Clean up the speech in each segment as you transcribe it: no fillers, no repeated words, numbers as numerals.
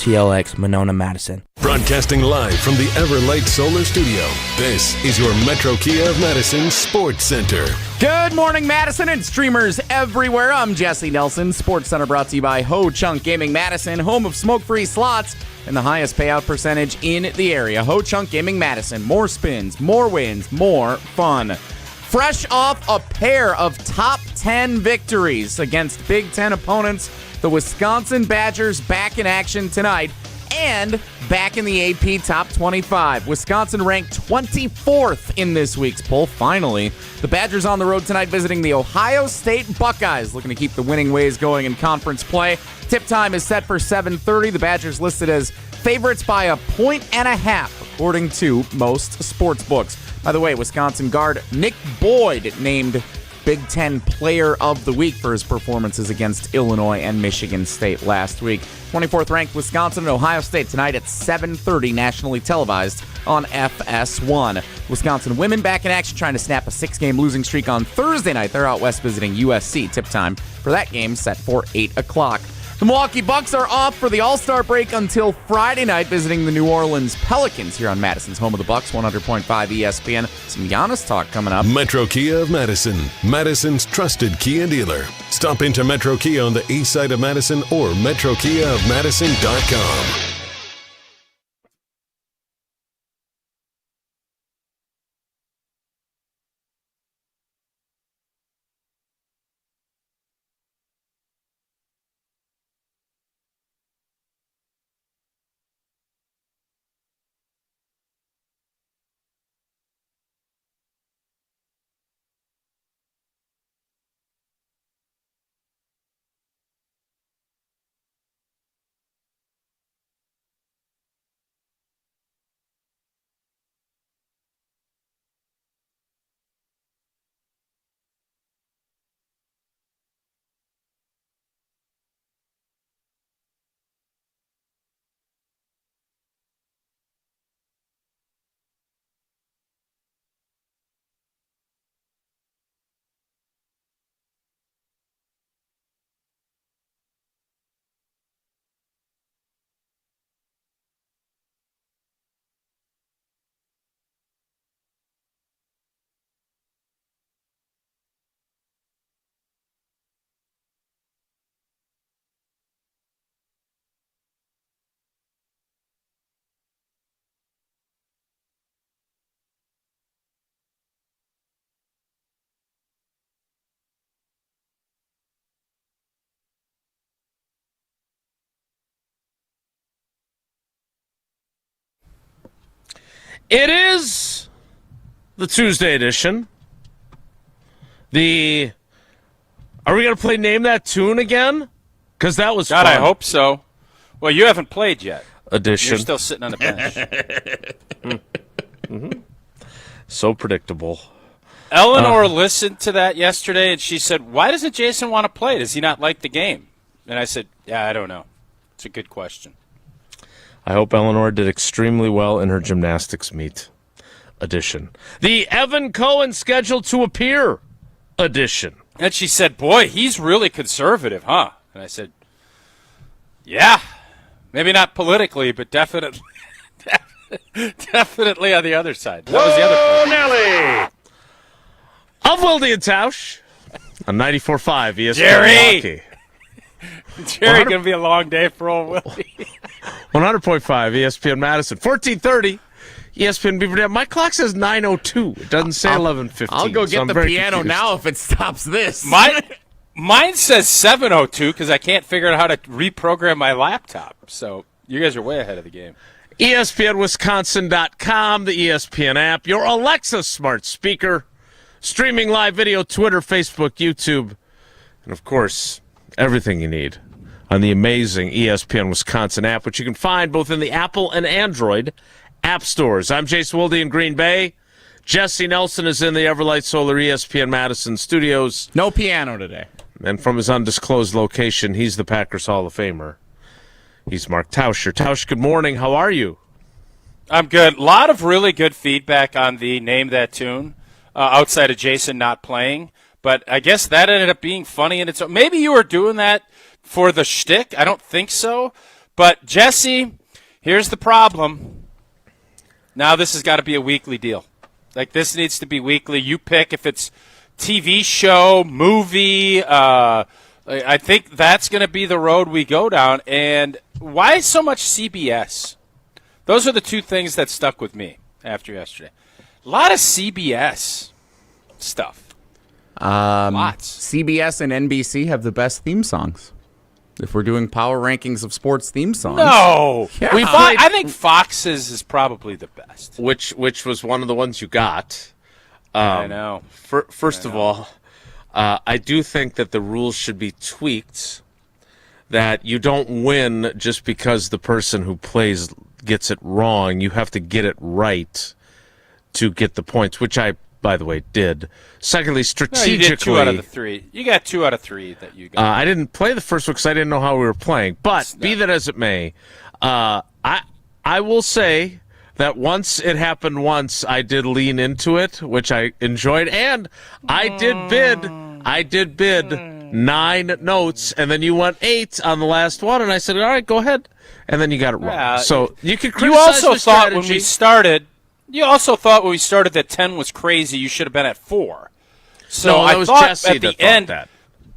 TLX, Monona, Madison. Broadcasting live from the Everlight Solar Studio, this is your Metro Kia of Madison Sports Center. Good morning, Madison and streamers everywhere. I'm Jesse Nelson. Sports Center brought to you by Ho Chunk Gaming Madison, home of smoke-free slots and the highest payout percentage in the area. Ho Chunk Gaming Madison. More spins, more wins, more fun. Fresh off a pair of top 10 victories against Big Ten opponents, the Wisconsin Badgers back in action tonight and back in the AP Top 25. Wisconsin ranked 24th in this week's poll, finally. The Badgers on the road tonight visiting the Ohio State Buckeyes, looking to keep the winning ways going in conference play. Tip time is set for 7:30. The Badgers listed as favorites by 1.5 according to most sports books. By the way, Wisconsin guard Nick Boyd named Big Ten Player of the Week for his performances against Illinois and Michigan State last week. 24th ranked Wisconsin and Ohio State tonight at 7:30, nationally televised on FS1. Wisconsin women back in action, trying to snap a 6-game losing streak on Thursday night. They're out west visiting USC. Tip time for that game set for 8 o'clock. The Milwaukee Bucks are off for the All-Star break until Friday night, visiting the New Orleans Pelicans here on Madison's home of the Bucks, 100.5 ESPN. Some Giannis talk coming up. Metro Kia of Madison, Madison's trusted Kia dealer. Stop into Metro Kia on the east side of Madison or metrokiaofmadison.com. It is the Tuesday edition. Are we going to play Name That Tune again? Because that was God, fun. I hope so. Well, you haven't played yet. Edition. You're still sitting on the bench. Mm-hmm. So predictable. Eleanor listened to that yesterday, and she said, why doesn't Jason want to play? Does he not like the game? And I said, yeah, I don't know. It's a good question. I hope Eleanor did extremely well in her gymnastics meet edition. The Evan Cohen scheduled to appear edition. And she said, boy, he's really conservative, huh? And I said, yeah, maybe not politically, but definitely definitely on the other side. That was the other part. Nelly! Of Wilde and Tausch on 94.5 ESPN Jerry! Milwaukee. Jerry, going to be a long day for old Willie. 100.5 ESPN Madison. 14:30 ESPN Beaver Dam. My clock says 9:02. It doesn't say 11:15. I'll go get the piano confused. now if it stops this. Mine says 7:02 because I can't figure out how to reprogram my laptop. So you guys are way ahead of the game. ESPNWisconsin.com, the ESPN app, your Alexa smart speaker, streaming live video, Twitter, Facebook, YouTube, and, of course, everything you need on the amazing ESPN Wisconsin app, which you can find both in the Apple and Android app stores. I'm Jason Wilde in Green Bay. Jesse Nelson is in the Everlight Solar ESPN Madison studios. No piano today. And from his undisclosed location, he's the Packers Hall of Famer. He's Mark Tauscher. Tausch, good morning. How are you? I'm good. A lot of really good feedback on the Name That Tune outside of Jason not playing. But I guess that ended up being funny in its own. Maybe you were doing that for the shtick. I don't think so. But, Jesse, here's the problem. Now this has got to be a weekly deal. Like, this needs to be weekly. You pick if it's TV show, movie. I think that's going to be the road we go down. And why so much CBS? Those are the two things that stuck with me after yesterday. A lot of CBS stuff. Lots. CBS and NBC have the best theme songs. If we're doing power rankings of sports theme songs. No. Yeah. I think Fox's is probably the best. Which was one of the ones you got. I know. First of all, I do think that the rules should be tweaked, that you don't win just because the person who plays gets it wrong. You have to get it right to get the points, which I, by the way, did. Secondly, strategically... No, you did 2 out of the 3. You got 2 out of 3 that you got. I didn't play the first one because I didn't know how we were playing. But be that as it may, I will say that once it happened once, I did lean into it, which I enjoyed. And I did bid 9 notes, and then you went 8 on the last one, and I said, all right, go ahead. And then you got it wrong. So you can criticize You also the thought strategy. when we started... You also thought when we started that 10 was crazy. You should have been at 4. So No, that I was thought Jesse at the that end, thought that.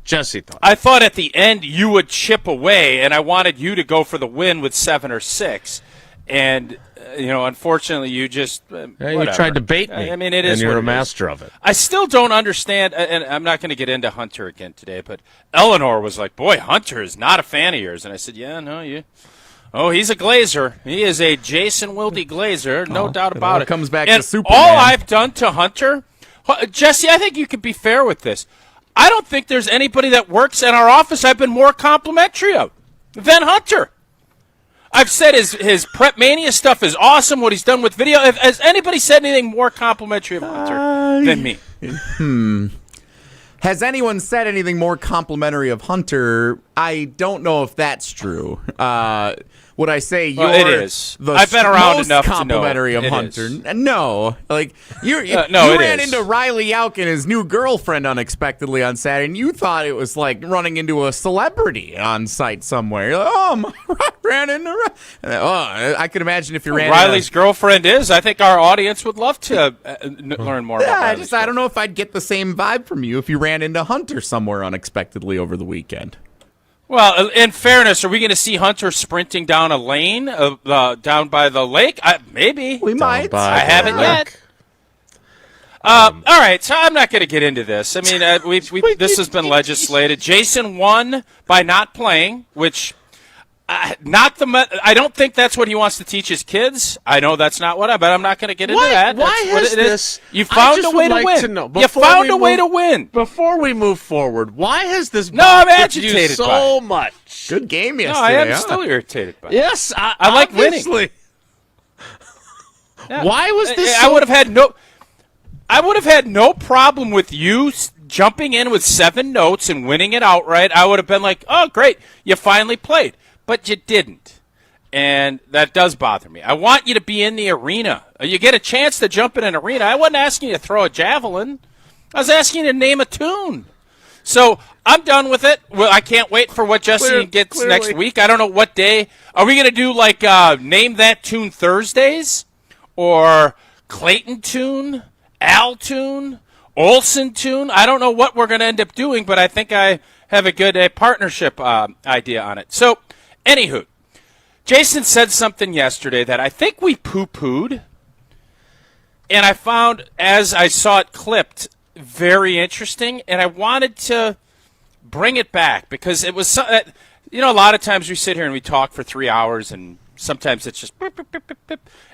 Jesse thought I thought at the end you would chip away, and I wanted you to go for the win with 7 or 6. And unfortunately, you just you whatever. tried to bait me. I mean, it is. and you're what a it master is. of it. I still don't understand, and I'm not going to get into Hunter again today. But Eleanor was like, "Boy, Hunter is not a fan of yours," and I said, "Yeah, no, you." Oh, he's a Glazer. He is a Jason Wilde Glazer, no doubt about it. Comes back and to Superman. all I've done to Hunter, Jesse, I think you could be fair with this. I don't think there's anybody that works in our office I've been more complimentary of than Hunter. I've said his Prep Mania stuff is awesome, what he's done with video. Has anybody said anything more complimentary of Hunter than me? Has anyone said anything more complimentary of Hunter? I don't know if that's true. Would I say you're it is. the I've been around most enough to know complimentary of it Hunter? is. No. Like, you no, it ran is. into Riley Yauk and his new girlfriend unexpectedly on Saturday, and you thought it was like running into a celebrity on site somewhere. You're like, ran into... I could imagine if you ran Riley's girlfriend is. I think our audience would love to learn more about Riley's I don't know if I'd get the same vibe from you if you ran into Hunter somewhere unexpectedly over the weekend. Well, in fairness, are we going to see Hunter sprinting down a lane down by the lake? Maybe. We might. I haven't yet. All right, so I'm not going to get into this. I mean, this has been legislated. Jason won by not playing, which I don't think that's what he wants to teach his kids. I know that's not what but I'm not going to get into that. Why That's what has it is. this? You found a way to win. You found a way to win. Before we move forward, why has this? No, I'm bothered you agitated so by it. much. Good game No, yesterday. I am still irritated by it. Yes, I like winning. obviously. Yeah. Why was this? I would have had no problem with you jumping in with 7 notes and winning it outright. I would have been like, "Oh, great, you finally played," but you didn't. And that does bother me. I want you to be in the arena. You get a chance to jump in an arena. I wasn't asking you to throw a javelin. I was asking you to name a tune. So I'm done with it. Well, I can't wait for what Jesse gets next week. I don't know what day. Are we going to do like Name That Tune Thursdays? Or Clayton tune? Al tune? Olsen tune? I don't know what we're going to end up doing, but I think I have a good partnership idea on it. So, anywho. Jason said something yesterday that I think we poo-pooed, and I found, as I saw it clipped, very interesting, and I wanted to bring it back because it was, a lot of times we sit here and we talk for 3 hours, and sometimes it's just,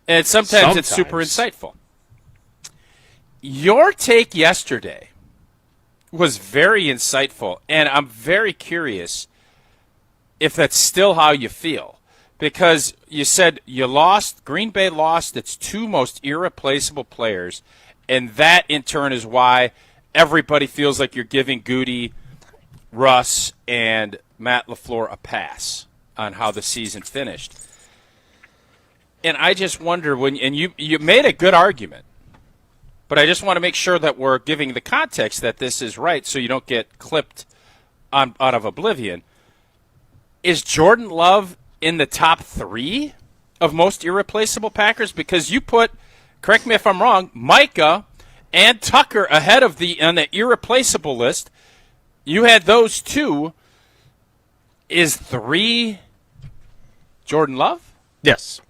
and sometimes it's super insightful. Your take yesterday was very insightful, and I'm very curious if that's still how you feel. Because you said Green Bay lost its 2 most irreplaceable players, and that in turn is why everybody feels like you're giving Gutey, Russ, and Matt LaFleur a pass on how the season finished. And I just wonder, you made a good argument, but I just want to make sure that we're giving the context that this is right so you don't get clipped out of oblivion. Is Jordan Love in the top 3 of most irreplaceable Packers? Because you put, correct me if I'm wrong, Micah and Tucker ahead of on the irreplaceable list. You had those 2. Is 3 Jordan Love? Yes.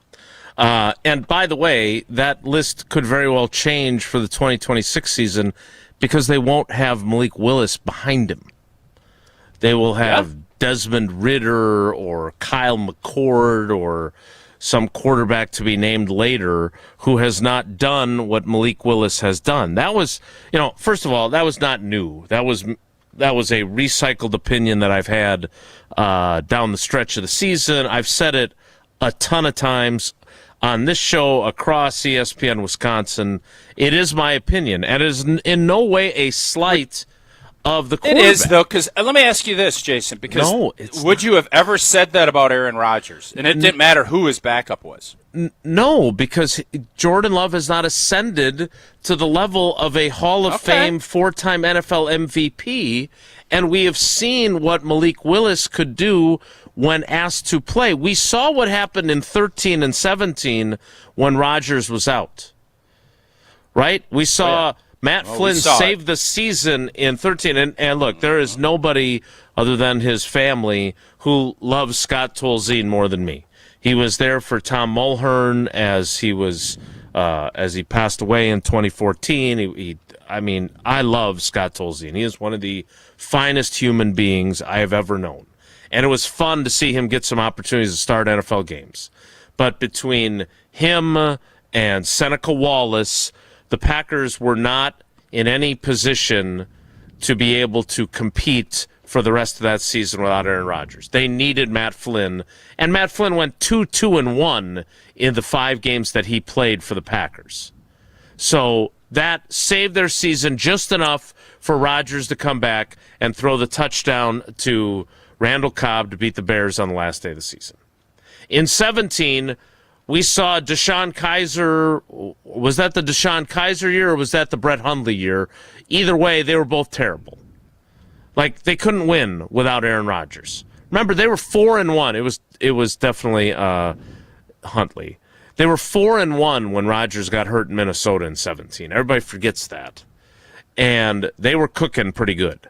And by the way, that list could very well change for the 2026 season because they won't have Malik Willis behind him. They will have Desmond Ridder or Kyle McCord or some quarterback to be named later who has not done what Malik Willis has done. That was, first of all, that was not new. That was a recycled opinion that I've had down the stretch of the season. I've said it a ton of times on this show across ESPN Wisconsin. It is my opinion, and it is in no way a slight of the quarterback. It is, though, because let me ask you this, Jason, because would you have ever said that about Aaron Rodgers? And it didn't matter who his backup was. No, because Jordan Love has not ascended to the level of a Hall of Fame 4-time NFL MVP, and we have seen what Malik Willis could do when asked to play. We saw what happened in 13 and 17 when Rodgers was out, right? We saw Matt Flynn saved the season in 13. And look, there is nobody other than his family who loves Scott Tolzien more than me. He was there for Tom Mulhern as he passed away in 2014. I love Scott Tolzien. He is one of the finest human beings I have ever known. And it was fun to see him get some opportunities to start NFL games. But between him and Seneca Wallace, the Packers were not in any position to be able to compete for the rest of that season without Aaron Rodgers. They needed Matt Flynn, and Matt Flynn went 2-2-1 in the 5 games that he played for the Packers. So that saved their season just enough for Rodgers to come back and throw the touchdown to Randall Cobb to beat the Bears on the last day of the season. In 17, we saw Deshaun Kaiser. Was that the Deshaun Kaiser year or was that the Brett Hundley year? Either way, they were both terrible. Like, they couldn't win without Aaron Rodgers. Remember, they were 4-1. It was definitely Huntley. They were 4-1 when Rodgers got hurt in Minnesota in 17. Everybody forgets that. And they were cooking pretty good.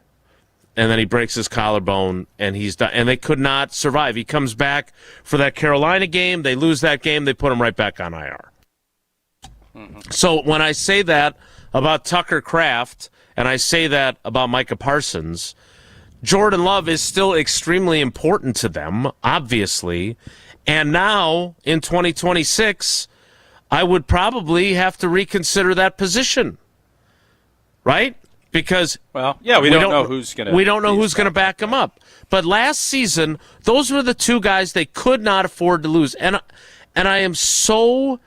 And then he breaks his collarbone, and he's done. And they could not survive. He comes back for that Carolina game. They lose that game. They put him right back on IR. Mm-hmm. So when I say that about Tucker Kraft, and I say that about Micah Parsons, Jordan Love is still extremely important to them, obviously. And now, in 2026, I would probably have to reconsider that position. Right? Because we don't know who's going to back him up. But last season, those were the 2 guys they could not afford to lose. And I am so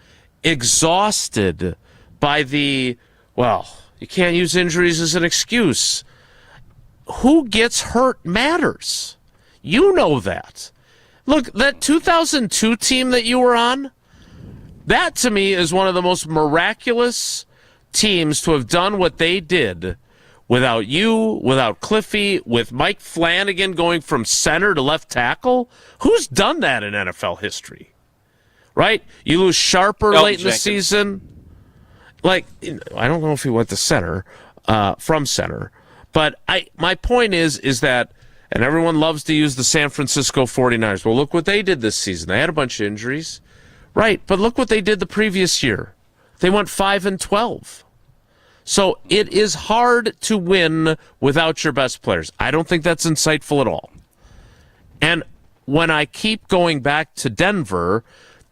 exhausted by you can't use injuries as an excuse. Who gets hurt matters. You know that. Look, that 2002 team that you were on, that to me is one of the most miraculous teams to have done what they did without you, without Cliffy, with Mike Flanagan going from center to left tackle. Who's done that in NFL history? Right? You lose Sharper late in the season. Like, I don't know if he went to center, from center. But my point is that, and everyone loves to use the San Francisco 49ers. Well, look what they did this season. They had a bunch of injuries. Right, but look what they did the previous year. They went 5-12. So it is hard to win without your best players. I don't think that's insightful at all. And when I keep going back to Denver,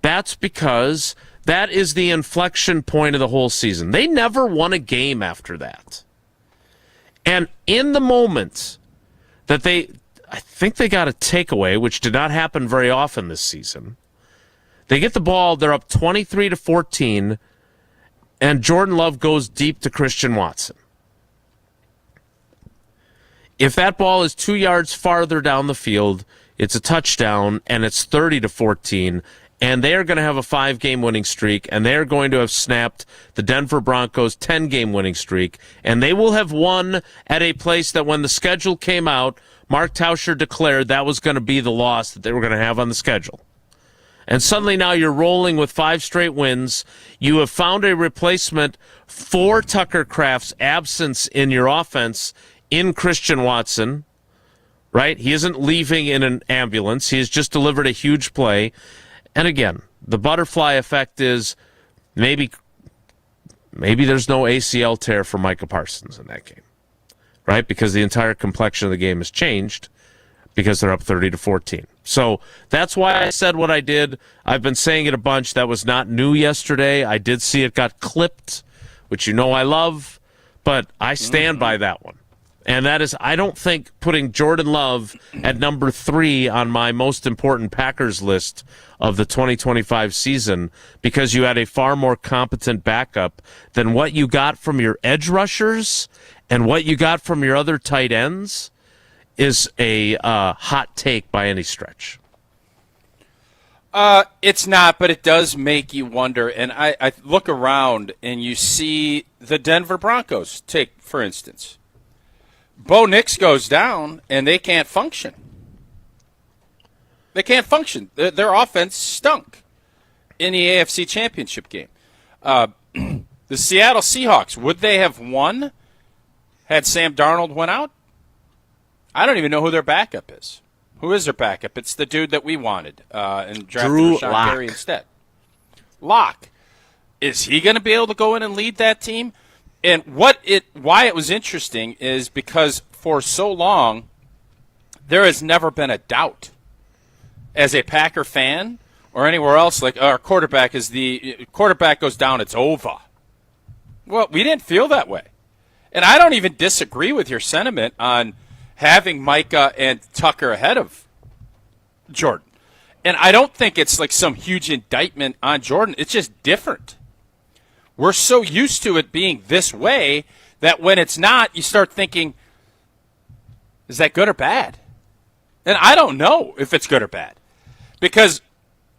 that's because that is the inflection point of the whole season. They never won a game after that. And in the moment that I think they got a takeaway, which did not happen very often this season. They get the ball, they're up 23-14, and Jordan Love goes deep to Christian Watson. If that ball is 2 yards farther down the field, it's a touchdown, and it's 30-14, and they are going to have a 5-game winning streak, and they are going to have snapped the Denver Broncos' 10-game winning streak, and they will have won at a place that when the schedule came out, Mark Tauscher declared that was going to be the loss that they were going to have on the schedule. And suddenly now you're rolling with 5 straight wins. You have found a replacement for Tucker Kraft's absence in your offense in Christian Watson, right? He isn't leaving in an ambulance. He has just delivered a huge play. And again, the butterfly effect is maybe there's no ACL tear for Micah Parsons in that game, right? Because the entire complexion of the game has changed because they're up 30-14. So that's why I said what I did. I've been saying it a bunch. That was not new yesterday. I did see it got clipped, which you know I love, but I stand by that one. And that is, I don't think putting Jordan Love at number 3 on my most important Packers list of the 2025 season, because you had a far more competent backup than what you got from your edge rushers and what you got from your other tight ends, is a hot take by any stretch. It's not, but it does make you wonder. And I look around and you see the Denver Broncos, take, for instance. Bo Nix goes down and they can't function. They can't function. Their offense stunk in the AFC Championship game. The Seattle Seahawks, would they have won had Sam Darnold went out? I don't even know who their backup is. Who is their backup? It's the dude that we wanted and drafted Drew Rashawn Lock. Gary instead. Locke. Is he going to be able to go in and lead that team? And why it was interesting is because for so long there has never been a doubt as a Packer fan or anywhere else, like our quarterback goes down, it's over. Well, we didn't feel that way. And I don't even disagree with your sentiment on having Micah and Tucker ahead of Jordan. And I don't think it's like some huge indictment on Jordan. It's just different. We're so used to it being this way that when it's not, you start thinking, is that good or bad? And I don't know if it's good or bad. Because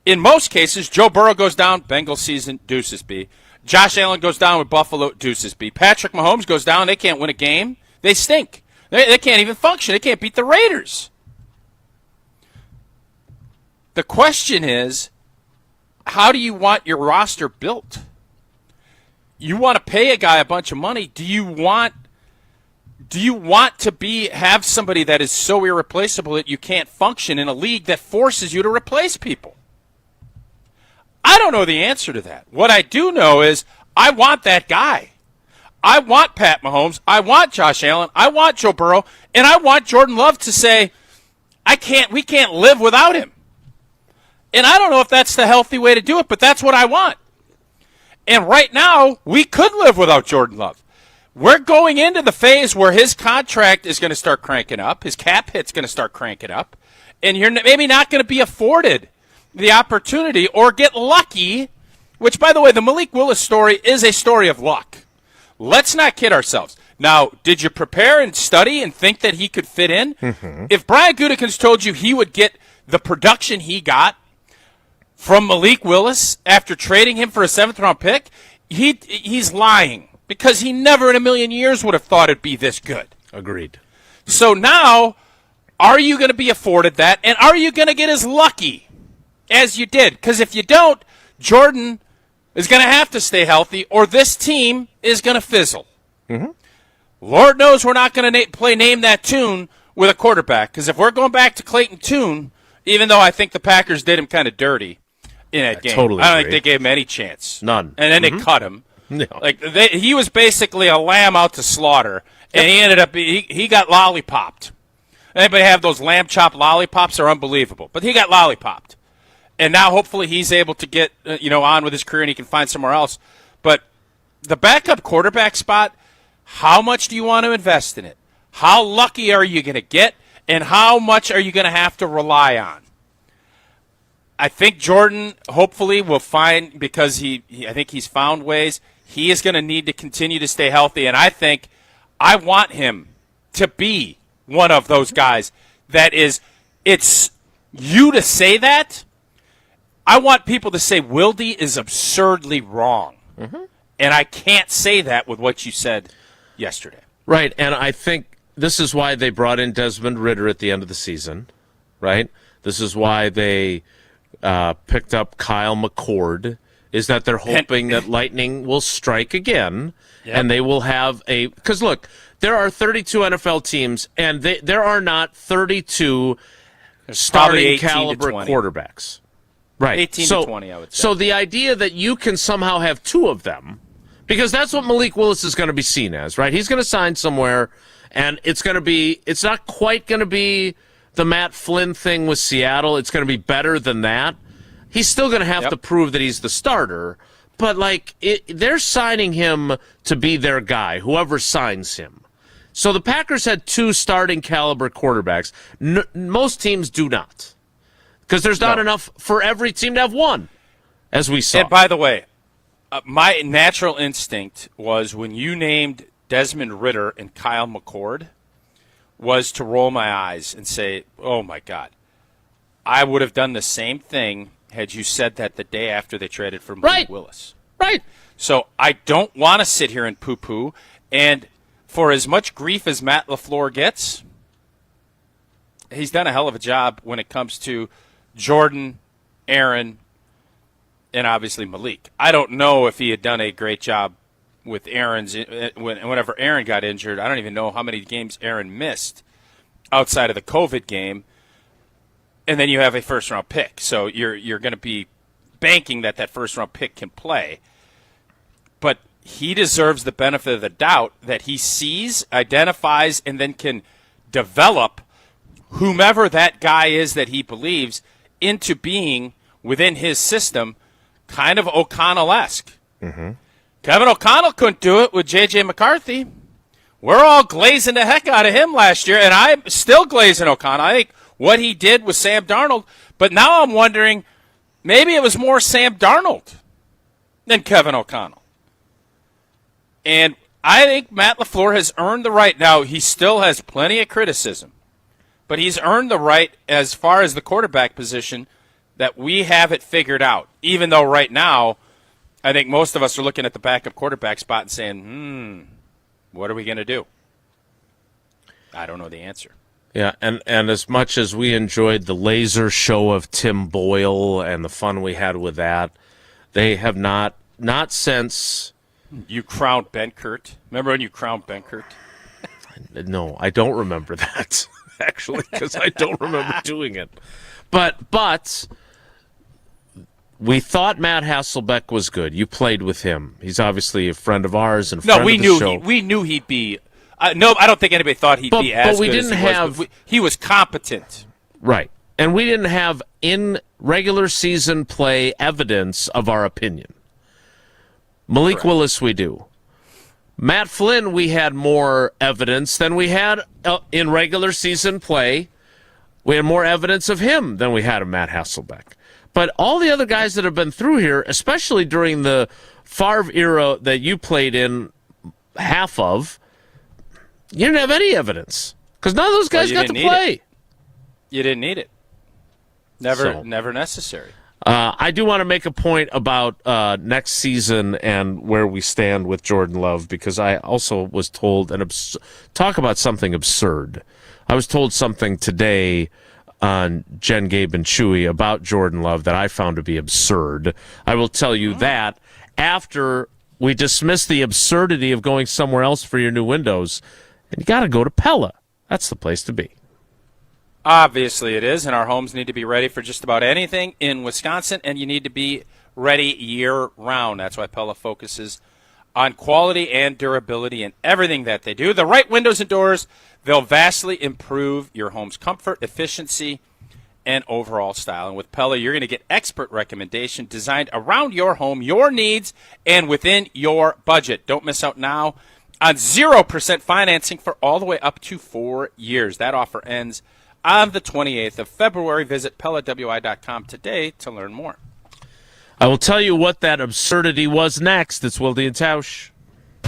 in most cases, Joe Burrow goes down, Bengals season, deuces be. Josh Allen goes down with Buffalo, deuces be. Patrick Mahomes goes down, they can't win a game. They stink. They can't even function. They can't beat the Raiders. The question is, how do you want your roster built? You want to pay a guy a bunch of money. Do you want to have somebody that is so irreplaceable that you can't function in a league that forces you to replace people? I don't know the answer to that. What I do know is I want that guy. I want Pat Mahomes. I want Josh Allen. I want Joe Burrow. And I want Jordan Love to say, we can't live without him. And I don't know if that's the healthy way to do it, but that's what I want. And right now, we could live without Jordan Love. We're going into the phase where his contract is going to start cranking up. His cap hit's going to start cranking up. And you're maybe not going to be afforded the opportunity or get lucky, which, by the way, the Malik Willis story is a story of luck. Let's not kid ourselves. Now, did you prepare and study and think that he could fit in? Mm-hmm. If Brian Gutekunst told you he would get the production he got from Malik Willis after trading him for a 7th-round pick, he's lying because he never in a million years would have thought it'd be this good. Agreed. So now, are you going to be afforded that, and are you going to get as lucky as you did? Because if you don't, Jordan is going to have to stay healthy, or this team is going to fizzle. Mm-hmm. Lord knows we're not going to play Name That Tune with a quarterback, because if we're going back to Clayton Tune, even though I think the Packers did him kind of dirty in that game, totally I don't agree. think they gave him any chance. None. And then they cut him. No. He was basically a lamb out to slaughter, and he ended up he got lollipopped. Anybody have those lamb chop lollipops? They're unbelievable. But he got lollipopped. And now hopefully he's able to get on with his career and he can find somewhere else. But the backup quarterback spot, how much do you want to invest in it? How lucky are you going to get? And how much are you going to have to rely on? I think Jordan hopefully will find, because I think he's found ways, he is going to need to continue to stay healthy. And I want him to be one of those guys that is, it's you to say that. I want people to say Wilde is absurdly wrong. Mm-hmm. And I can't say that with what you said yesterday. Right, and I think this is why they brought in Desmond Ridder at the end of the season, right? This is why they picked up Kyle McCord is that they're hoping that lightning will strike again, and they will have a – because, look, there are 32 NFL teams, and there are not 32 starting caliber quarterbacks. Right. 18 to 20, I would say. So the idea that you can somehow have two of them, because that's what Malik Willis is going to be seen as, right? He's going to sign somewhere, and it's not quite going to be the Matt Flynn thing with Seattle. It's going to be better than that. He's still going to have to prove that he's the starter, but they're signing him to be their guy, whoever signs him. So the Packers had two starting caliber quarterbacks. Most teams do not, because there's not enough for every team to have one, as we saw. And by the way, my natural instinct was when you named Desmond Ridder and Kyle McCord was to roll my eyes and say, oh, my God. I would have done the same thing had you said that the day after they traded for Malik Willis. Right. So I don't want to sit here and poo-poo. And for as much grief as Matt LaFleur gets, he's done a hell of a job when it comes to Jordan, Aaron, and obviously Malik. I don't know if he had done a great job with Aaron's whenever Aaron got injured. I don't even know how many games Aaron missed outside of the COVID game. And then you have a first-round pick. So you're going to be banking that first-round pick can play. But he deserves the benefit of the doubt that he sees, identifies, and then can develop whomever that guy is that he believes into being, within his system, kind of O'Connell-esque. Mm-hmm. Kevin O'Connell couldn't do it with J.J. McCarthy. We're all glazing the heck out of him last year, and I'm still glazing O'Connell. I think what he did with Sam Darnold, but now I'm wondering, maybe it was more Sam Darnold than Kevin O'Connell. And I think Matt LaFleur has earned the right. Now, he still has plenty of criticism, but he's earned the right as far as the quarterback position that we have it figured out, even though right now I think most of us are looking at the backup quarterback spot and saying, what are we going to do? I don't know the answer. Yeah, and as much as we enjoyed the laser show of Tim Boyle and the fun we had with that, they have not since... You crowned Benkert. Remember when you crowned Benkert? No, I don't remember that, actually, because I don't remember doing it. But we thought Matt Hasselbeck was good. You played with him. He's obviously a friend of ours and friend of the show. We knew he'd be... no, I don't think anybody thought he'd be as good as he was. He was competent. Right. And we didn't have, in regular season play, evidence of our opinion. Malik Willis, we do. Matt Flynn, we had more evidence than we had in regular season play. We had more evidence of him than we had of Matt Hasselbeck. But all the other guys that have been through here, especially during the Favre era that you played in half of, you didn't have any evidence because none of those guys got to play. You didn't need it. Never necessary. I do want to make a point about next season and where we stand with Jordan Love, because I also was told talk about something absurd. I was told something today on Jen, Gabe, and Chewy about Jordan Love that I found to be absurd. I will tell you that after we dismiss the absurdity of going somewhere else for your new windows, and you got to go to Pella. That's the place to be. Obviously it is, and our homes need to be ready for just about anything in Wisconsin, and you need to be ready year-round. That's why Pella focuses on quality and durability in everything that they do. The right windows and doors, they'll vastly improve your home's comfort, efficiency, and overall style. And with Pella, you're going to get expert recommendation designed around your home, your needs, and within your budget. Don't miss out now on 0% financing for all the way up to 4 years. That offer ends on the 28th of February. Visit PellaWI.com today to learn more. I will tell you what that absurdity was next. It's Wilde and Tausch.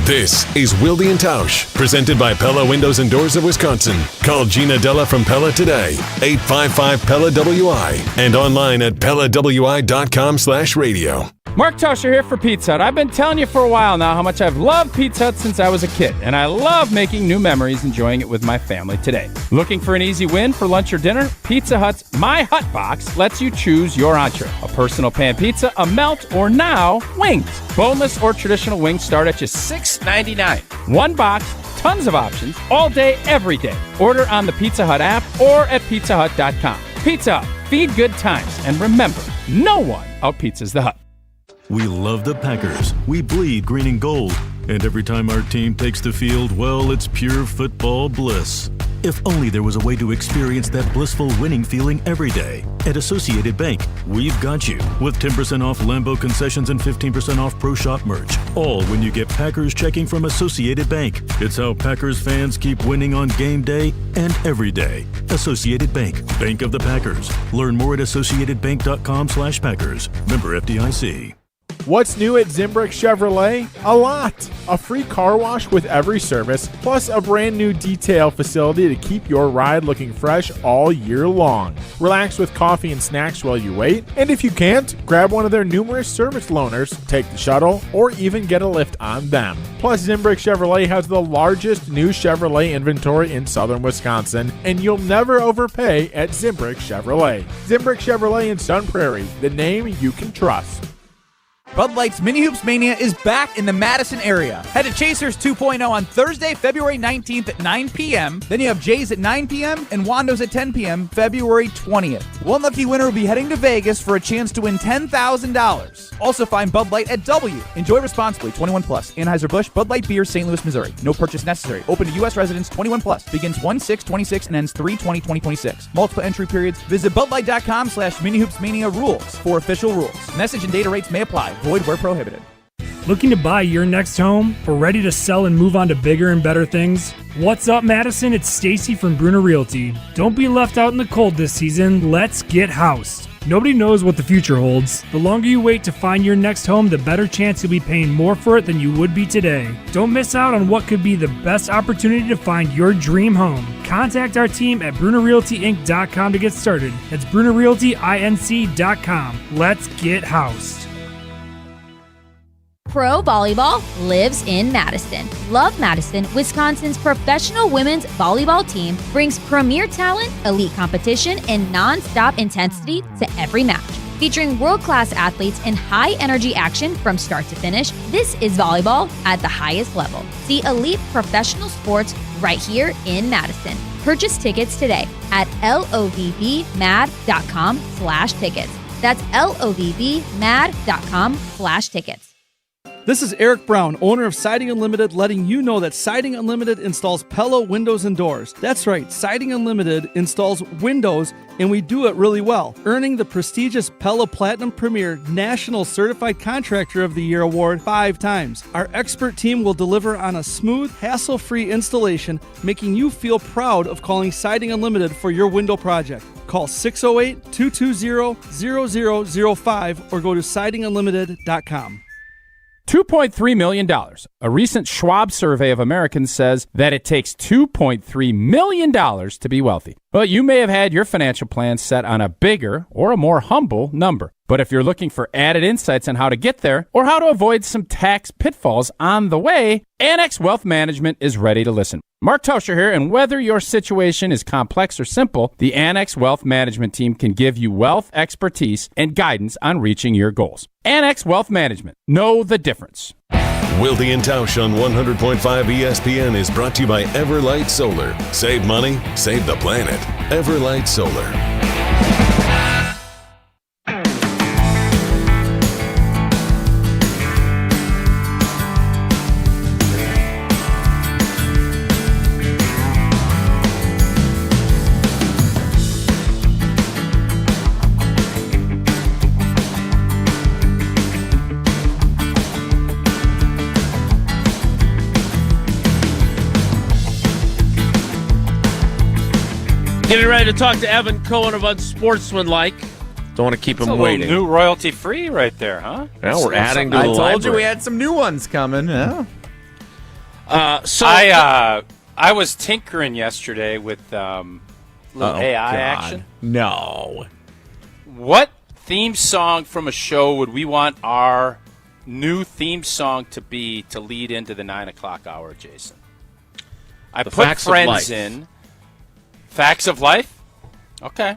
This is Wilde and Tausch, presented by Pella Windows and Doors of Wisconsin. Call Gina Della from Pella today, 855-PELLA-WI, and online at PellaWI.com/radio. Mark Tauscher here for Pizza Hut. I've been telling you for a while now how much I've loved Pizza Hut since I was a kid, and I love making new memories enjoying it with my family today. Looking for an easy win for lunch or dinner? Pizza Hut's My Hut Box lets you choose your entree. A personal pan pizza, a melt, or now, wings. Boneless or traditional wings start at just $6.99. One box, tons of options, all day, every day. Order on the Pizza Hut app or at pizzahut.com. Pizza Hut, feed good times, and remember, no one out-pizzas the Hut. We love the Packers. We bleed green and gold. And every time our team takes the field, well, it's pure football bliss. If only there was a way to experience that blissful winning feeling every day. At Associated Bank, we've got you. With 10% off Lambeau concessions and 15% off Pro Shop merch. All when you get Packers checking from Associated Bank. It's how Packers fans keep winning on game day and every day. Associated Bank, Bank of the Packers. Learn more at associatedbank.com/Packers. Member FDIC. What's new at Zimbrick Chevrolet? A lot. A free car wash with every service, plus a brand new detail facility to keep your ride looking fresh all year long. Relax with coffee and snacks while you wait, and if you can't, grab one of their numerous service loaners, take the shuttle, or even get a lift on them. Plus, Zimbrick Chevrolet has the largest new Chevrolet inventory in southern Wisconsin, and you'll never overpay at Zimbrick Chevrolet. Zimbrick Chevrolet in Sun Prairie, the name you can trust. Bud Light's Mini Hoops Mania is back in the Madison area. Head to Chasers 2.0 on Thursday, February 19th at 9 p.m. Then you have Jay's at 9 p.m. and Wando's at 10 p.m. February 20th. One lucky winner will be heading to Vegas for a chance to win $10,000. Also find Bud Light at W. Enjoy responsibly. 21 plus. Anheuser-Busch Bud Light Beer, St. Louis, Missouri. No purchase necessary. Open to U.S. residents 21 plus. Begins 1/6/26 and ends 3/20/2026. Multiple entry periods. Visit budlight.com/minihoopsmania rules for official rules. Message and data rates may apply. Void where prohibited. Looking to buy your next home or ready to sell and move on to bigger and better things? What's up, Madison? It's Stacy from Bruner Realty. Don't be left out in the cold this season. Let's get housed. Nobody knows what the future holds. The longer you wait to find your next home, the better chance you'll be paying more for it than you would be today. Don't miss out on what could be the best opportunity to find your dream home. Contact our team at BrunerRealtyInc.com to get started. That's BrunerRealtyInc.com. Let's get housed. Pro Volleyball lives in Madison. Love Madison, Wisconsin's professional women's volleyball team brings premier talent, elite competition, and non-stop intensity to every match. Featuring world-class athletes and high-energy action from start to finish, this is volleyball at the highest level. See elite professional sports right here in Madison. Purchase tickets today at lovbmad.com/tickets. That's lovbmad.com/tickets. This is Eric Brown, owner of Siding Unlimited, letting you know that Siding Unlimited installs Pella windows and doors. That's right, Siding Unlimited installs windows, and we do it really well, earning the prestigious Pella Platinum Premier National Certified Contractor of the Year award 5 times. Our expert team will deliver on a smooth, hassle-free installation, making you feel proud of calling Siding Unlimited for your window project. Call 608-220-0005 or go to sidingunlimited.com. $2.3 million. A recent Schwab survey of Americans says that it takes $2.3 million to be wealthy. But you may have had your financial plan set on a bigger or a more humble number. But if you're looking for added insights on how to get there or how to avoid some tax pitfalls on the way, Annex Wealth Management is ready to listen. Mark Tauscher here, and whether your situation is complex or simple, the Annex Wealth Management team can give you wealth expertise and guidance on reaching your goals. Annex Wealth Management. Know the difference. Wilde and Tausch on 100.5 ESPN is brought to you by Everlight Solar. Save money, save the planet. Everlight Solar. Getting ready to talk to Evan Cohen of Unsportsmanlike. Don't want to keep him waiting. New royalty free right there, huh? Yeah, we're adding to the library. I told you we had some new ones coming. Yeah. I was tinkering yesterday with little AI action. No. What theme song from a show would we want our new theme song to be to lead into the 9 o'clock hour, Jason? I put Friends in. Facts of Life? Okay.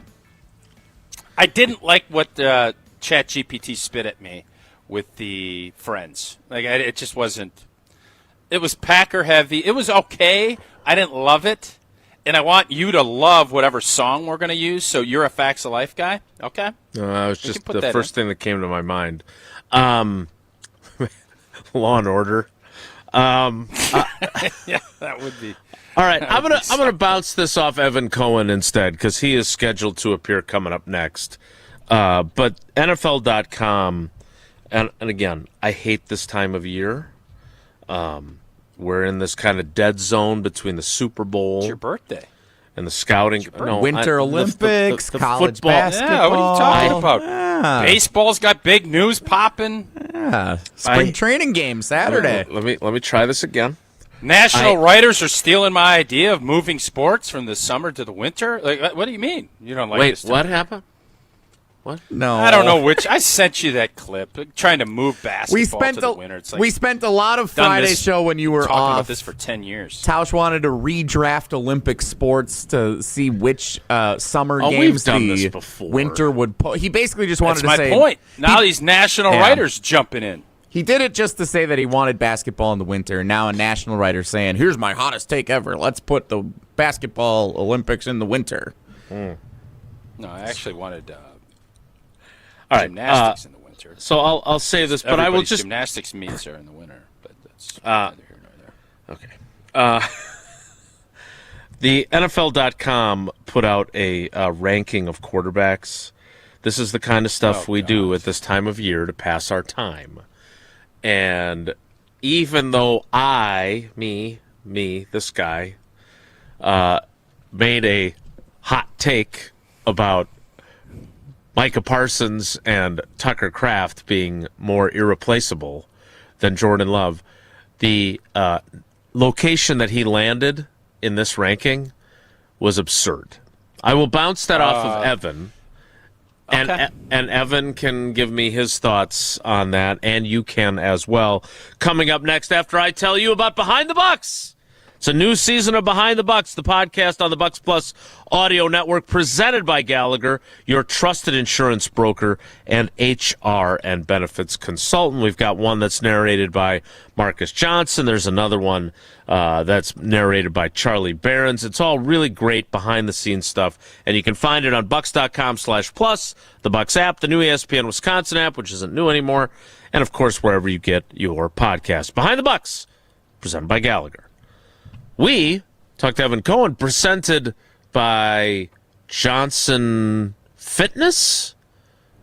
I didn't like what ChatGPT spit at me with the Friends. It just wasn't. It was Packer heavy. It was okay. I didn't love it. And I want you to love whatever song we're going to use. So you're a Facts of Life guy? Okay. No, it was just the first thing that came to my mind. Law and Order. Yeah, that would be. All right, I'm gonna bounce this off Evan Cohen instead because he is scheduled to appear coming up next. But NFL.com, and again, I hate this time of year. We're in this kind of dead zone between the Super Bowl. It's your birthday. And the scouting. Winter Olympics, the college football. basketball. Yeah, what are you talking about? Yeah. Baseball's got big news popping. Yeah. Spring training game Saturday. Let me try this again. National writers are stealing my idea of moving sports from the summer to the winter. Like, what do you mean? You don't like this? Wait, what happened? What? No, I don't know which. I sent you that clip trying to move basketball to the winter. It's like, we spent a lot of Friday show when you were talking off. about this for 10 years. Tausch wanted to redraft Olympic sports to see which summer games we've done the this before. winter would. He basically just wanted That's to say. my point. Now these national writers jumping in. He did it just to say that he wanted basketball in the winter. Now a national writer saying, "Here's my hottest take ever. Let's put the basketball Olympics in the winter." No, I actually wanted gymnastics in the winter. So I'll say this, but I will just gymnastics meets are in the winter, but that's neither here nor there. Okay. The NFL.com put out a ranking of quarterbacks. This is the kind of stuff we do at this time of year to pass our time. And even though this guy, made a hot take about Micah Parsons and Tucker Kraft being more irreplaceable than Jordan Love, the location that he landed in this ranking was absurd. I will bounce that off of Evan. Okay. And Evan can give me his thoughts on that, and you can as well. Coming up next after I tell you about Behind the Bucks. It's a new season of Behind the Bucks, the podcast on the Bucks Plus audio network, presented by Gallagher, your trusted insurance broker and HR and benefits consultant. We've got one that's narrated by Marcus Johnson. There's another one that's narrated by Charlie Behrens. It's all really great behind-the-scenes stuff, and you can find it on bucks.com/plus, the Bucks app, the new ESPN Wisconsin app, which isn't new anymore, and, of course, wherever you get your podcast. Behind the Bucks, presented by Gallagher. We talked to Evan Cohen, presented by Johnson Fitness,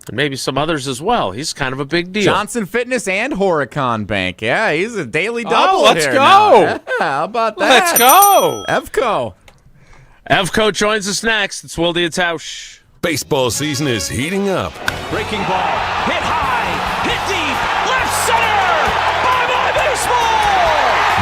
and maybe some others as well. He's kind of a big deal. Johnson Fitness and Horicon Bank. Yeah, he's a daily double. Let's here go. Now. Yeah, how about that? Let's go. Evco joins us next. It's Wilde and Tausch. Baseball season is heating up. Breaking ball. Hit high. Hit deep. Left center. Bye-bye baseball.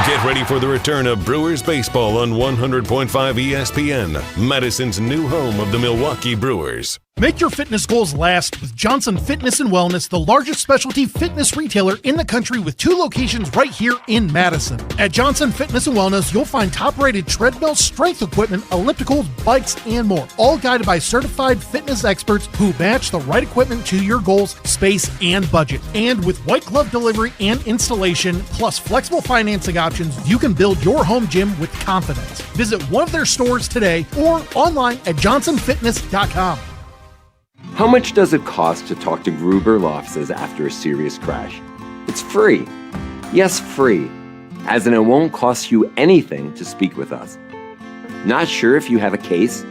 Get ready for the return of Brewers baseball on 100.5 ESPN, Madison's new home of the Milwaukee Brewers. Make your fitness goals last with Johnson Fitness & Wellness, the largest specialty fitness retailer in the country with 2 locations right here in Madison. At Johnson Fitness & Wellness, you'll find top-rated treadmills, strength equipment, ellipticals, bikes, and more, all guided by certified fitness experts who match the right equipment to your goals, space, and budget. And with white glove delivery and installation, plus flexible financing options, you can build your home gym with confidence. Visit one of their stores today or online at johnsonfitness.com. How much does it cost to talk to Gruber Law Offices after a serious crash? It's free. Yes, free. As in it won't cost you anything to speak with us. Not sure if you have a case?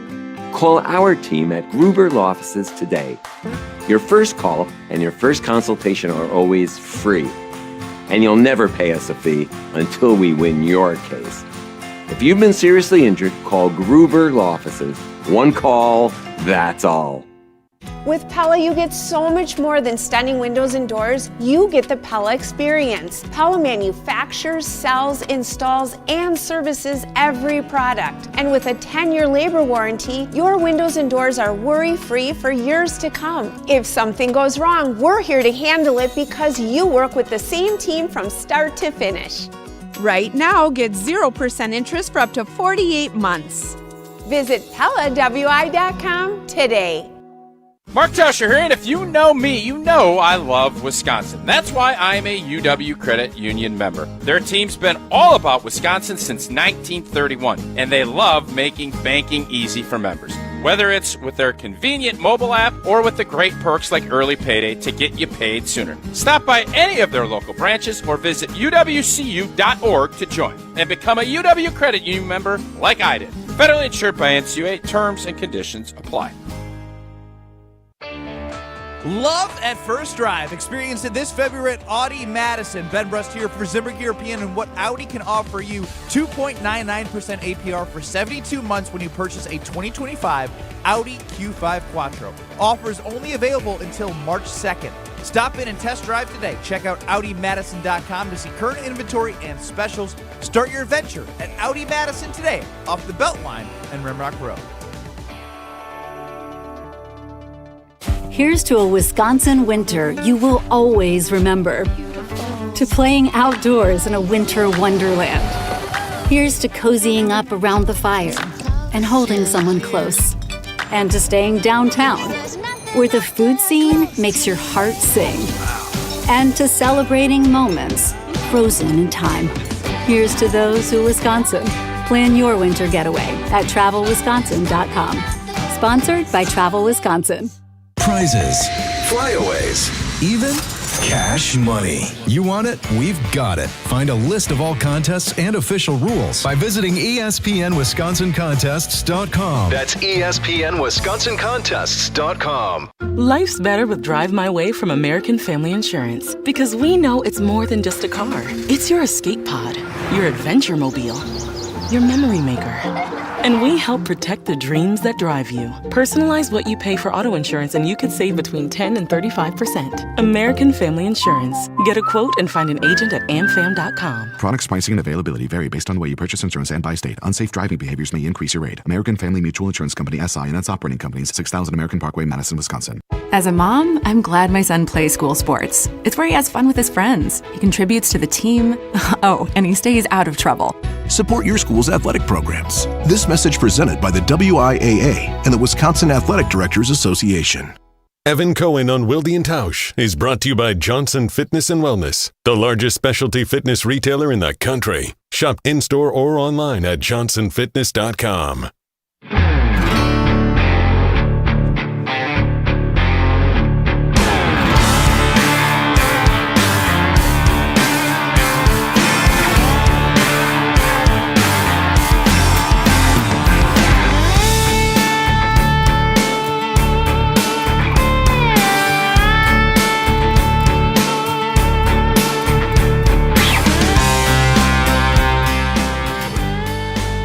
Call our team at Gruber Law Offices today. Your first call and your first consultation are always free. And you'll never pay us a fee until we win your case. If you've been seriously injured, call Gruber Law Offices. One call, that's all. With Pella, you get so much more than stunning windows and doors. You get the Pella experience. Pella manufactures, sells, installs, and services every product. And with a 10-year labor warranty, your windows and doors are worry-free for years to come. If something goes wrong, we're here to handle it because you work with the same team from start to finish. Right now, get 0% interest for up to 48 months. Visit PellaWI.com today. Mark Tauscher here, and if you know me, you know I love Wisconsin. That's why I'm a UW Credit Union member. Their team's been all about Wisconsin since 1931, and they love making banking easy for members. Whether it's with their convenient mobile app or with the great perks like early payday to get you paid sooner. Stop by any of their local branches or visit uwcu.org to join and become a UW Credit Union member like I did. Federally insured by NCUA. Terms and conditions apply. Love at first drive. Experience it this February at Audi Madison. Ben Brust here for Zimbrick European and what Audi can offer you. 2.99% APR for 72 months when you purchase a 2025 Audi Q5 Quattro. Offers only available until March 2nd. Stop in and test drive today. Check out AudiMadison.com to see current inventory and specials. Start your adventure at Audi Madison today, off the Beltline and Rimrock Road. Here's to a Wisconsin winter you will always remember. To playing outdoors in a winter wonderland. Here's to cozying up around the fire and holding someone close. And to staying downtown, where the food scene makes your heart sing. And to celebrating moments frozen in time. Here's to those who Wisconsin. Plan your winter getaway at TravelWisconsin.com. Sponsored by Travel Wisconsin. Prizes, flyaways, even cash money. You want it? We've got it. Find a list of all contests and official rules by visiting ESPNWisconsinContests.com. That's ESPNWisconsinContests.com. Life's better with Drive My Way from American Family Insurance because we know it's more than just a car. It's your escape pod, your adventure mobile, your memory maker. And we help protect the dreams that drive you. Personalize what you pay for auto insurance and you could save between 10 and 35%. American Family Insurance. Get a quote and find an agent at amfam.com. Products, pricing, and availability vary based on the way you purchase insurance and by state. Unsafe driving behaviors may increase your rate. American Family Mutual Insurance Company, SI, and its operating companies, 6000 American Parkway, Madison, Wisconsin. As a mom, I'm glad my son plays school sports. It's where he has fun with his friends. He contributes to the team. Oh, and he stays out of trouble. Support your school's athletic programs. This message presented by the WIAA and the Wisconsin Athletic Directors Association. Evan Cohen on Wilde and Tausch is brought to you by Johnson Fitness and Wellness, the largest specialty fitness retailer in the country. Shop in-store or online at johnsonfitness.com.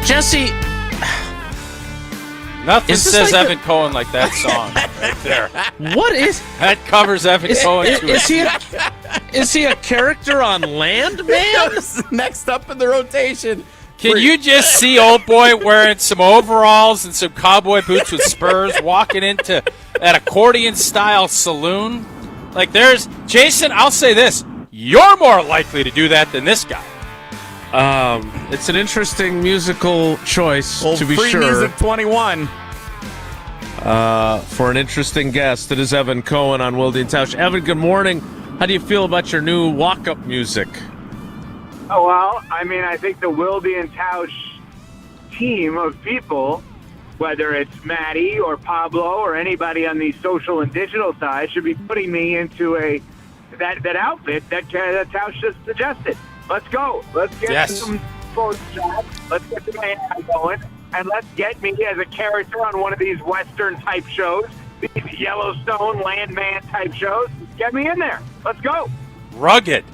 Jesse, nothing says like Evan Cohen like that song right there. What is that? Covers Evan Cohen. Is he a character on Landman? Next up in the rotation. Can you just see old boy wearing some overalls and some cowboy boots with spurs walking into an accordion-style saloon? Like there's Jason, I'll say this. You're more likely to do that than this guy. It's an interesting musical choice, Old to be Free sure. Music 21. For an interesting guest, it is Evan Cohen on Wilde and Tausch. Evan, good morning. How do you feel about your new walk-up music? Oh, well, I mean, I think the Wilde and Tausch team of people, whether it's Maddie or Pablo or anybody on the social and digital side, should be putting me into that outfit that Tausch just suggested. Let's go. Let's get some photo shots. Let's get the man going. And let's get me as a character on one of these Western-type shows, these Yellowstone Landman-type shows. Get me in there. Let's go. Rugged.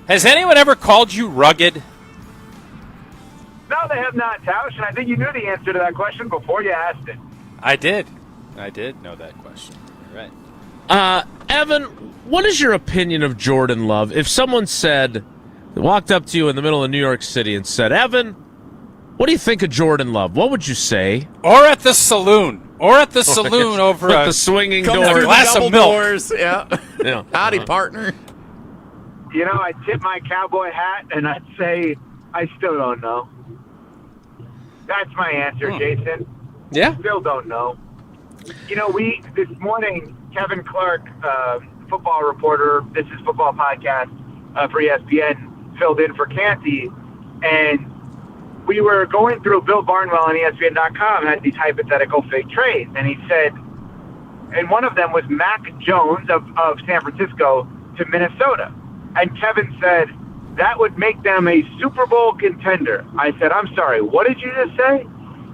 Has anyone ever called you rugged? No, they have not, Tausch, and I think you knew the answer to that question before you asked it. I did know that question. Right. Evan, what is your opinion of Jordan Love? If someone walked up to you in the middle of New York City and said, Evan, what do you think of Jordan Love? What would you say? Or at the saloon. Over with the swinging doors. Glass of milk. Doors. Yeah. Howdy, partner. You know, I'd tip my cowboy hat and I'd say, I still don't know. That's my answer, Jason. Yeah? Still don't know. You know, this morning, Kevin Clark, football reporter, This Is Football podcast for ESPN, filled in for Canty, and we were going through Bill Barnwell on ESPN.com, had these hypothetical fake trades, and he said, and one of them was Mac Jones of San Francisco to Minnesota. And Kevin said, that would make them a Super Bowl contender. I said, I'm sorry, what did you just say?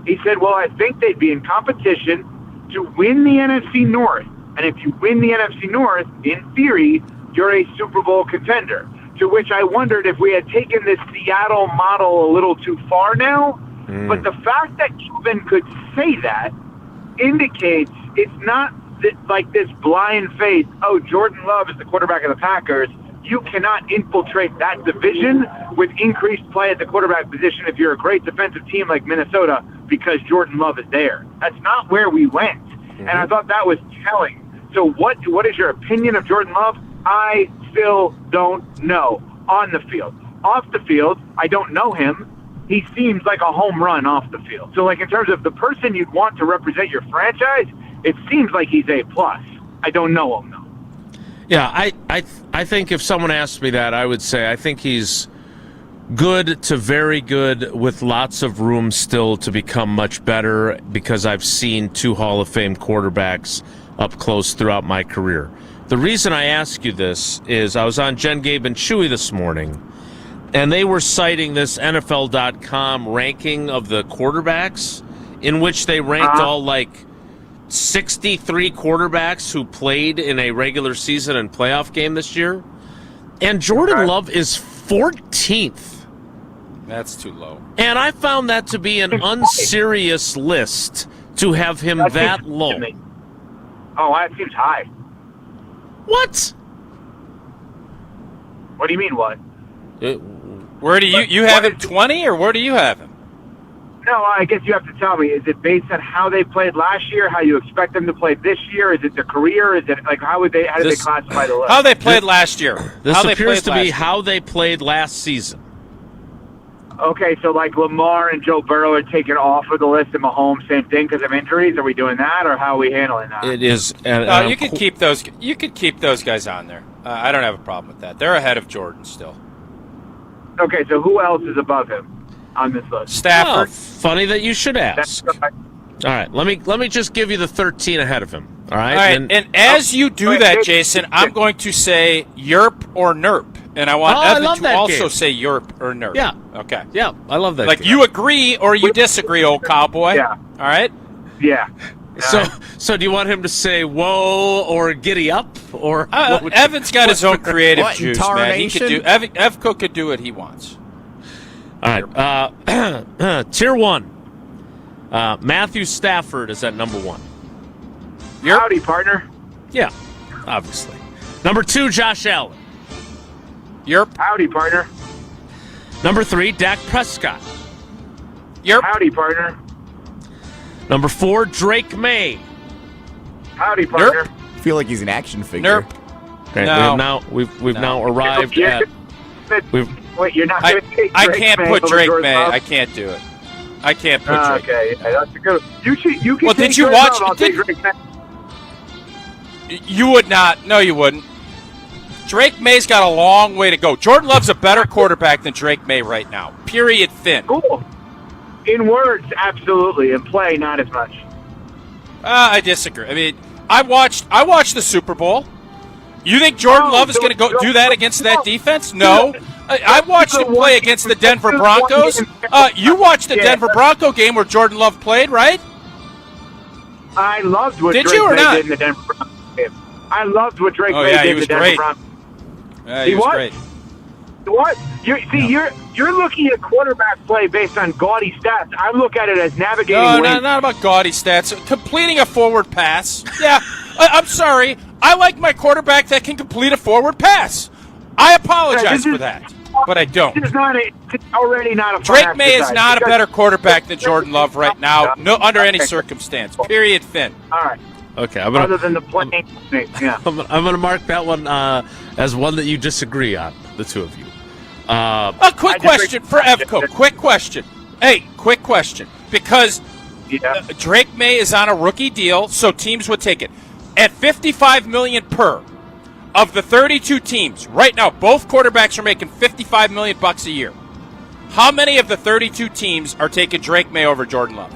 He said, well, I think they'd be in competition to win the NFC North. And if you win the NFC North, in theory, you're a Super Bowl contender. To which I wondered if we had taken this Seattle model a little too far now. But the fact that Kevin could say that indicates it's not like this blind faith, oh, Jordan Love is the quarterback of the Packers. You cannot infiltrate that division with increased play at the quarterback position if you're a great defensive team like Minnesota because Jordan Love is there. That's not where we went. And I thought that was telling. So what is your opinion of Jordan Love? I still don't know. On the field. Off the field, I don't know him. He seems like a home run off the field. So, like, in terms of the person you'd want to represent your franchise, it seems like he's A+. I don't know him, though. Yeah, I think if someone asked me that, I would say I think he's good to very good with lots of room still to become much better because I've seen 2 Hall of Fame quarterbacks up close throughout my career. The reason I ask you this is I was on Jen, Gabe, and Chewy this morning, and they were citing this NFL.com ranking of the quarterbacks in which they ranked all, 63 quarterbacks who played in a regular season and playoff game this year. And Jordan Love is 14th. That's too low. And I found that to be an unserious list to have him that low. Oh, that seems high. What? What do you mean, what? Where do you have him 20, or where do you have him? No, I guess you have to tell me. Is it based on how they played last year, how you expect them to play this year? Is it their career? Is it how did they classify the list? How they played last year. This appears to be how they played last season. Okay, so like Lamar and Joe Burrow are taken off of the list, and Mahomes, same thing because of injuries. Are we doing that, or how are we handling that? It is. You could keep those. You could keep those guys on there. I don't have a problem with that. They're ahead of Jordan still. Okay, so who else is above him on this list? Stafford. Oh, funny that you should ask. All right, let me just give you the 13 ahead of him. All right. And as you do that, Jason, I'm going to say Yerp or Nerp. And I want Evan to also say Yerp or Nerp. Yeah. Okay. Yeah, I love that. Like, game. you agree or you disagree, old cowboy. Yeah. All right? Yeah. So do you want him to say whoa or giddy up? Or Evan's got his own creative juice, man. He could do, Evco could do what he wants. All right. Tier 1. Matthew Stafford is at number 1. Howdy, partner. Yeah, obviously. Number 2, Josh Allen. Yerp. Howdy, partner. Number 3, Dak Prescott. Yerp. Howdy, partner. Number 4, Drake May. Howdy, partner. Nerp. I feel like he's an action figure. Nerp. Okay, no. we've now arrived at. Wait, you're not going to take I Drake can't May put over Drake Jordan May. Love? I can't do it. I can't put Drake. Okay, yeah, that's a good. You can. Well, take did you Jordan watch? Love, I'll take Drake May. You would not. No, you wouldn't. Drake May's got a long way to go. Jordan Love's a better quarterback than Drake May right now. Period. Thin. Cool. In words, absolutely. In play, not as much. I disagree. I mean, I watched the Super Bowl. You think Jordan Love is going to go do that against that defense? No. I watched him play against the Denver Broncos. You watched the Denver Bronco game where Jordan Love played, right? I loved what Drake May did in the Denver Broncos game. I loved what Drake May did in the Denver Broncos. Yeah, he was great. What? You're looking at quarterback play based on gaudy stats. I look at it as navigating. No, not about gaudy stats. Completing a forward pass. Yeah, I'm sorry. I like my quarterback that can complete a forward pass. I apologize for that, but I don't. It's already not a fun Drake May is exercise. not a better quarterback than Jordan Love right now, under any circumstance. Period. Finn. All right. Okay, Other than the playing thing, yeah. I'm going to mark that one as one that you disagree on, the two of you. A quick question for Evco. Quick question. Hey, quick question. Because Drake May is on a rookie deal, so teams would take it. At $55 million per, of the 32 teams, right now, both quarterbacks are making $55 million a year. How many of the 32 teams are taking Drake May over Jordan Love?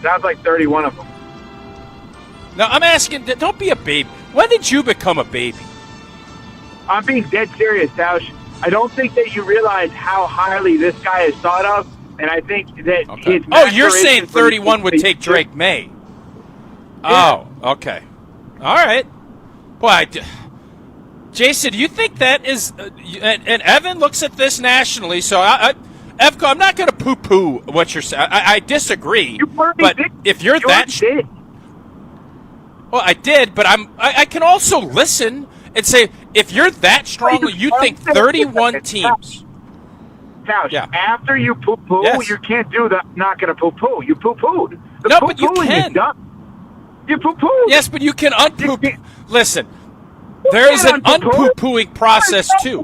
Sounds like 31 of them. No, I'm asking, don't be a baby. When did you become a baby? I'm being dead serious, Tausch. I don't think that you realize how highly this guy is thought of, and I think that his you're saying 31 would take Drake May. Yeah. Oh, okay. All right. Well, Jason, do you think that is and Evan looks at this nationally, so Evco, I'm not going to poo-poo what you're saying. I disagree, but if you're that... Well, I did, but I can also listen and say, if you're that strongly, you think 31 teams. Tausch, after you poo-poo, you can't do the not going to poo-poo. You poo-pooed. No, but you can. You poo-pooed. Yes, but you can un-poo-poo. Listen, there is an un-poo-pooing process, too.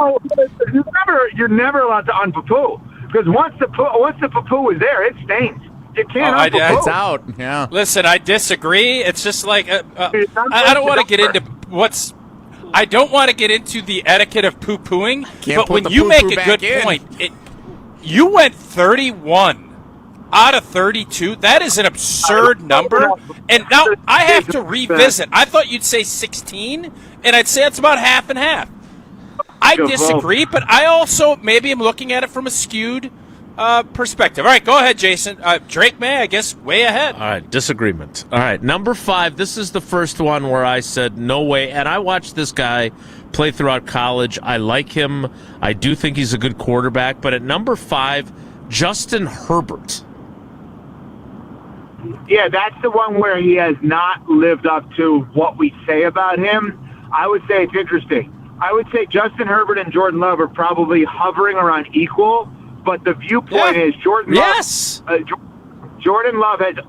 You're never allowed to un-poo-poo, because once the poo-poo is there, it stains. You can't it's out. Yeah. Listen, I disagree. It's just like I don't want to get into I don't want to get into the etiquette of poo-pooing. But when you make a good point, you went 31 out of 32. That is an absurd number. And now I have to revisit. I thought you'd say 16, and I'd say it's about half and half. I disagree, but I also maybe am looking at it from a skewed perspective. All right, go ahead, Jason. Drake May, I guess, way ahead. All right, disagreement. All right, number 5. This is the first one where I said no way, and I watched this guy play throughout college. I like him. I do think he's a good quarterback. But at number 5, Justin Herbert. Yeah, that's the one where he has not lived up to what we say about him. I would say it's interesting. I would say Justin Herbert and Jordan Love are probably hovering around equal. But the viewpoint is Jordan Love has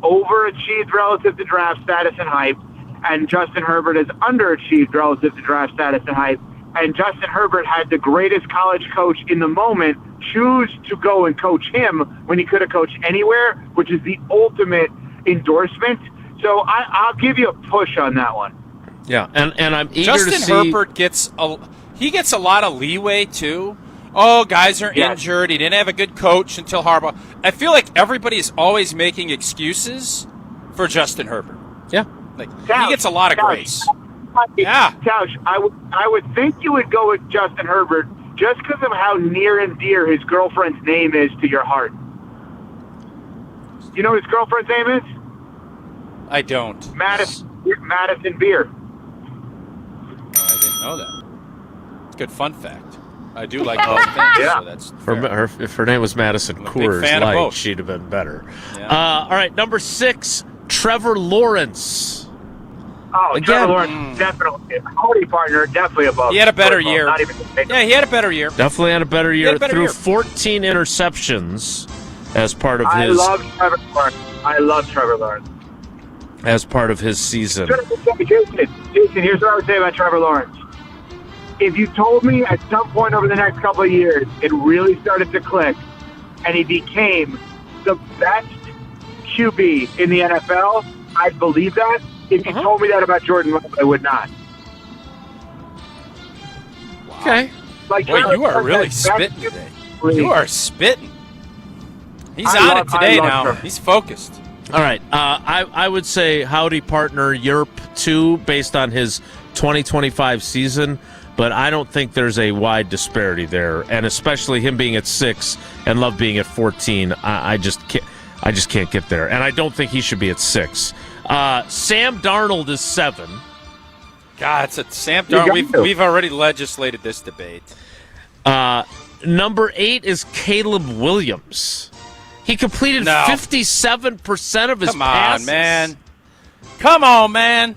overachieved relative to draft status and hype, and Justin Herbert has underachieved relative to draft status and hype. And Justin Herbert had the greatest college coach in the moment choose to go and coach him when he could have coached anywhere, which is the ultimate endorsement. So I'll give you a push on that one. Yeah, and I'm eager Justin to see... Herbert gets a lot of leeway, too. Oh, guys are injured. He didn't have a good coach until Harbaugh. I feel like everybody is always making excuses for Justin Herbert. Yeah. He gets a lot of grace. Yeah. Tausch, I would think you would go with Justin Herbert just because of how near and dear his girlfriend's name is to your heart. You know what his girlfriend's name is? I don't. Madison Beer. I didn't know that. Good fun fact. I do like both things, so that's fair. If her name was Madison Coors Light, she'd have been better. Yeah. All right, number 6, Trevor Lawrence. Oh, Trevor Lawrence, definitely. Howdy partner, definitely above. He had a better year. Not even he had a better year. Definitely had a better year. Threw 14 interceptions as part of his... I love Trevor Lawrence. As part of his season. Jason, here's what I would say about Trevor Lawrence. If you told me at some point over the next couple of years it really started to click and he became the best QB in the NFL, I'd believe that. If you told me that about Jordan Love, I would not. Wow. Okay. Boy, you are really spitting today. You are spitting. He's on it today now. Trevor. He's focused. All right. I would say howdy partner Yerp too, based on his 2025 season. But I don't think there's a wide disparity there, and especially him being at 6 and Love being at 14. I just can't get there, and I don't think he should be at 6. Sam Darnold is 7. God, it's a Sam Darnold. We've already legislated this debate. Number 8 is Caleb Williams. He completed 57% of his passes. Come on, man.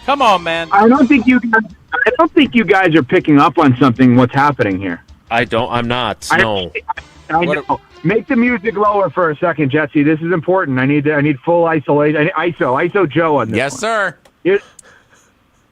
I don't think you guys are picking up on something. What's happening here? I'm not. No. I know. Make the music lower for a second, Jesse. This is important. I need full isolation. ISO Joe on this. Yes, one. sir.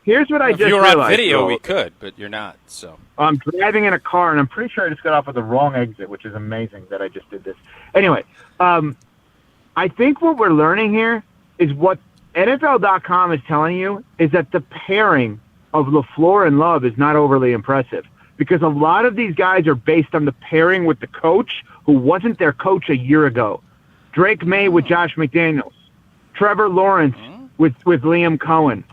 Here's what I just realized. If you were on video, we could, but you're not. So I'm driving in a car, and I'm pretty sure I just got off at the wrong exit, which is amazing that I just did this. Anyway, I think what we're learning here is what NFL.com is telling you is that the pairing of LaFleur and Love is not overly impressive because a lot of these guys are based on the pairing with the coach who wasn't their coach a year ago. Drake May with Josh McDaniels, Trevor Lawrence with Liam Cohen,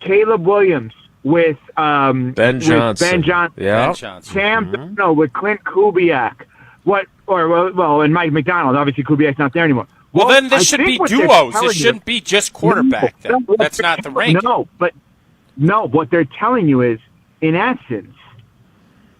Caleb Williams with Ben Johnson. Yeah. Sam Darnold with Clint Kubiak. And Mike McDonald. Obviously, Kubiak's not there anymore. Well, then this should be duos. It shouldn't be just quarterback. Then that's not the ranking. No, what they're telling you is, in essence,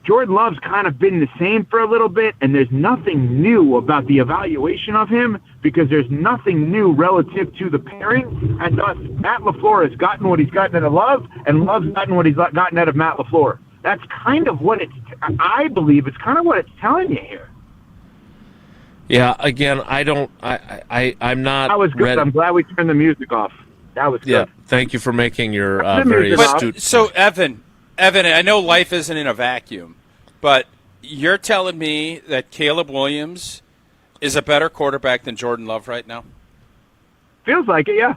Jordan Love's kind of been the same for a little bit, and there's nothing new about the evaluation of him because there's nothing new relative to the pairing, and thus Matt LaFleur has gotten what he's gotten out of Love, and Love's gotten what he's gotten out of Matt LaFleur. That's kind of what I believe it's kind of what it's telling you here. Yeah, again, I'm not. That was good. ready. I'm glad we turned the music off. That was good. Yeah, thank you for making your very astute. So, Evan, I know life isn't in a vacuum, but you're telling me that Caleb Williams is a better quarterback than Jordan Love right now? Feels like it, yeah.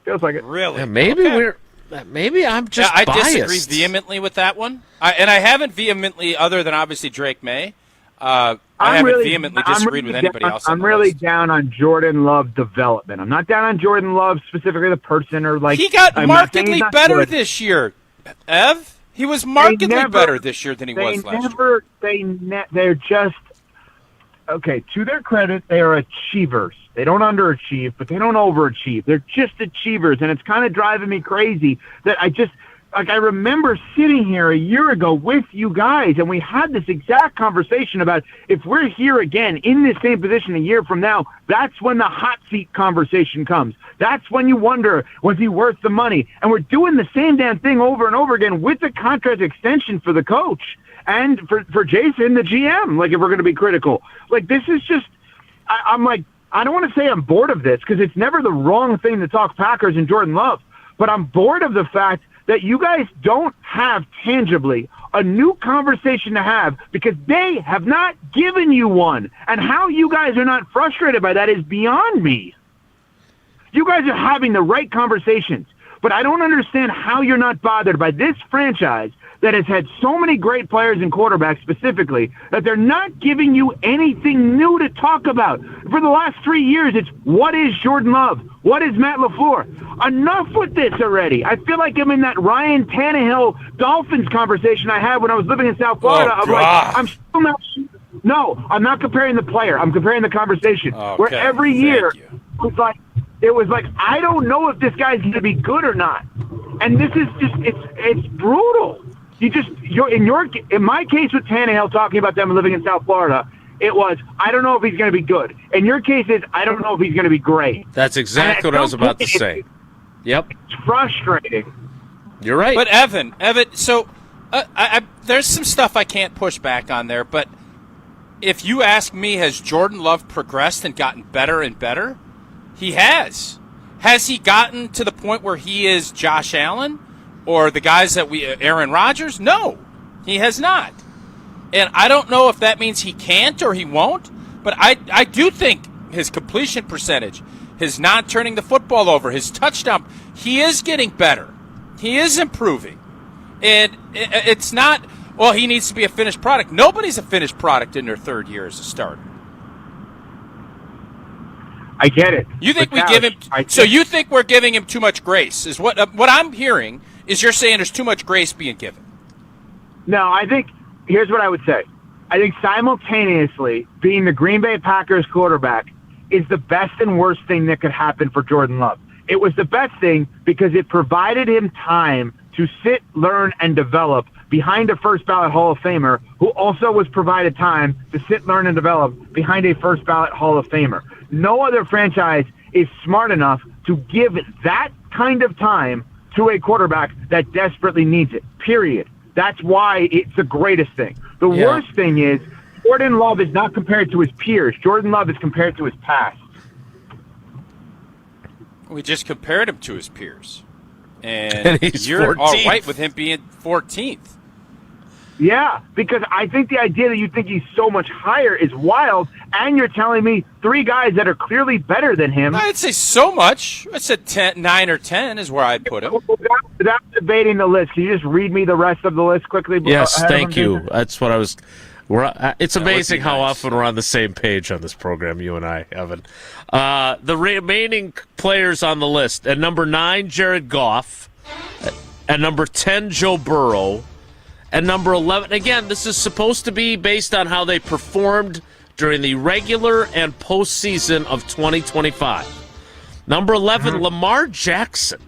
Feels like it. Really? Yeah, maybe I'm just I biased. disagree vehemently with that one. And I haven't vehemently, other than obviously Drake May. I haven't vehemently disagreed with anybody else. I'm really down on Jordan Love development. I'm not down on Jordan Love specifically the person or like. He got markedly better this year, Ev. He was markedly better this year than he was last year. They're just okay. To their credit, they are achievers. They don't underachieve, but they don't overachieve. They're just achievers, and it's kind of driving me crazy that I remember sitting here a year ago with you guys, and we had this exact conversation about if we're here again in this same position a year from now, that's when the hot seat conversation comes. That's when you wonder, was he worth the money? And we're doing the same damn thing over and over again with the contract extension for the coach and for Jason, the GM, like if we're going to be critical. Like this is just I'm like, I don't want to say I'm bored of this because it's never the wrong thing to talk Packers and Jordan Love, but I'm bored of the fact that you guys don't have tangibly a new conversation to have because they have not given you one. And how you guys are not frustrated by that is beyond me. You guys are having the right conversations, but I don't understand how you're not bothered by this franchise that has had so many great players and quarterbacks specifically that they're not giving you anything new to talk about. For the last 3 years, it's what is Jordan Love? What is Matt LaFleur? Enough with this already. I feel like I'm in that Ryan Tannehill Dolphins conversation I had when I was living in South Florida. I'm still not. No, I'm not comparing the player. I'm comparing the conversation. Okay, where every year it was like I don't know if this guy's going to be good or not. And this is just it's brutal. In my case with Tannehill talking about them living in South Florida, it was, I don't know if he's going to be good. In your case, I don't know if he's going to be great. That's exactly what I was about to say. Yep. It's frustrating. You're right. But Evan, so there's some stuff I can't push back on there, but if you ask me, has Jordan Love progressed and gotten better and better? He has. Has he gotten to the point where he is Josh Allen or the guys that Aaron Rodgers? No, he has not. And I don't know if that means he can't or he won't, but I do think his completion percentage, his not turning the football over, his touchdown, he is getting better. He is improving. And it's not, well, he needs to be a finished product. Nobody's a finished product in their third year as a starter. I get it. You think you think we're giving him too much grace? Is what I'm hearing is you're saying there's too much grace being given. No, I think here's what I would say. I think simultaneously being the Green Bay Packers quarterback is the best and worst thing that could happen for Jordan Love. It was the best thing because it provided him time to sit, learn, and develop behind a first-ballot Hall of Famer who also was provided time to sit, learn, and develop behind a first-ballot Hall of Famer. No other franchise is smart enough to give that kind of time to a quarterback that desperately needs it, period. That's why it's the greatest thing. The worst thing is Jordan Love is not compared to his peers. Jordan Love is compared to his past. We just compared him to his peers. And you're 14th. all right with him being 14th. Yeah, because I think the idea that you think he's so much higher is wild, and you're telling me 3 guys that are clearly better than him. I'd say so much. I said 9 or 10 is where I'd put him. Without debating the list, can you just read me the rest of the list quickly? Yes, thank you. That's what I was... it's amazing how often we're on the same page on this program, you and I, Evan. The remaining players on the list, at number 9, Jared Goff. At number 10, Joe Burrow. At number 11, again, this is supposed to be based on how they performed during the regular and postseason of 2025. Number 11, Lamar Jackson.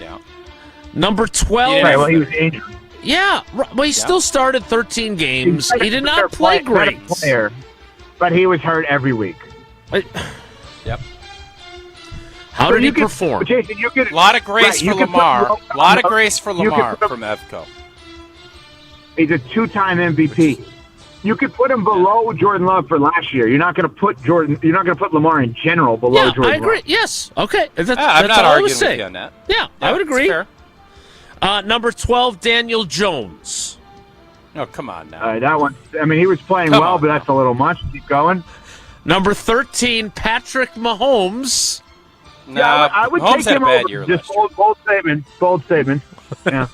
Yeah. Number 12. Right, well, he was injured. Yeah, well, he still started 13 games. He did not play great. But he was hurt every week. Yep. How did he perform? Jason, you could, a lot of grace for Lamar. A lot of grace for Lamar from Evco. He's a 2-time MVP. You could put him below Jordan Love for last year. You're not going to put Jordan. You're not going to put Lamar in general below Jordan Love. I agree. Yes. Okay. That's I'm not all I arguing was with saying. you on that. Yeah, I would agree. Fair. Number 12, Daniel Jones. No, come on now. That one. I mean, he was playing well, but that's a little much. Keep going. Number 13, Patrick Mahomes. No, yeah, I would Mahomes take him had a bad over. year Just last year. bold statements. Bold statements. Yeah.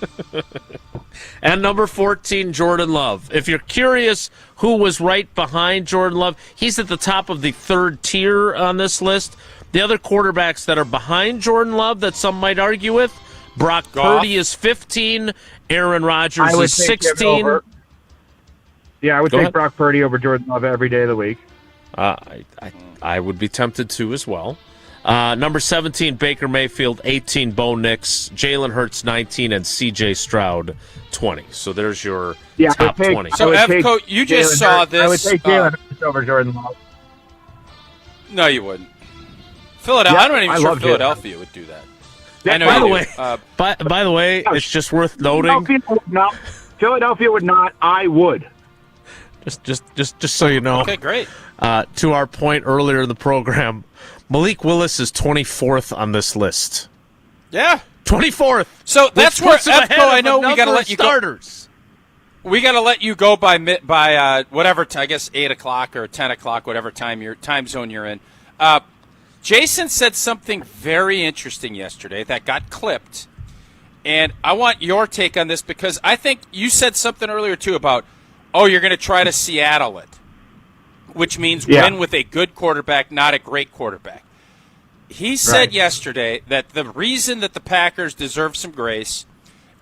And number 14, Jordan Love. If you're curious who was right behind Jordan Love, he's at the top of the 3rd tier on this list. The other quarterbacks that are behind Jordan Love that some might argue with, Brock Purdy is 15, Aaron Rodgers is 16. Yeah, I would take Brock Purdy over Jordan Love every day of the week. I would be tempted to as well. Number 17, Baker Mayfield, 18, Bo Nix, Jalen Hurts, 19, and C.J. Stroud, 20. So there's your top 20. So, Evco, you just saw this. I would take Jalen Hurts over Jordan Love. No, you wouldn't. Philadelphia. I'm not even sure Philadelphia would do that. I know by the way, it's just worth noting. Philadelphia would not. I would. Just so you know. Okay, great. To our point earlier in the program, Malik Willis is 24th on this list. Yeah. 24th. So that's where Evco, I know we got to let you starters. Go. We got to let you go by whatever, I guess 8 o'clock or 10 o'clock, whatever time zone you're in. Jason said something very interesting yesterday that got clipped, and I want your take on this because I think you said something earlier, too, about, you're going to try to Seattle it, which means win with a good quarterback, not a great quarterback. He said yesterday that the reason that the Packers deserve some grace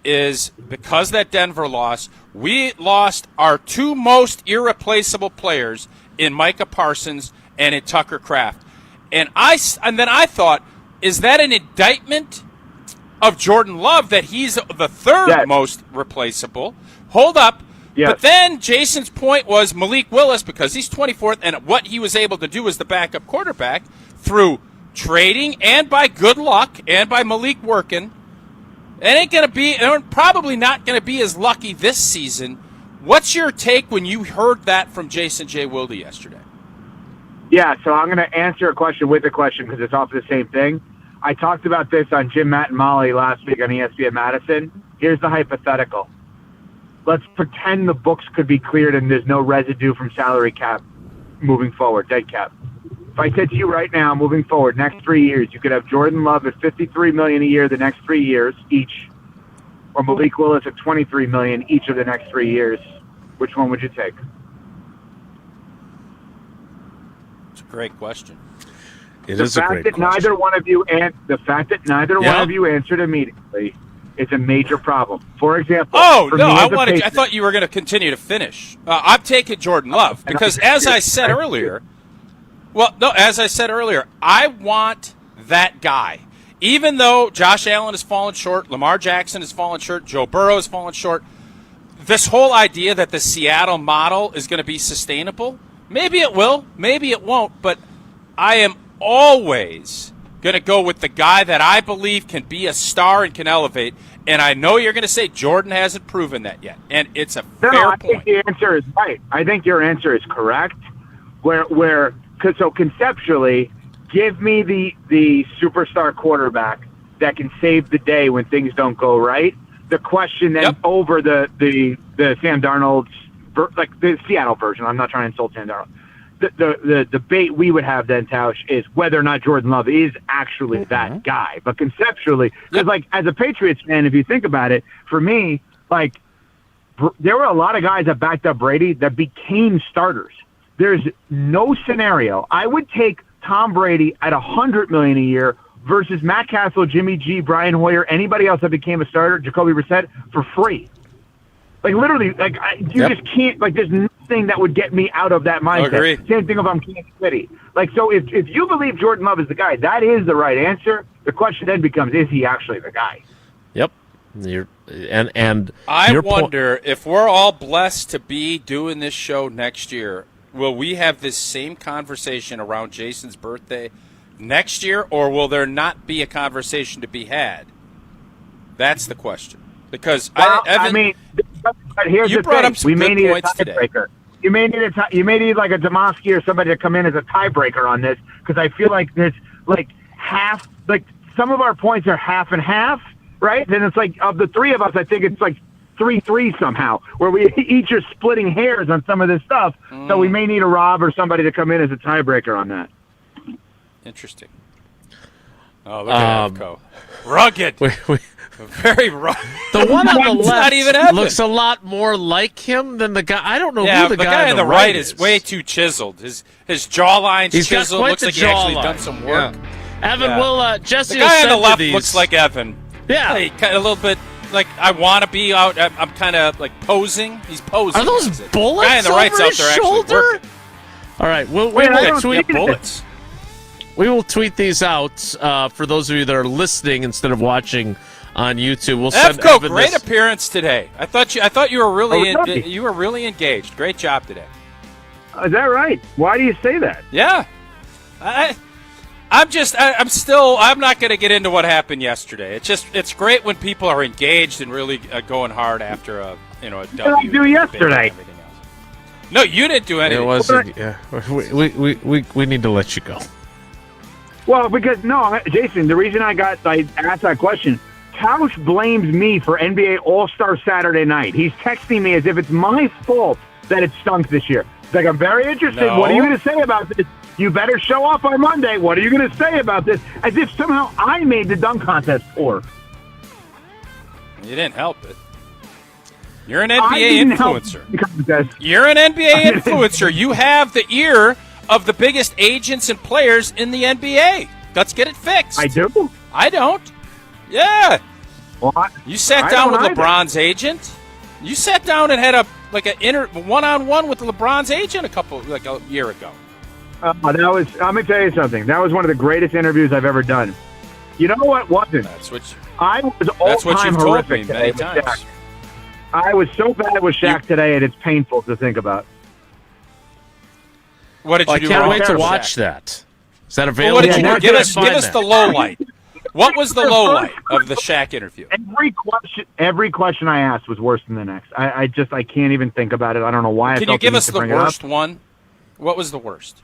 is because that Denver loss, we lost our 2 most irreplaceable players in Micah Parsons and in Tucker Kraft. And then I thought, is that an indictment of Jordan Love that he's the 3rd most replaceable? Hold up. Yes. But then Jason's point was Malik Willis, because he's 24th, and what he was able to do as the backup quarterback through trading and by good luck and by Malik working, probably not going to be as lucky this season. What's your take when you heard that from Jason J. Wilde yesterday? Yeah, so I'm going to answer a question with a question because it's off the same thing. I talked about this on Jim, Matt, and Molly last week on ESPN Madison. Here's the hypothetical. Let's pretend the books could be cleared and there's no residue from salary cap moving forward, dead cap. If I said to you right now, moving forward, next 3 years, you could have Jordan Love at $53 million a year the next 3 years each, or Malik Willis at $23 million each of the next 3 years. Which one would you take? It's a great question. The fact that neither one of you answered immediately is a major problem. For example, I thought you were going to continue to finish. I'm taking Jordan Love because, as I said earlier, I want that guy. even though Josh Allen has fallen short, Lamar Jackson has fallen short, Joe Burrow has fallen short, this whole idea that the Seattle model is going to be sustainable, maybe it will, maybe it won't, but I am always going to go with the guy that I believe can be a star and can elevate. And I know you're going to say Jordan hasn't proven that yet, and it's a fair point. I think the answer is right. I think your answer is correct. So conceptually, give me the superstar quarterback that can save the day when things don't go right. The question then over the Sam Darnold's, like the Seattle version. I'm not trying to insult Sam Darnold. The debate we would have then, Tausch, is whether or not Jordan Love is actually that guy. But conceptually, because like as a Patriots fan, if you think about it, for me, like there were a lot of guys that backed up Brady that became starters. There's no scenario. I would take Tom Brady at $100 million a year versus Matt Castle, Jimmy G, Brian Hoyer, anybody else that became a starter, Jacoby Brissett, for free. Like literally, like you just can't. Like there's nothing that would get me out of that mindset. Agreed. Same thing if I'm Kansas City. Like so, if you believe Jordan Love is the guy, that is the right answer. The question then becomes: is he actually the guy? Yep. I wonder if we're all blessed to be doing this show next year. Will we have this same conversation around Jason's birthday next year, or will there not be a conversation to be had? That's the question. Because Evan, but here's you the brought thing: up some we may good need a points today. tiebreaker. You may need like a Demoski or somebody to come in as a tiebreaker on this, because I feel like there's like half, like some of our points are half and half, right? Then it's like of the three of us, I think it's like 3-3 somehow, where we each are splitting hairs on some of this stuff. So we may need a Rob or somebody to come in as a tiebreaker on that. Interesting. Oh, look at Evco. Rugged. Very rugged. The one on the It's left not even Evan. looks a lot more like him than the guy. I don't know Yeah, who the guy on the right is way too chiseled. His jawline's He's got chiseled. quite Looks the like he actually jawline. done some work. Yeah. Evan will Jesse. The guy on the left these. looks like Evan. Yeah, Hey, kind of a little bit like I want to be out. I'm kind of like posing. He's posing. Are those bullets Guy on the right's over out his there shoulder? actually working. All right, we Wait, I will don't tweet get bullets. We will tweet these out for those of you that are listening instead of watching on YouTube. We'll send Evco, Evan great this. appearance today. I thought you were really Oh, really? you were really engaged. Great job today. Is that right? Why do you say that? Yeah. I'm not going to get into what happened yesterday. It's great when people are engaged and really going hard after a W. What did I do yesterday? No, you didn't do anything. It wasn't. Yeah, we need to let you go. Well, because Jason, the reason I asked that question, Tausch blames me for NBA All-Star Saturday night. He's texting me as if it's my fault that it stunk this year. It's like, I'm very interested. No. What are you going to say about this? You better show up on Monday. What are you going to say about this? As if somehow I made the dunk contest poor. You didn't help it. You're an I NBA didn't help influencer. the contest. You're an NBA influencer. You have the ear of the biggest agents and players in the NBA. Let's get it fixed. I do? I don't. Yeah. Well, You sat I down don't with either. LeBron's agent. You sat down and had a one-on-one with LeBron's agent a year ago. I'm going to tell you something. That was one of the greatest interviews I've ever done. You know what wasn't? That's what all-time you've told horrific me today many with times. Shaq. I was so bad with Shaq today, and it's painful to think about. What did you I do can't wrong wait to with watch Shaq? that. Is that Well, available? what did you do? Where Give can I us find the that? low light. What was the low light of the Shaq interview? Every question I asked was worse than the next. I can't even think about it. I don't know why. Can you give us the worst one? What was the worst?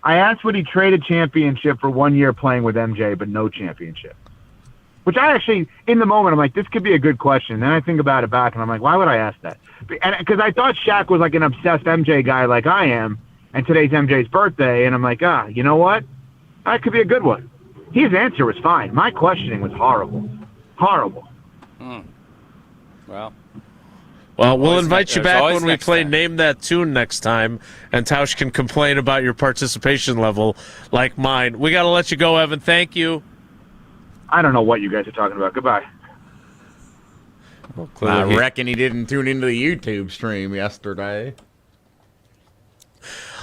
I asked would he trade a championship for 1 year playing with MJ, but no championship. Which I actually, in the moment, I'm like, this could be a good question. Then I think about it back, and I'm like, why would I ask that? Because I thought Shaq was like an obsessed MJ guy like I am, and today's MJ's birthday, and I'm like, you know what? That could be a good one. His answer was fine. My questioning was horrible. Horrible. Well, we'll invite you there's back always when we next play time. Name That Tune next time, and Tausch can complain about your participation level like mine. We got to let you go, Evan. Thank you. I don't know what you guys are talking about. Goodbye. I reckon he didn't tune into the YouTube stream yesterday.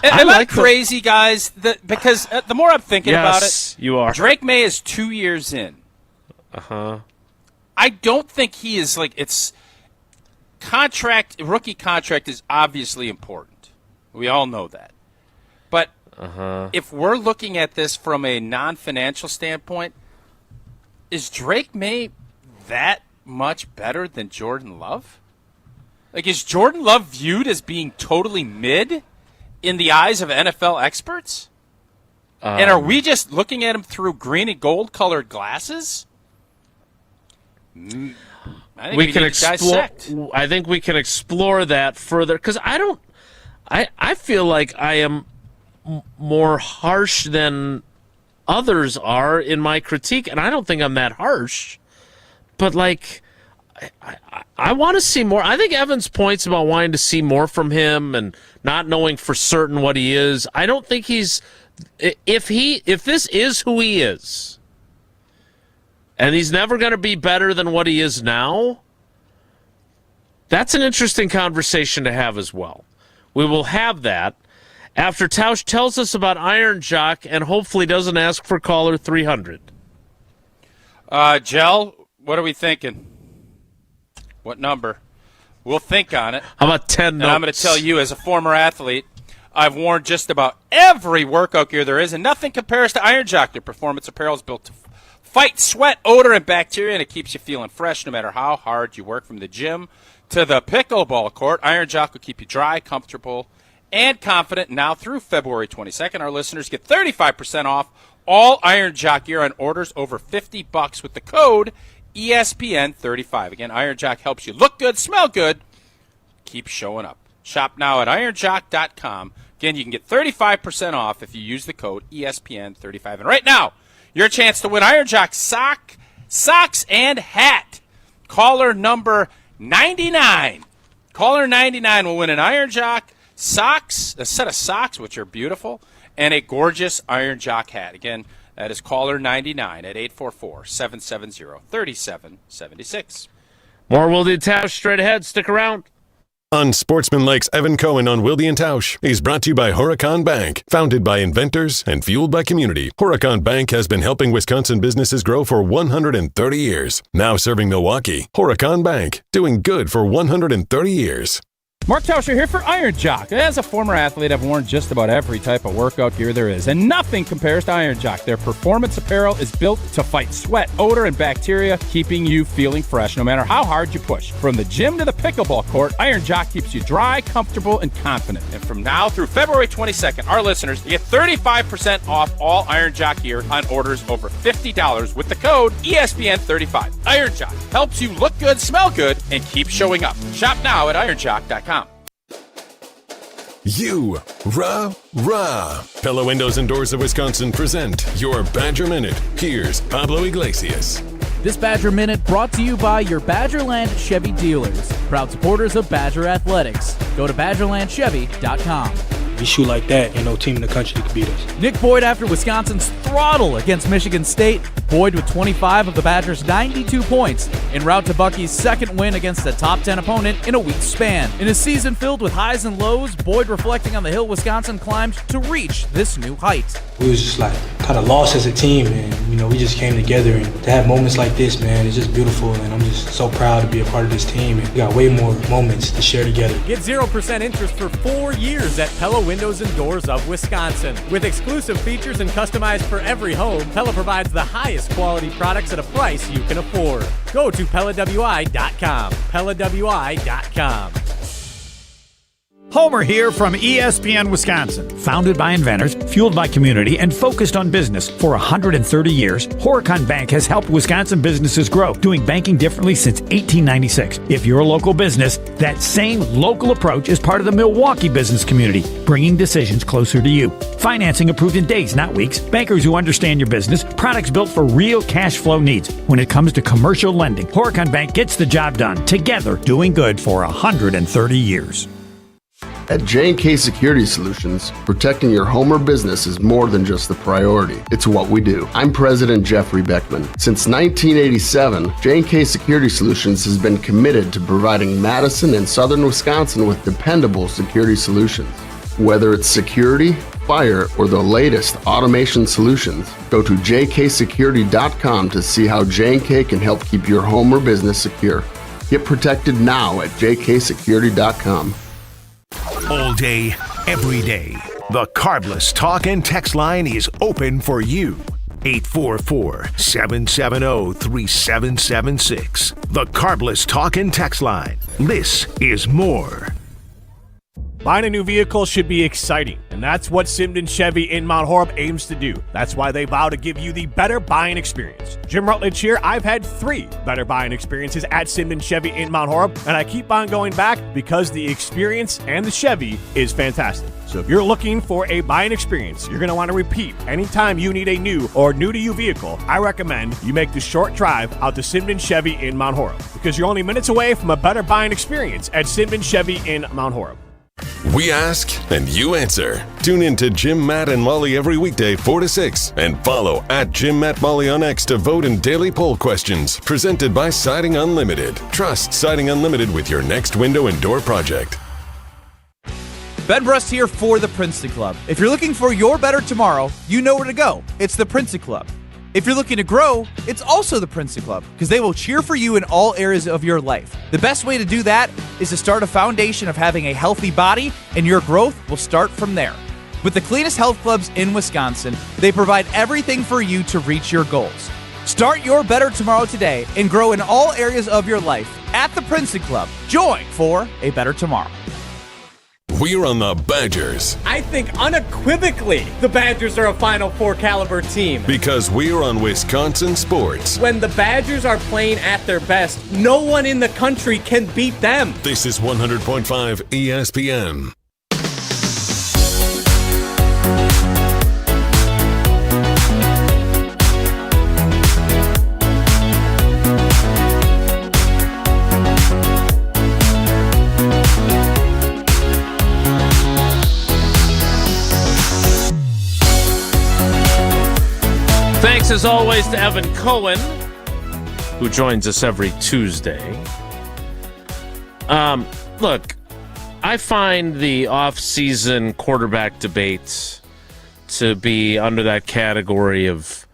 Am I crazy, guys? Because the more I'm thinking about it, you are. Drake May is 2 years in. I don't think he is it's rookie contract is obviously important. We all know that. But if we're looking at this from a non-financial standpoint, is Drake May that much better than Jordan Love? Is Jordan Love viewed as being totally mid in the eyes of NFL experts? And are we just looking at him through green and gold colored glasses? I think we can explore. I think we can explore that further because I feel like I am more harsh than others are in my critique, and I don't think I'm that harsh. But I want to see more. I think Evan's points about wanting to see more from him and not knowing for certain what he is. I don't think he's if this is who he is. And he's never going to be better than what he is now. That's an interesting conversation to have as well. We will have that after Tausch tells us about Iron Jock and hopefully doesn't ask for caller 300. Jell, what are we thinking? What number? We'll think on it. How about 10 notes? And I'm going to tell you, as a former athlete, I've worn just about every workout gear there is, and nothing compares to Iron Jock. Their performance apparel is built to fight sweat, odor, and bacteria, and it keeps you feeling fresh no matter how hard you work. From the gym to the pickleball court, Iron Jock will keep you dry, comfortable, and confident. Now through February 22nd, our listeners get 35% off all Iron Jock gear on orders over $50 with the code ESPN35. Again, Iron Jock helps you look good, smell good, keep showing up. Shop now at ironjock.com. Again, you can get 35% off if you use the code ESPN35. And right now, your chance to win Iron Jock socks and hat. Caller number 99. Caller 99 will win an Iron Jock socks, a set of socks, which are beautiful, and a gorgeous Iron Jock hat. Again, that is caller 99 at 844-770-3776. More Wilde and Tausch straight ahead. Stick around. Unsportsmanlike's Evan Cohen on Wilde and Tausch is brought to you by Huracan Bank. Founded by inventors and fueled by community, Huracan Bank has been helping Wisconsin businesses grow for 130 years. Now serving Milwaukee, Huracan Bank, doing good for 130 years. Mark Tauscher here for Iron Jock. As a former athlete, I've worn just about every type of workout gear there is, and nothing compares to Iron Jock. Their performance apparel is built to fight sweat, odor, and bacteria, keeping you feeling fresh no matter how hard you push. From the gym to the pickleball court, Iron Jock keeps you dry, comfortable, and confident. And from now through February 22nd, our listeners get 35% off all Iron Jock gear on orders over $50 with the code ESPN35. Iron Jock helps you look good, smell good, and keep showing up. Shop now at ironjock.com. You, rah. Pella Windows and Doors of Wisconsin present your Badger Minute. Here's Pablo Iglesias. This Badger Minute brought to you by your Badgerland Chevy dealers, proud supporters of Badger Athletics. Go to BadgerlandChevy.com. If you shoot like that, ain't no team in the country that can beat us. Nick Boyd after Wisconsin's throttle against Michigan State. Boyd with 25 of the Badgers' 92 points, en route to Bucky's second win against a top 10 opponent in a week's span. In a season filled with highs and lows, Boyd reflecting on the hill Wisconsin climbed to reach this new height. We was just kind of lost as a team, and we just came together, and to have moments like this, man, it's just beautiful, and I'm just so proud to be a part of this team, and we got way more moments to share together. Get 0% interest for 4 years at Pella Windows and Doors of Wisconsin. With exclusive features and customized for every home, Pella provides the highest quality products at a price you can afford. Go to PellaWI.com. PellaWI.com. Homer here from ESPN Wisconsin. Founded by inventors, fueled by community, and focused on business for 130 years, Huracan Bank has helped Wisconsin businesses grow, doing banking differently since 1896. If you're a local business, that same local approach is part of the Milwaukee business community, bringing decisions closer to you. Financing approved in days, not weeks. Bankers who understand your business. Products built for real cash flow needs. When it comes to commercial lending, Huracan Bank gets the job done. Together, doing good for 130 years. At J&K Security Solutions, protecting your home or business is more than just the priority. It's what we do. I'm President Jeffrey Beckman. Since 1987, J&K Security Solutions has been committed to providing Madison and southern Wisconsin with dependable security solutions. Whether it's security, fire, or the latest automation solutions, go to jksecurity.com to see how J&K can help keep your home or business secure. Get protected now at jksecurity.com. All day, every day, the Carbless Talk and Text line is open for you. 844-770-3776. The Carbless Talk and Text line. This is more. Buying a new vehicle should be exciting, and that's what Simden Chevy in Mount Horeb aims to do. That's why they vow to give you the better buying experience. Jim Rutledge here. I've had 3 better buying experiences at Simden Chevy in Mount Horeb, and I keep on going back because the experience and the Chevy is fantastic. So if you're looking for a buying experience you're going to want to repeat anytime you need a new or new-to-you vehicle, I recommend you make the short drive out to Simden Chevy in Mount Horeb, because you're only minutes away from a better buying experience at Simden Chevy in Mount Horeb. We ask and you answer. Tune in to Jim, Matt, and Molly every weekday 4 to 6 and follow at Jim, Matt, Molly on X to vote in daily poll questions presented by Siding Unlimited. Trust Siding Unlimited with your next window and door project. Ben Brust here for the Princeton Club. If you're looking for your better tomorrow, you know where to go. It's the Princeton Club. If you're looking to grow, it's also the Princeton Club, because they will cheer for you in all areas of your life. The best way to do that is to start a foundation of having a healthy body, and your growth will start from there. With the cleanest health clubs in Wisconsin, they provide everything for you to reach your goals. Start your better tomorrow today and grow in all areas of your life at the Princeton Club. Join for a better tomorrow. We're on the Badgers. I think unequivocally the Badgers are a Final Four caliber team. Because we're on Wisconsin sports. When the Badgers are playing at their best, no one in the country can beat them. This is 100.5 ESPN. Thanks as always to Evan Cohen, who joins us every Tuesday. Look, I find the offseason quarterback debates to be under that category of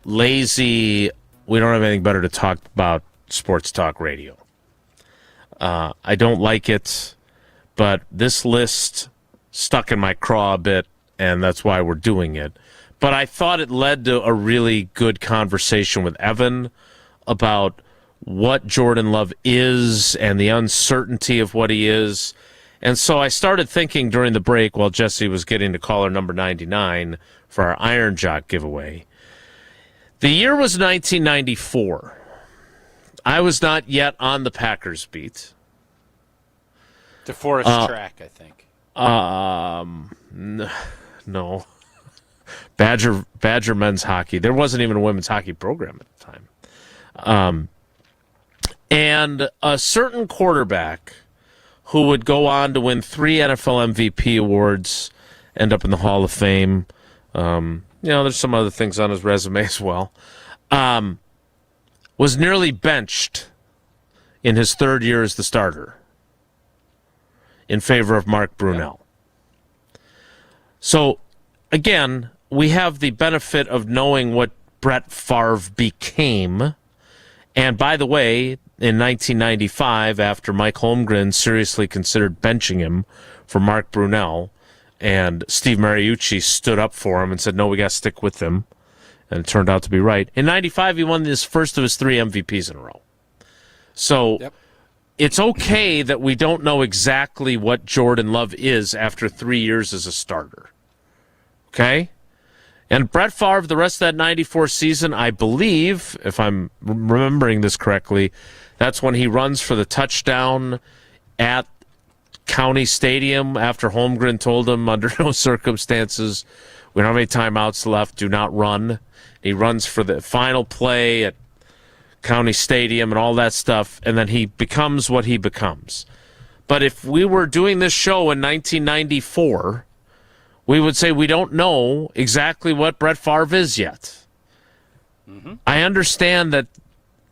lazy, we don't have anything better to talk about, sports talk radio. I don't like it, but this list stuck in my craw a bit, and that's why we're doing it. But I thought it led to a really good conversation with Evan about what Jordan Love is and the uncertainty of what he is. And so I started thinking during the break while Jesse was getting to caller number 99 for our Iron Jock giveaway. The year was 1994. I was not yet on the Packers beat. DeForest track, I think. No. Badger men's hockey. There wasn't even a women's hockey program at the time. And a certain quarterback who would go on to win 3 NFL MVP awards, end up in the Hall of Fame. There's some other things on his resume as well. Was nearly benched in his 3rd year as the starter in favor of Mark Brunell. So, again, we have the benefit of knowing what Brett Favre became. And by the way, in 1995, after Mike Holmgren seriously considered benching him for Mark Brunell, and Steve Mariucci stood up for him and said, no, we got to stick with him. And it turned out to be right. In 95, he won his first of his 3 MVPs in a row. So It's okay that we don't know exactly what Jordan Love is after 3 years as a starter. Okay? And Brett Favre, the rest of that 94 season, I believe, if I'm remembering this correctly, that's when he runs for the touchdown at County Stadium after Holmgren told him under no circumstances, we don't have any timeouts left, do not run. He runs for the final play at County Stadium and all that stuff, and then he becomes what he becomes. But if we were doing this show in 1994, we would say we don't know exactly what Brett Favre is yet. Mm-hmm. I understand that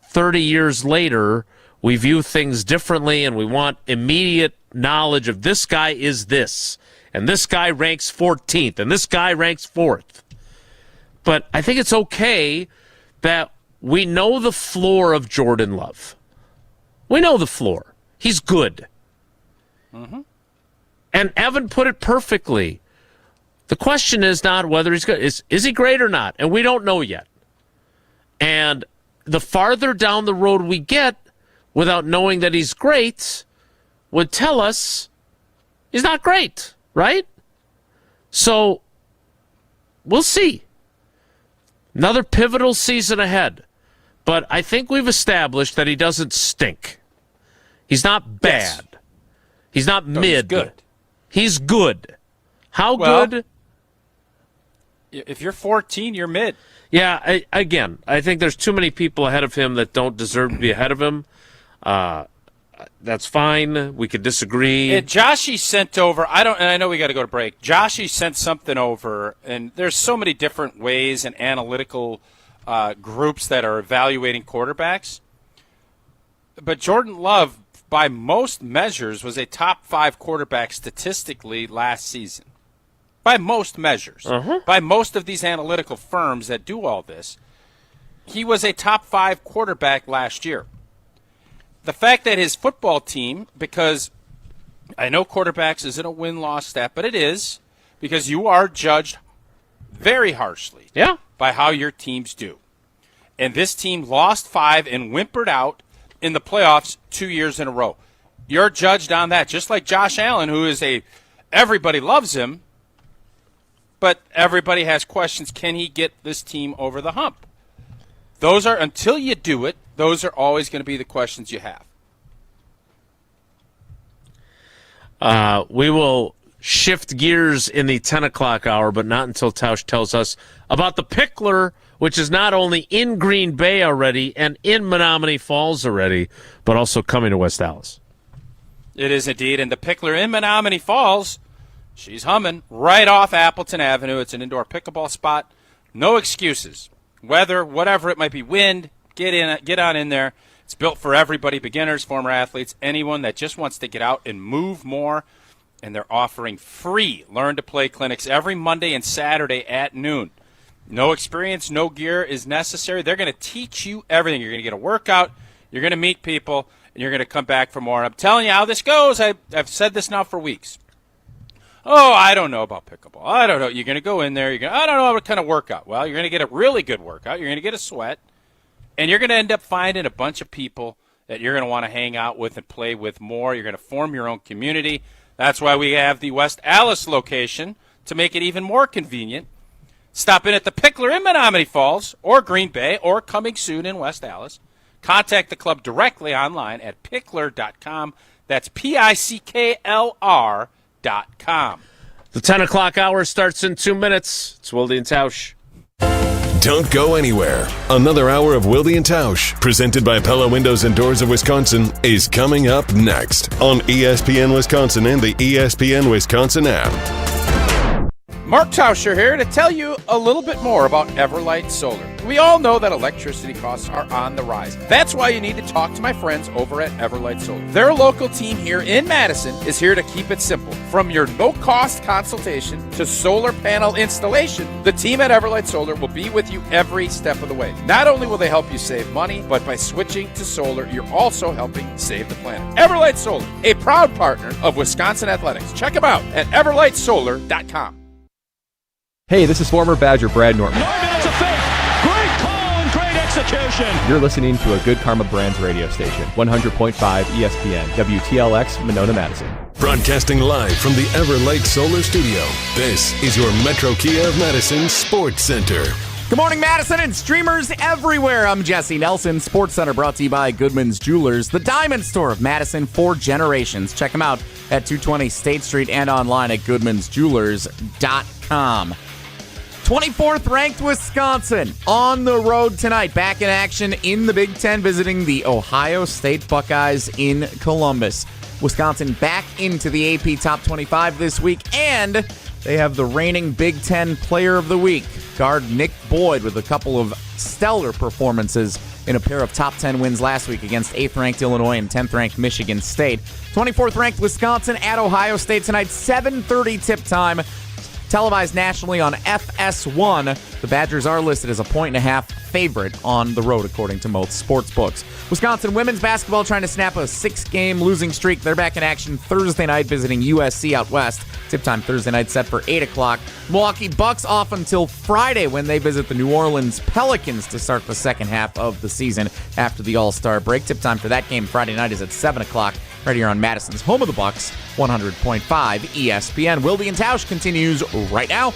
30 years later, we view things differently and we want immediate knowledge of this guy is this, and this guy ranks 14th, and this guy ranks 4th. But I think it's okay that we know the floor of Jordan Love. We know the floor. He's good. Mm-hmm. And Evan put it perfectly. The question is not whether he's good. Is he great or not? And we don't know yet. And the farther down the road we get without knowing that he's great would tell us he's not great, right? So we'll see. Another pivotal season ahead. But I think we've established that he doesn't stink. He's not bad. Yes. He's not mid. He's good. He's good. How good? If you're 14, you're mid. Yeah, I think there's too many people ahead of him that don't deserve to be ahead of him. That's fine. We could disagree. And Joshy sent over, and I know we got to go to break. Joshy sent something over, and there's so many different ways and analytical groups that are evaluating quarterbacks. But Jordan Love, by most measures, was a top 5 quarterback statistically last season. By most measures. Uh-huh. By most of these analytical firms that do all this, he was a top 5 quarterback last year. The fact that his football team, because I know quarterbacks isn't a win-loss stat, but it is, because you are judged very harshly by how your teams do. And this team lost 5 and whimpered out in the playoffs 2 years in a row. You're judged on that, just like Josh Allen, who is everybody loves him, but everybody has questions. Can he get this team over the hump? Those are, until you do it, those are always going to be the questions you have. We will shift gears in the 10 o'clock hour, but not until Tausch tells us about the Pickler, which is not only in Green Bay already and in Menominee Falls already, but also coming to West Allis. It is indeed. And the Pickler in Menominee Falls, she's humming right off Appleton Avenue. It's an indoor pickleball spot. No excuses. Weather, whatever it might be, wind, get on in there. It's built for everybody, beginners, former athletes, anyone that just wants to get out and move more. And they're offering free learn-to-play clinics every Monday and Saturday at noon. No experience, no gear is necessary. They're going to teach you everything. You're going to get a workout, you're going to meet people, and you're going to come back for more. And I'm telling you how this goes. I've said this now for weeks. Oh, I don't know about pickleball. I don't know. You're going to go in there. I don't know what kind of workout. Well, you're going to get a really good workout. You're going to get a sweat. And you're going to end up finding a bunch of people that you're going to want to hang out with and play with more. You're going to form your own community. That's why we have the West Allis location to make it even more convenient. Stop in at the Pickler in Menominee Falls or Green Bay or coming soon in West Allis. Contact the club directly online at pickler.com. That's PICKLR.com. The 10 o'clock hour starts in 2 minutes. It's Wilde and Tausch. Don't go anywhere. Another hour of Wilde and Tausch, presented by Pella Windows and Doors of Wisconsin, is coming up next on ESPN Wisconsin and the ESPN Wisconsin app. Mark Tauscher here to tell you a little bit more about Everlight Solar. We all know that electricity costs are on the rise. That's why you need to talk to my friends over at Everlight Solar. Their local team here in Madison is here to keep it simple. From your no-cost consultation to solar panel installation, the team at Everlight Solar will be with you every step of the way. Not only will they help you save money, but by switching to solar, you're also helping save the planet. Everlight Solar, a proud partner of Wisconsin Athletics. Check them out at everlightsolar.com. Hey, this is former Badger Brad Norton. Norman has a fake. Great call and great execution. You're listening to a Good Karma Brands radio station, 100.5 ESPN, WTLX, Monona, Madison. Broadcasting live from the Everlight Solar Studio, this is your Metro Kia of Madison Sports Center. Good morning, Madison and streamers everywhere. I'm Jesse Nelson. Sports Center brought to you by Goodman's Jewelers, the diamond store of Madison for generations. Check them out at 220 State Street and online at goodmansjewelers.com. 24th ranked Wisconsin on the road tonight. Back in action in the Big Ten, visiting the Ohio State Buckeyes in Columbus. Wisconsin back into the AP Top 25 this week, and they have the reigning Big Ten Player of the Week, guard Nick Boyd, with a couple of stellar performances in a pair of top 10 wins last week against 8th-ranked Illinois and 10th-ranked Michigan State. 24th-ranked Wisconsin at Ohio State tonight, 7:30 tip time. Televised nationally on FS1, the Badgers are listed as a 1.5 favorite on the road, according to most sports books. Wisconsin women's basketball trying to snap a 6-game losing streak. They're back in action Thursday night visiting USC out west. Tip time Thursday night set for 8 o'clock. Milwaukee Bucks off until Friday when they visit the New Orleans Pelicans to start the second half of the season after the All-Star break. Tip time for that game Friday night is at 7 o'clock right here on Madison's home of the Bucks, 100.5 ESPN. Wilde and Tausch continues right now.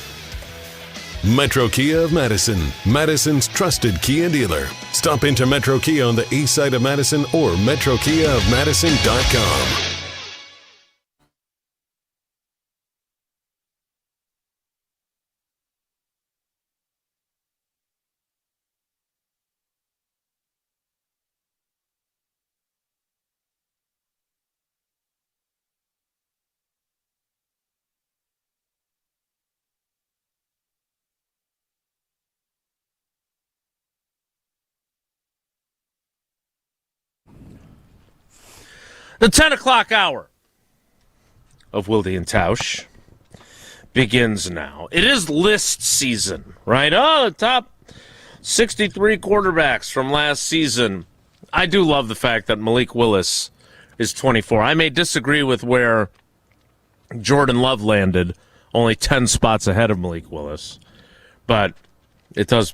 Metro Kia of Madison, Madison's trusted Kia dealer. Stop into Metro Kia on the east side of Madison or metrokiaofmadison.com. The 10 o'clock hour of Wilde and Tausch begins now. It is list season, right? Oh, the top 63 quarterbacks from last season. I do love the fact that Malik Willis is 24. I may disagree with where Jordan Love landed, only 10 spots ahead of Malik Willis, but it does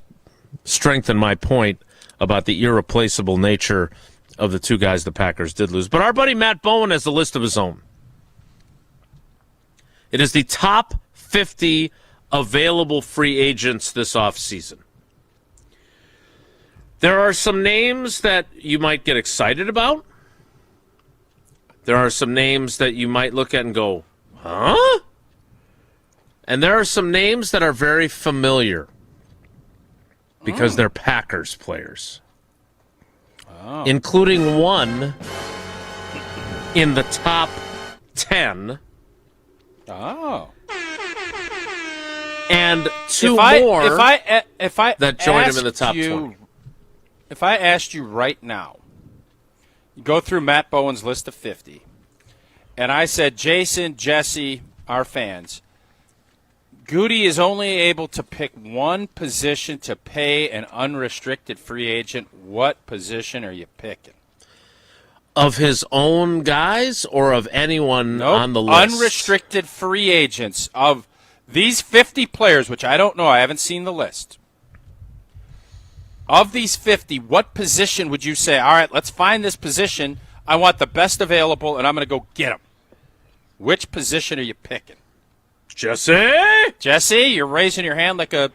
strengthen my point about the irreplaceable nature of the two guys the Packers did lose. But our buddy Matt Bowen has a list of his own. It is the top 50 available free agents this offseason. There are some names that you might get excited about. There are some names that you might look at and go, huh? And there are some names that are very familiar because they're Packers players. Including one in the top 10. Oh. And two more if I that joined him in the top 20. If I asked you right now, you go through Matt Bowen's list of 50, and I said, Jason, Jesse, our fans, Gutey is only able to pick one position to pay an unrestricted free agent. What position are you picking? Of his own guys or of anyone on the list? Unrestricted free agents. Of these 50 players, which I don't know, I haven't seen the list. Of these 50, what position would you say, all right, let's find this position. I want the best available, and I'm going to go get him. Which position are you picking? Jesse, you're raising your hand like a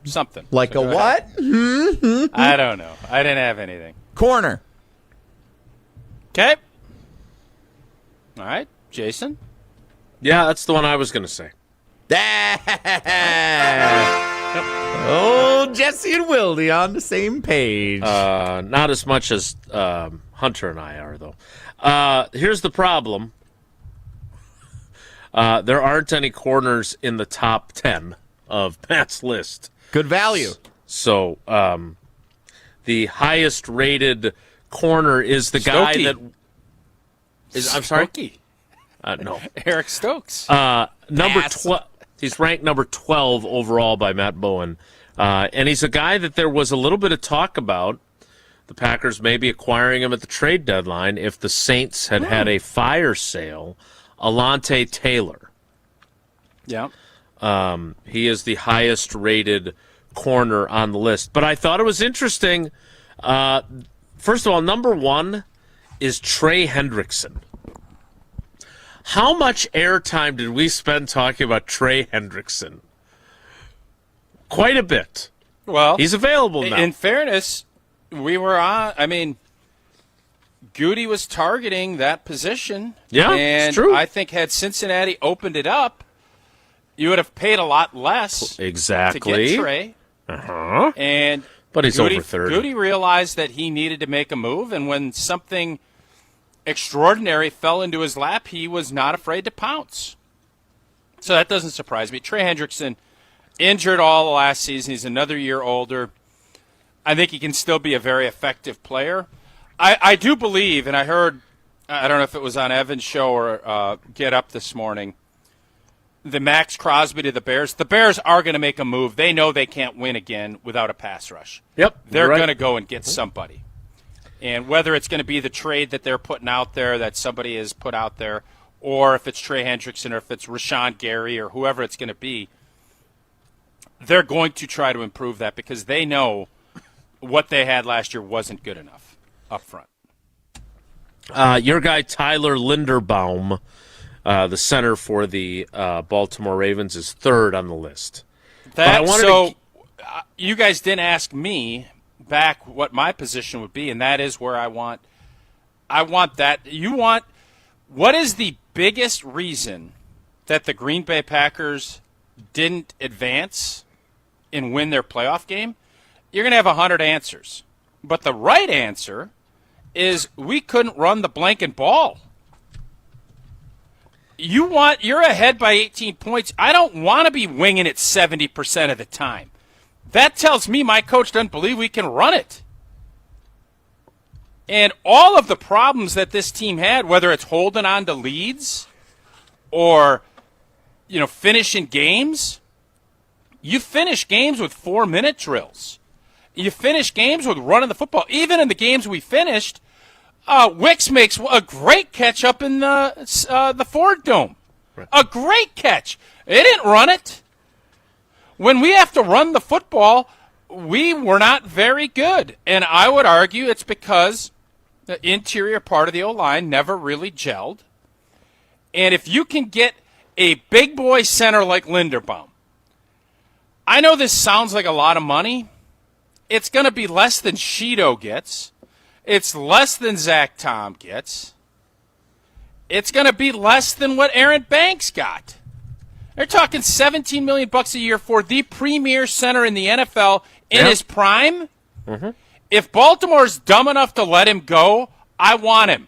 something. Like a what? I don't know. I didn't have anything. Corner. Okay. All right, Jason. Yeah, that's the one I was going to say. Oh, Jesse and Wilde on the same page. Not as much as Hunter and I are, though. Here's the problem. There aren't any corners in the top 10 of Matt's list. Good value. So the highest rated corner is the guy that is. I'm sorry. No, Eric Stokes. Number 12. He's ranked number 12 overall by Matt Bowen, and he's a guy that there was a little bit of talk about. The Packers maybe acquiring him at the trade deadline if the Saints had had a fire sale. Alontae Taylor. Yeah. He is the highest rated corner on the list. But I thought it was interesting. First of all, number 1 is Trey Hendrickson. How much airtime did we spend talking about Trey Hendrickson? Quite a bit. Well, he's available now. In fairness, we were on, Gutey was targeting that position. Yeah, and it's true. I think had Cincinnati opened it up, you would have paid a lot less to get Trey. But he's over 30. Gutey realized that he needed to make a move, and when something extraordinary fell into his lap, he was not afraid to pounce. So that doesn't surprise me. Trey Hendrickson, injured all the last season. He's another year older. I think he can still be a very effective player. I do believe, and I heard, I don't know if it was on Evan's show or Get Up this morning, the Max Crosby to the Bears are going to make a move. They know they can't win again without a pass rush. Yep. They're going to go and get somebody. And whether it's going to be the trade that they're putting out there, that somebody has put out there, or if it's Trey Hendrickson or if it's Rashawn Gary or whoever it's going to be, they're going to try to improve that because they know what they had last year wasn't good enough up front. Your guy Tyler Linderbaum, the center for the Baltimore Ravens, is third on the list. You guys didn't ask me back what my position would be, and that is where I want that. What is the biggest reason that the Green Bay Packers didn't advance and win their playoff game? You're going to have 100 answers. But the right answer is we couldn't run the blanket ball. You're ahead by 18 points. I don't want to be winging it 70% of the time. That tells me my coach doesn't believe we can run it. And all of the problems that this team had, whether it's holding on to leads or, finishing games, you finish games with 4-minute drills. You finish games with running the football. Even in the games we finished, Wicks makes a great catch up in the Ford Dome. Right. A great catch. They didn't run it. When we have to run the football, we were not very good. And I would argue it's because the interior part of the O-line never really gelled. And if you can get a big boy center like Linderbaum, I know this sounds like a lot of money. It's going to be less than Sheeto gets. It's less than Zach Tom gets. It's going to be less than what Aaron Banks got. They're talking $17 million a year for the premier center in the NFL in his prime. Mm-hmm. If Baltimore's dumb enough to let him go, I want him.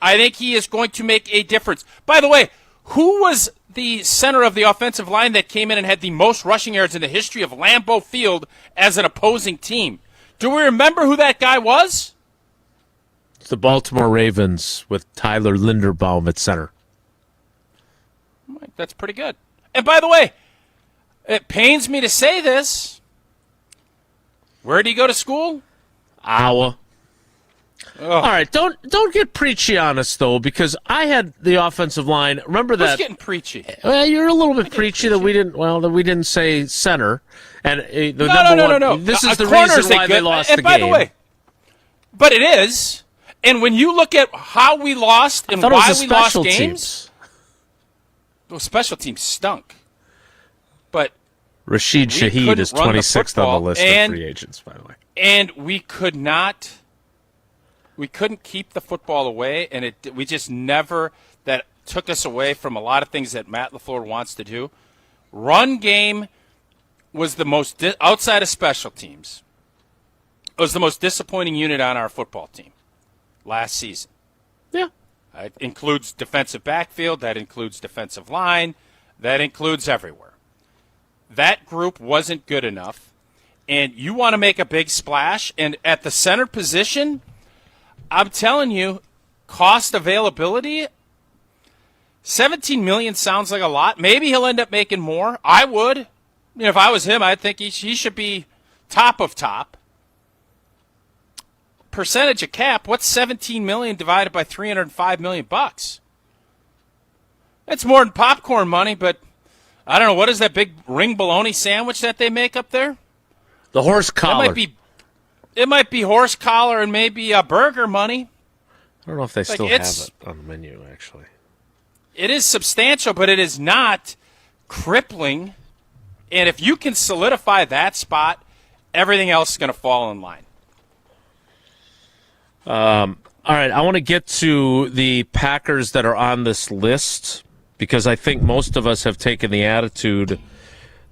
I think he is going to make a difference. By the way, who was the center of the offensive line that came in and had the most rushing yards in the history of Lambeau Field as an opposing team? Do we remember who that guy was? It's the Baltimore Ravens with Tyler Linderbaum at center. That's pretty good. And by the way, it pains me to say this. Where did he go to school? Iowa. All right, don't get preachy on us, though, because I had the offensive line. Remember that? Who's getting preachy? Well, you're a little bit preachy that we didn't say center. And No. This is the reason why they lost the game. By the way, but it is. And when you look at how we lost and why we lost games, well, special teams stunk. But Rashid Shaheed is 26th on the list of free agents, by the way. And we couldn't keep the football away, and we just never, that took us away from a lot of things that Matt LaFleur wants to do. Run game was the most, outside of special teams, it was the most disappointing unit on our football team last season. Yeah. It includes defensive backfield, that includes defensive line, that includes everywhere. That group wasn't good enough, and you want to make a big splash, and at the center position, I'm telling you, cost availability, $17 million sounds like a lot. Maybe he'll end up making more. I would. If I was him, I'd think he should be top of top. Percentage of cap, what's $17 million divided by $305 million bucks? It's more than popcorn money, but I don't know, what is that big ring bologna sandwich that they make up there? The horse collar. It might be horse collar and maybe burger money. I don't know if they still have it on the menu, actually. It is substantial, but it is not crippling. And if you can solidify that spot, everything else is going to fall in line. All right, I want to get to the Packers that are on this list because I think most of us have taken the attitude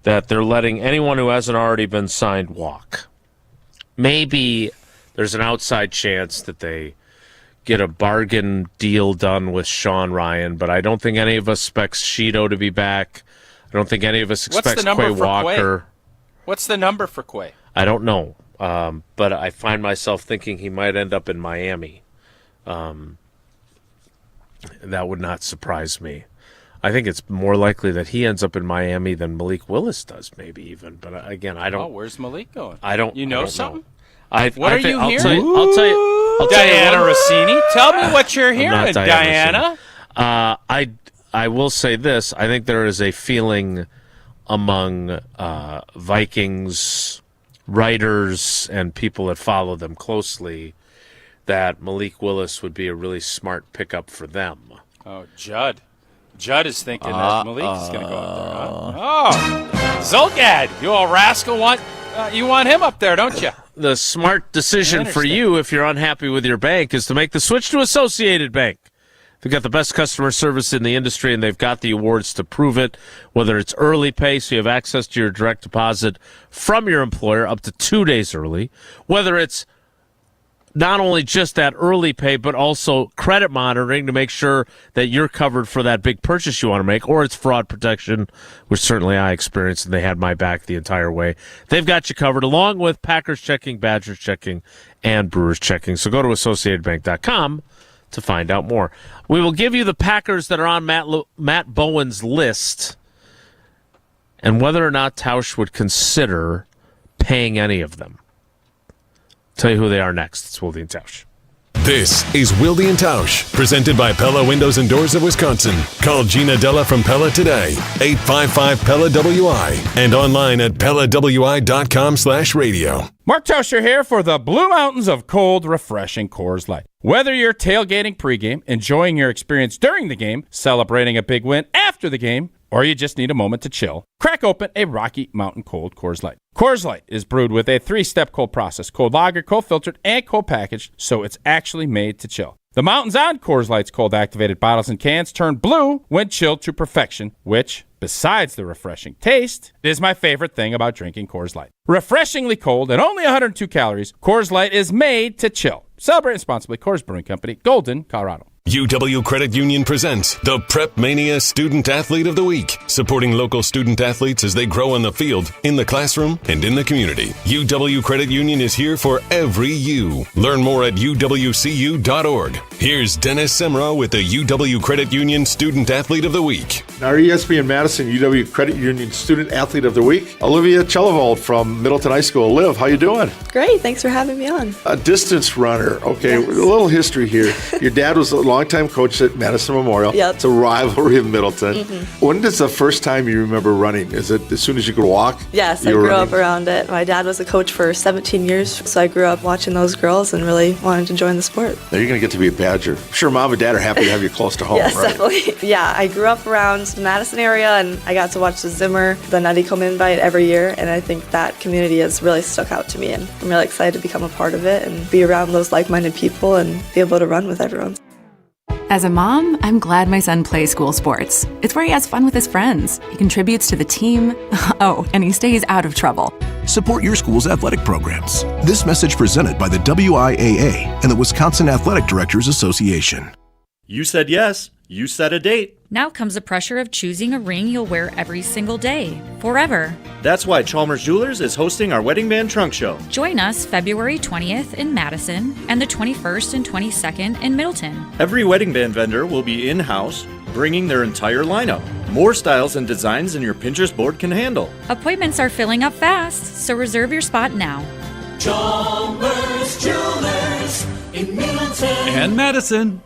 that they're letting anyone who hasn't already been signed walk. Maybe there's an outside chance that they get a bargain deal done with Sean Ryan, but I don't think any of us expects Sheeto to be back. I don't think any of us expects Quay Walker. What's the number for Quay? I don't know. But I find myself thinking he might end up in Miami. That would not surprise me. I think it's more likely that he ends up in Miami than Malik Willis does, maybe even. But again, I don't. Oh, where's Malik going? I don't. You know something? What are you hearing? I'll tell you. Diana Rossini, tell me what you're hearing, Diana. I will say this. I think there is a feeling among Vikings writers and people that follow them closely that Malik Willis would be a really smart pickup for them. Oh, Judd. Judd is thinking that Malik is going to go up there. Huh? Oh, Zolgad, you old rascal, you want him up there, don't you? The smart decision for you, if you're unhappy with your bank, is to make the switch to Associated Bank. They've got the best customer service in the industry, and they've got the awards to prove it, whether it's early pay, so you have access to your direct deposit from your employer up to 2 days early, whether it's not only just that early pay, but also credit monitoring to make sure that you're covered for that big purchase you want to make, or it's fraud protection, which certainly I experienced, and they had my back the entire way. They've got you covered, along with Packers checking, Badgers checking, and Brewers checking. So go to AssociatedBank.com to find out more. We will give you the Packers that are on Matt Bowen's list and whether or not Tausch would consider paying any of them. Tell you who they are next. It's Wilde and Tausch. This is Wilde and Tausch, presented by Pella Windows and Doors of Wisconsin. Call Gina Della from Pella today, 855-PELLA-WI, and online at PellaWI.com/radio. Mark Tauscher here for the Blue Mountains of cold, refreshing Coors Light. Whether you're tailgating pregame, enjoying your experience during the game, celebrating a big win after the game, or you just need a moment to chill, crack open a Rocky Mountain Cold Coors Light. Coors Light is brewed with a 3-step cold process: cold lager, cold filtered, and cold packaged, so it's actually made to chill. The mountains on Coors Light's cold-activated bottles and cans turn blue when chilled to perfection, which, besides the refreshing taste, is my favorite thing about drinking Coors Light. Refreshingly cold and only 102 calories, Coors Light is made to chill. Celebrate responsibly. Coors Brewing Company, Golden, Colorado. UW Credit Union presents the Prep Mania Student Athlete of the Week, supporting local student athletes as they grow on the field, in the classroom, and in the community. UW Credit Union is here for every you. Learn more at uwcu.org. Here's Dennis Semrau with the UW Credit Union Student Athlete of the Week. Our ESPN Madison UW Credit Union Student Athlete of the Week, Olivia Chelevold from Middleton High School. Liv, how you doing? Great, thanks for having me on. A distance runner. Okay, Yes. A little history here. Your dad was a longtime coach at Madison Memorial. Yep. It's a rivalry of Middleton. Mm-hmm. When is the first time you remember running? Is it as soon as you could walk? Yes, I grew up around it. My dad was a coach for 17 years, so I grew up watching those girls and really wanted to join the sport. Now you're going to get to be a Badger. I'm sure Mom and Dad are happy to have you close to home, Yes, right? definitely. Yeah, I grew up around the Madison area, and I got to watch the Zimmer, the Nutty Come Invite every year, and I think that community has really stuck out to me, and I'm really excited to become a part of it and be around those like-minded people and be able to run with everyone. As a mom, I'm glad my son plays school sports. It's where he has fun with his friends. He contributes to the team. Oh, and he stays out of trouble. Support your school's athletic programs. This message presented by the WIAA and the Wisconsin Athletic Directors Association. You said yes. You set a date. Now comes the pressure of choosing a ring you'll wear every single day, forever. That's why Chalmers Jewelers is hosting our Wedding Band Trunk Show. Join us February 20th in Madison and the 21st and 22nd in Middleton. Every wedding band vendor will be in-house, bringing their entire lineup. More styles and designs than your Pinterest board can handle. Appointments are filling up fast, so reserve your spot now. Chalmers Jewelers in Middleton and Madison.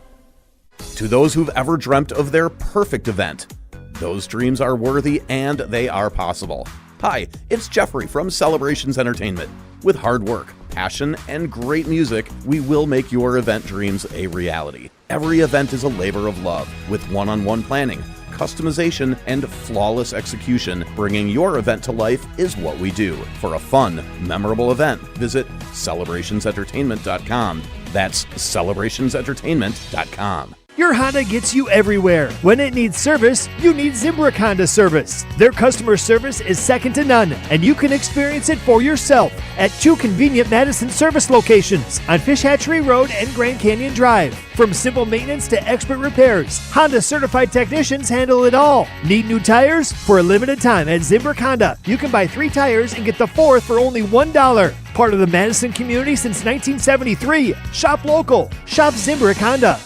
To those who've ever dreamt of their perfect event, those dreams are worthy and they are possible. Hi, it's Jeffrey from Celebrations Entertainment. With hard work, passion, and great music, we will make your event dreams a reality. Every event is a labor of love, with one-on-one planning, customization, and flawless execution. Bringing your event to life is what we do. For a fun, memorable event, visit celebrationsentertainment.com. That's celebrationsentertainment.com. your Honda gets you everywhere. When it needs service, you need Zimbrick Honda service. Their customer service is second to none, and you can experience it for yourself at 2 convenient Madison service locations on Fish Hatchery Road and Grand Canyon Drive. From simple maintenance to expert repairs, Honda certified technicians handle it all. Need new tires? For a limited time at Zimbrick Honda, you can buy 3 tires and get the 4th for only $1. Part of the Madison community since 1973. Shop local. Shop Zimbrick Honda.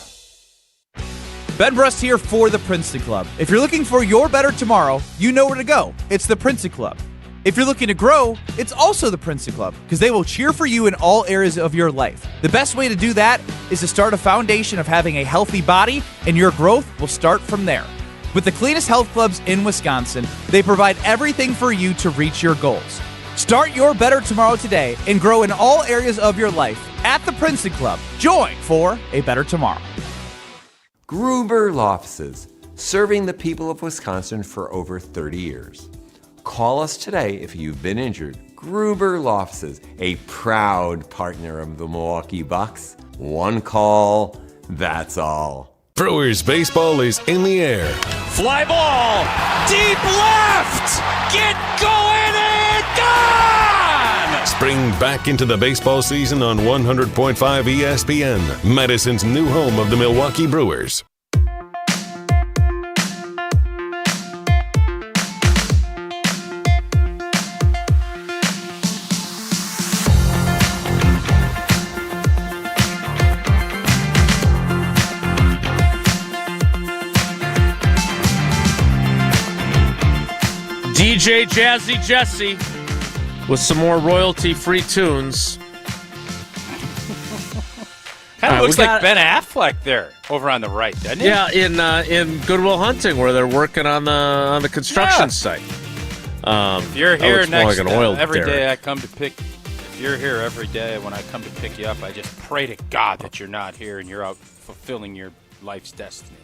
Ben Brust here for the Princeton Club. If you're looking for your better tomorrow, you know where to go. It's the Princeton Club. If you're looking to grow, it's also the Princeton Club, because they will cheer for you in all areas of your life. The best way to do that is to start a foundation of having a healthy body, and your growth will start from there. With the cleanest health clubs in Wisconsin, they provide everything for you to reach your goals. Start your better tomorrow today and grow in all areas of your life at the Princeton Club. Join for a better tomorrow. Gruber Law Offices, serving the people of Wisconsin for over 30 years. Call us today if you've been injured. Gruber Law Offices, a proud partner of the Milwaukee Bucks. One call, that's all. Brewers baseball is in the air. Fly ball, deep left, get going and gone! Spring back into the baseball season on 100.5 ESPN, Madison's new home of the Milwaukee Brewers. DJ Jazzy Jesse with some more royalty-free tunes. Kind of looks like Ben Affleck there over on the right, doesn't it? Yeah, in Good Will Hunting, where they're working on the construction site. If you're here like an oil every derrick. day I come to pick. If you're here every day when I come to pick you up, I just pray to God that you're not here and you're out fulfilling your life's destiny.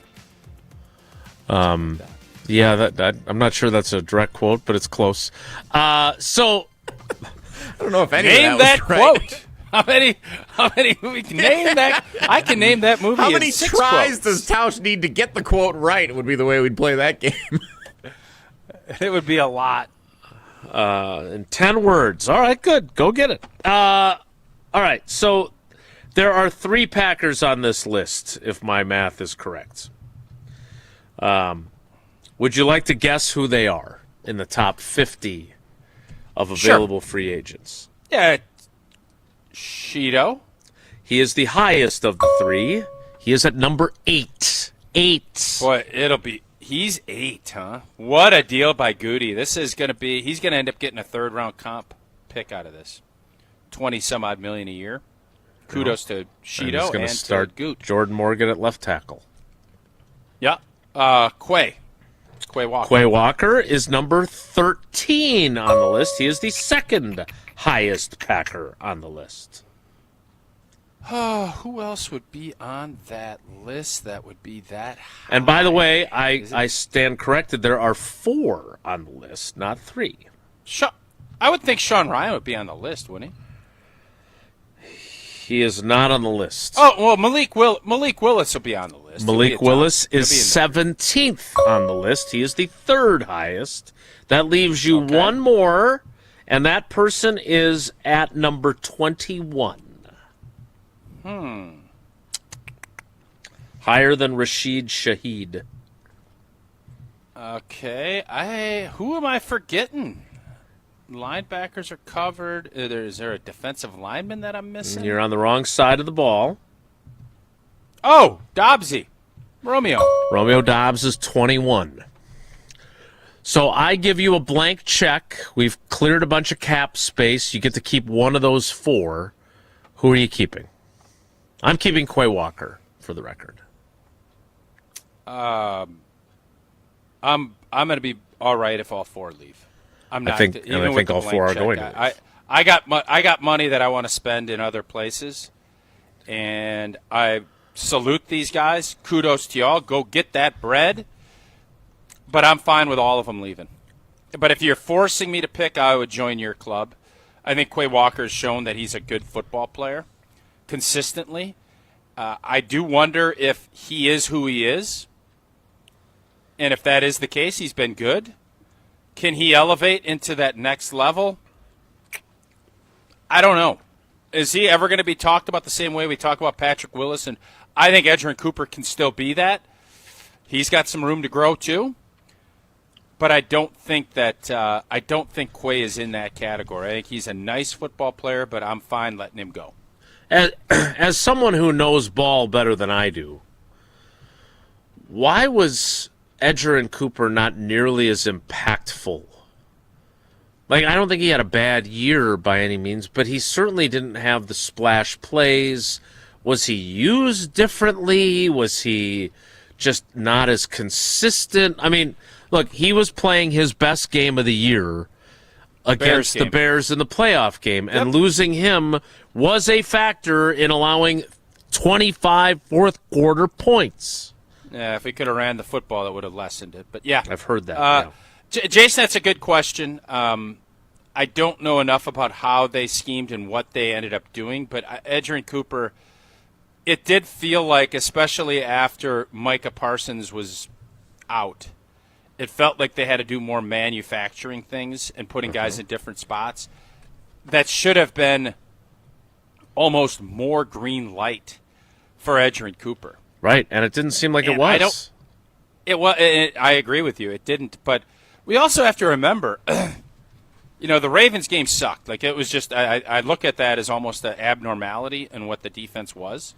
Yeah, that I'm not sure that's a direct quote, but it's close. So I don't know if any name of that, that was right. quote. How many we can name that? I can name that movie. How in many 6 tries quotes. does Tausch need to get the quote right? Would be the way we'd play that game. It would be a lot. In 10 words. All right, good. Go get it. All right, so there are 3 Packers on this list, if my math is correct. Would you like to guess who they are in the top 50 of available free agents? Yeah, Sheeto. He is the highest of the 3. He is at number 8. 8. Boy, he's 8, huh? What a deal by Gutey. This is going to be, he's going to end up getting a 3rd-round comp pick out of this. 20-some-odd million a year. Kudos to Sheeto and start to Goot. Jordan Morgan at left tackle. Yeah. Quay Walker. Quay Walker is number 13 on the list. He is the 2nd highest Packer on the list. Who else would be on that list that would be that high? And by the way, I stand corrected. There are 4 on the list, not 3. I would think Sean Ryan would be on the list, wouldn't he? He is not on the list. Oh, well, Malik Willis will be on the list. Malik Willis is 17th on the list. He is the 3rd highest. That leaves you one more, and that person is at number 21. Higher than Rashid Shaheed. Okay. Who am I forgetting? Linebackers are covered. Is there a defensive lineman that I'm missing? You're on the wrong side of the ball. Oh, Dobbsy. Romeo Dobbs is 21. So I give you a blank check. We've cleared a bunch of cap space. You get to keep one of those 4. Who are you keeping? I'm keeping Quay Walker, for the record. I'm going to be all right if all 4 leave. I'm not. I think all 4 are going to leave. I got money that I want to spend in other places, and I salute these guys. Kudos to y'all. Go get that bread. But I'm fine with all of them leaving. But if you're forcing me to pick, I would join your club. I think Quay Walker has shown that he's a good football player consistently. I do wonder if he is who he is. And if that is the case, he's been good. Can he elevate into that next level? I don't know. Is he ever going to be talked about the same way we talk about Patrick Willis? And I think Edgerrin Cooper can still be that. He's got some room to grow too. But I don't think Quay is in that category. I think he's a nice football player, but I'm fine letting him go. As someone who knows ball better than I do, why was Edgerrin Cooper not nearly as impactful? Like, I don't think he had a bad year by any means, but he certainly didn't have the splash plays. Was he used differently? Was he just not as consistent? I mean, look, he was playing his best game of the year against the Bears in the playoff game, and losing him was a factor in allowing 25 fourth-quarter points. Yeah, if we could have ran the football, that would have lessened it. But, yeah. I've heard that. Jason, that's a good question. I don't know enough about how they schemed and what they ended up doing, but Edgerrin Cooper, it did feel like, especially after Micah Parsons was out, it felt like they had to do more manufacturing things and putting guys in different spots. That should have been almost more green light for Edgerrin Cooper. Right, and it didn't seem like it was. I agree with you. It didn't, but we also have to remember, the Ravens game sucked. Like, it was just, I look at that as almost an abnormality in what the defense was.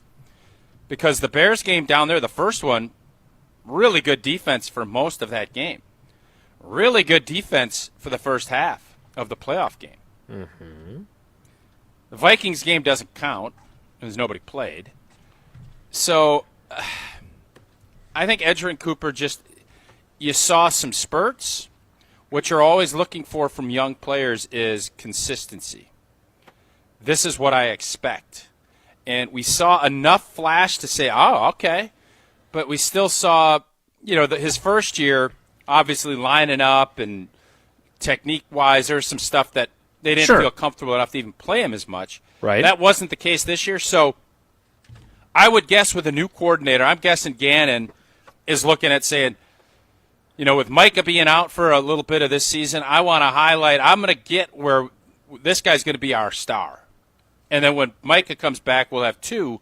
Because the Bears game down there, the first one, really good defense for most of that game. Really good defense for the first half of the playoff game. Mm-hmm. The Vikings game doesn't count because nobody played. So I think Edgerrin Cooper you saw some spurts. What you're always looking for from young players is consistency. This is what I expect. And we saw enough flash to say, oh, okay. But we still saw, his first year, obviously lining up and technique-wise, there's some stuff that they didn't feel comfortable enough to even play him as much. Right. That wasn't the case this year. So I would guess with a new coordinator, I'm guessing Gannon is looking at saying, with Micah being out for a little bit of this season, I want to highlight, I'm going to get where this guy's going to be our star. And then when Micah comes back, we'll have two.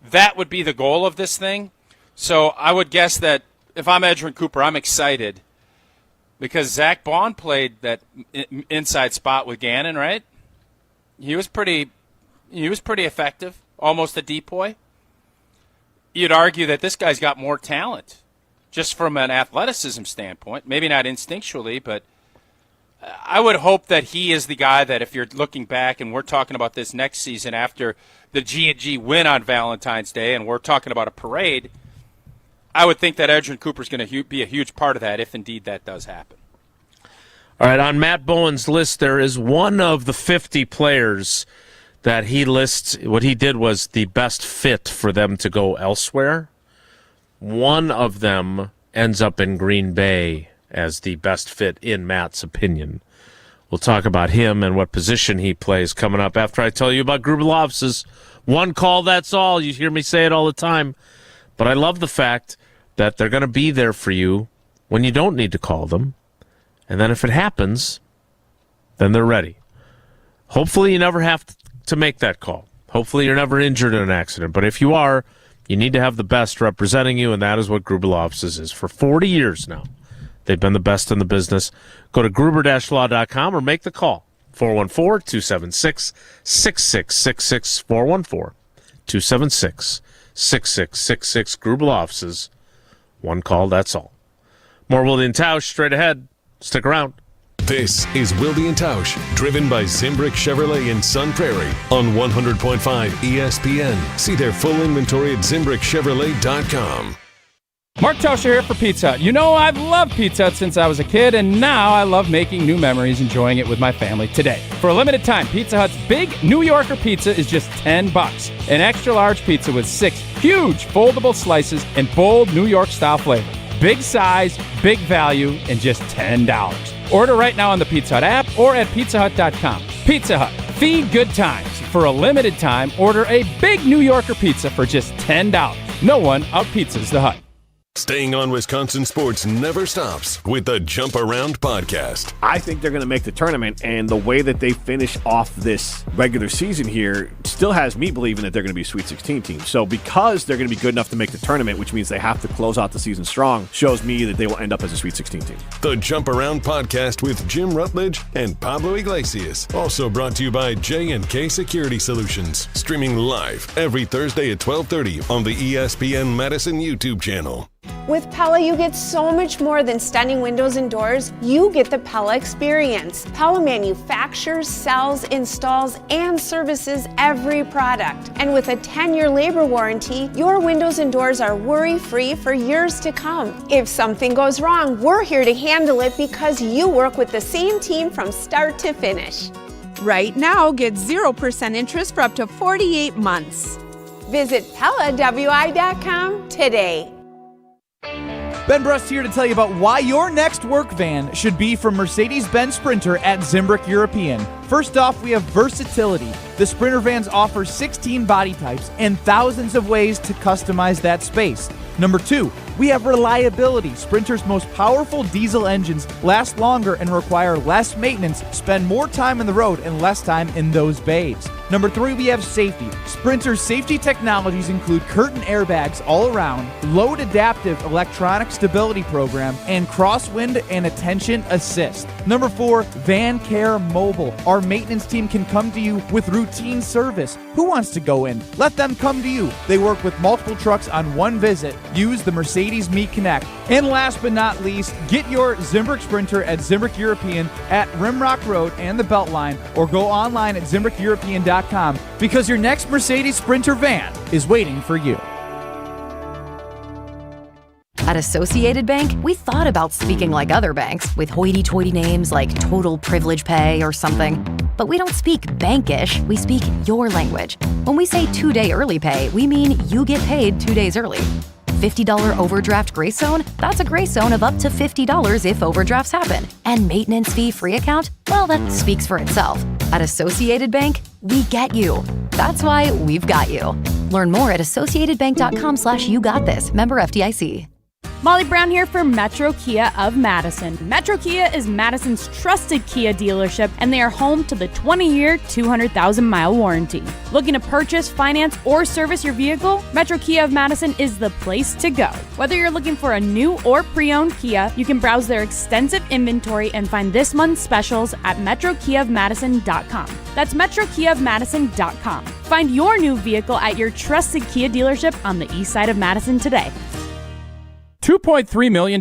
That would be the goal of this thing. So I would guess that if I'm Edgerrin Cooper, I'm excited because Zach Bond played that inside spot with Gannon, right? He was pretty effective, almost a decoy. You'd argue that this guy's got more talent just from an athleticism standpoint. Maybe not instinctually, but I would hope that he is the guy that if you're looking back and we're talking about this next season after the G&G win on Valentine's Day and we're talking about a parade, I would think that Edgerrin Cooper is going to be a huge part of that if indeed that does happen. All right, on Matt Bowen's list, there is one of the 50 players that he lists. What he did was the best fit for them to go elsewhere. One of them ends up in Green Bay as the best fit in Matt's opinion. We'll talk about him and what position he plays coming up after I tell you about Gruber's offices. One call, that's all. You hear me say it all the time. But I love the fact that they're going to be there for you when you don't need to call them. And then if it happens, then they're ready. Hopefully you never have to make that call. Hopefully you're never injured in an accident. But if you are, you need to have the best representing you, and that is what Gruber's offices is. For 40 years now, they've been the best in the business. Go to gruber-law.com or make the call. 414-276-6666. 414-276-6666. Gruber's offices. One call, that's all. More Wilde and Tausch straight ahead. Stick around. This is Wilde and Tausch, driven by Zimbrick Chevrolet in Sun Prairie on 100.5 ESPN. See their full inventory at ZimbrickChevrolet.com. Mark Tauscher here for Pizza Hut. I've loved Pizza Hut since I was a kid, and now I love making new memories, enjoying it with my family today. For a limited time, Pizza Hut's Big New Yorker Pizza is just $10. An extra large pizza with 6 huge foldable slices and bold New York-style flavor. Big size, big value, and just $10. Order right now on the Pizza Hut app or at pizzahut.com. Pizza Hut, The Good Times. For a limited time, order a big New Yorker pizza for just $10. No one out-pizzas the Hut. Staying on Wisconsin sports never stops with the Jump Around podcast. I think they're going to make the tournament, and the way that they finish off this regular season here still has me believing that they're going to be a Sweet 16 team. So because they're going to be good enough to make the tournament, which means they have to close out the season strong, shows me that they will end up as a Sweet 16 team. The Jump Around podcast with Jim Rutledge and Pablo Iglesias. Also brought to you by J&K Security Solutions. Streaming live every Thursday at 12:30 on the ESPN Madison YouTube channel. With Pella, you get so much more than stunning windows and doors. You get the Pella experience. Pella manufactures, sells, installs, and services every product. And with a 10-year labor warranty, your windows and doors are worry-free for years to come. If something goes wrong, we're here to handle it because you work with the same team from start to finish. Right now, get 0% interest for up to 48 months. Visit PellaWI.com today. Ben Brust here to tell you about why your next work van should be from Mercedes-Benz Sprinter at Zimbrick European. First off, we have versatility. The Sprinter vans offer 16 body types and thousands of ways to customize that space. Number 2, we have reliability. Sprinter's most powerful diesel engines last longer and require less maintenance, spend more time on the road and less time in those bays. Number 3, we have safety. Sprinter's safety technologies include curtain airbags all around, load adaptive electronic stability program, and crosswind and attention assist. Number 4, Van Care Mobile. Our maintenance team can come to you with routine service. Who wants to go in? Let them come to you. They work with multiple trucks on one visit. Use the Mercedes Me Connect. And last but not least, get your Zimbrick Sprinter at Zimbrick European at Rimrock Road and the Beltline, or go online at ZimbrickEuropean.com because your next Mercedes Sprinter van is waiting for you. At Associated Bank, we thought about speaking like other banks with hoity-toity names like Total Privilege Pay or something. But we don't speak bankish, we speak your language. When we say 2-day early pay, we mean you get paid 2 days early. $50 overdraft grace zone? That's a grace zone of up to $50 if overdrafts happen. And maintenance fee-free account? Well, that speaks for itself. At Associated Bank, we get you. That's why we've got you. Learn more at associatedbank.com/YouGotThis. Member FDIC. Molly Brown here for Metro Kia of Madison. Metro Kia is Madison's trusted Kia dealership, and they are home to the 20-year, 200,000-mile warranty. Looking to purchase, finance, or service your vehicle? Metro Kia of Madison is the place to go. Whether you're looking for a new or pre-owned Kia, you can browse their extensive inventory and find this month's specials at metrokiaofmadison.com. That's metrokiaofmadison.com. Find your new vehicle at your trusted Kia dealership on the east side of Madison today. $2.3 million.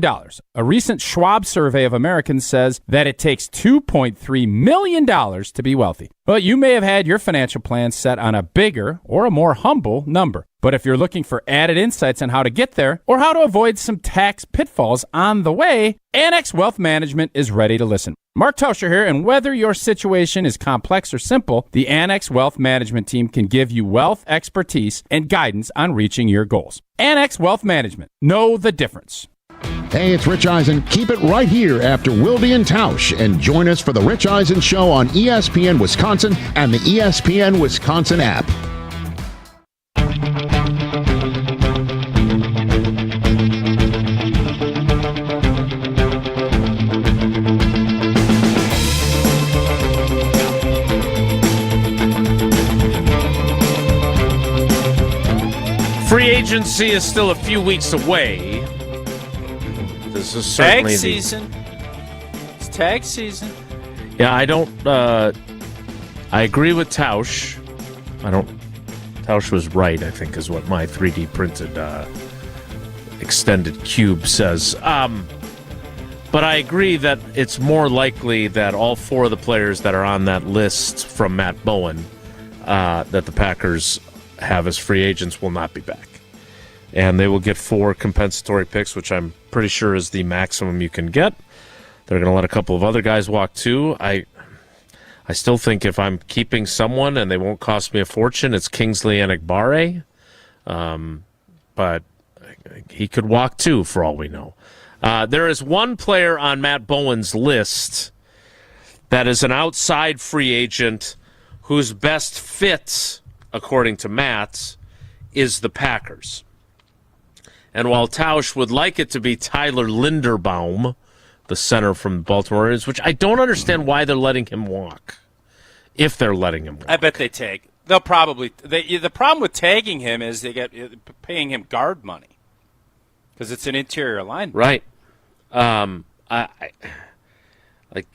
A recent Schwab survey of Americans says that it takes $2.3 million to be wealthy. Well, you may have had your financial plan set on a bigger or a more humble number. But if you're looking for added insights on how to get there or how to avoid some tax pitfalls on the way, Annex Wealth Management is ready to listen. Mark Tauscher here, and whether your situation is complex or simple, the Annex Wealth Management team can give you wealth expertise and guidance on reaching your goals. Annex Wealth Management. Know the difference. Hey, it's Rich Eisen. Keep it right here after Wilde and Tausch, and join us for the Rich Eisen Show on ESPN Wisconsin and the ESPN Wisconsin app. Free agency is still a few weeks away. This is certainly tag season. It's tag season. Yeah, I don't. I agree with Tausch. Tausch was right, I think, is what my 3D printed extended cube says. But I agree that it's more likely that all four of the players that are on that list from Matt Bowen that the Packers have as free agents will not be back. And they will get 4 compensatory picks, which I'm pretty sure is the maximum you can get. They're going to let a couple of other guys walk too. I still think if I'm keeping someone and they won't cost me a fortune, it's Kingsley Enagbare. But he could walk too, for all we know. There is one player on Matt Bowen's list that is an outside free agent whose best fit, according to Matt, is the Packers. And while Tausch would like it to be Tyler Linderbaum, the center from the Baltimore Ravens, which I don't understand why they're letting him walk, if they're letting him walk. I bet they tag. They'll probably. The problem with tagging him is they get paying him guard money because it's an interior lineman. Right.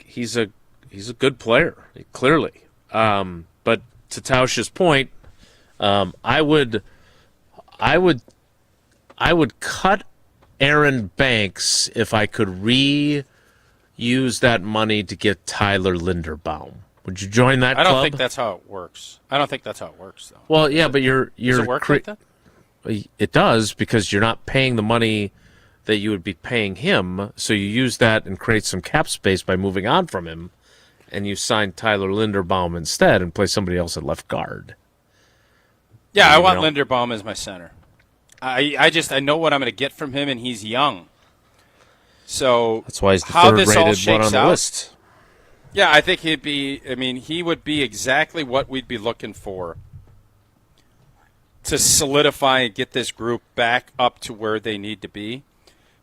He's a good player, clearly. But to Tausch's point, I would cut Aaron Banks if I could reuse that money to get Tyler Linderbaum. Would you join that club? I don't think that's how it works. Though. Well, yeah, but you're does it work like that? It does, because you're not paying the money that you would be paying him, so you use that and create some cap space by moving on from him, and you sign Tyler Linderbaum instead and play somebody else at left guard. Yeah, I want Linderbaum as my center. I know what I'm going to get from him, and he's young. So that's why he's the third-rated one on the list. Yeah, I think he would be exactly what we'd be looking for to solidify and get this group back up to where they need to be.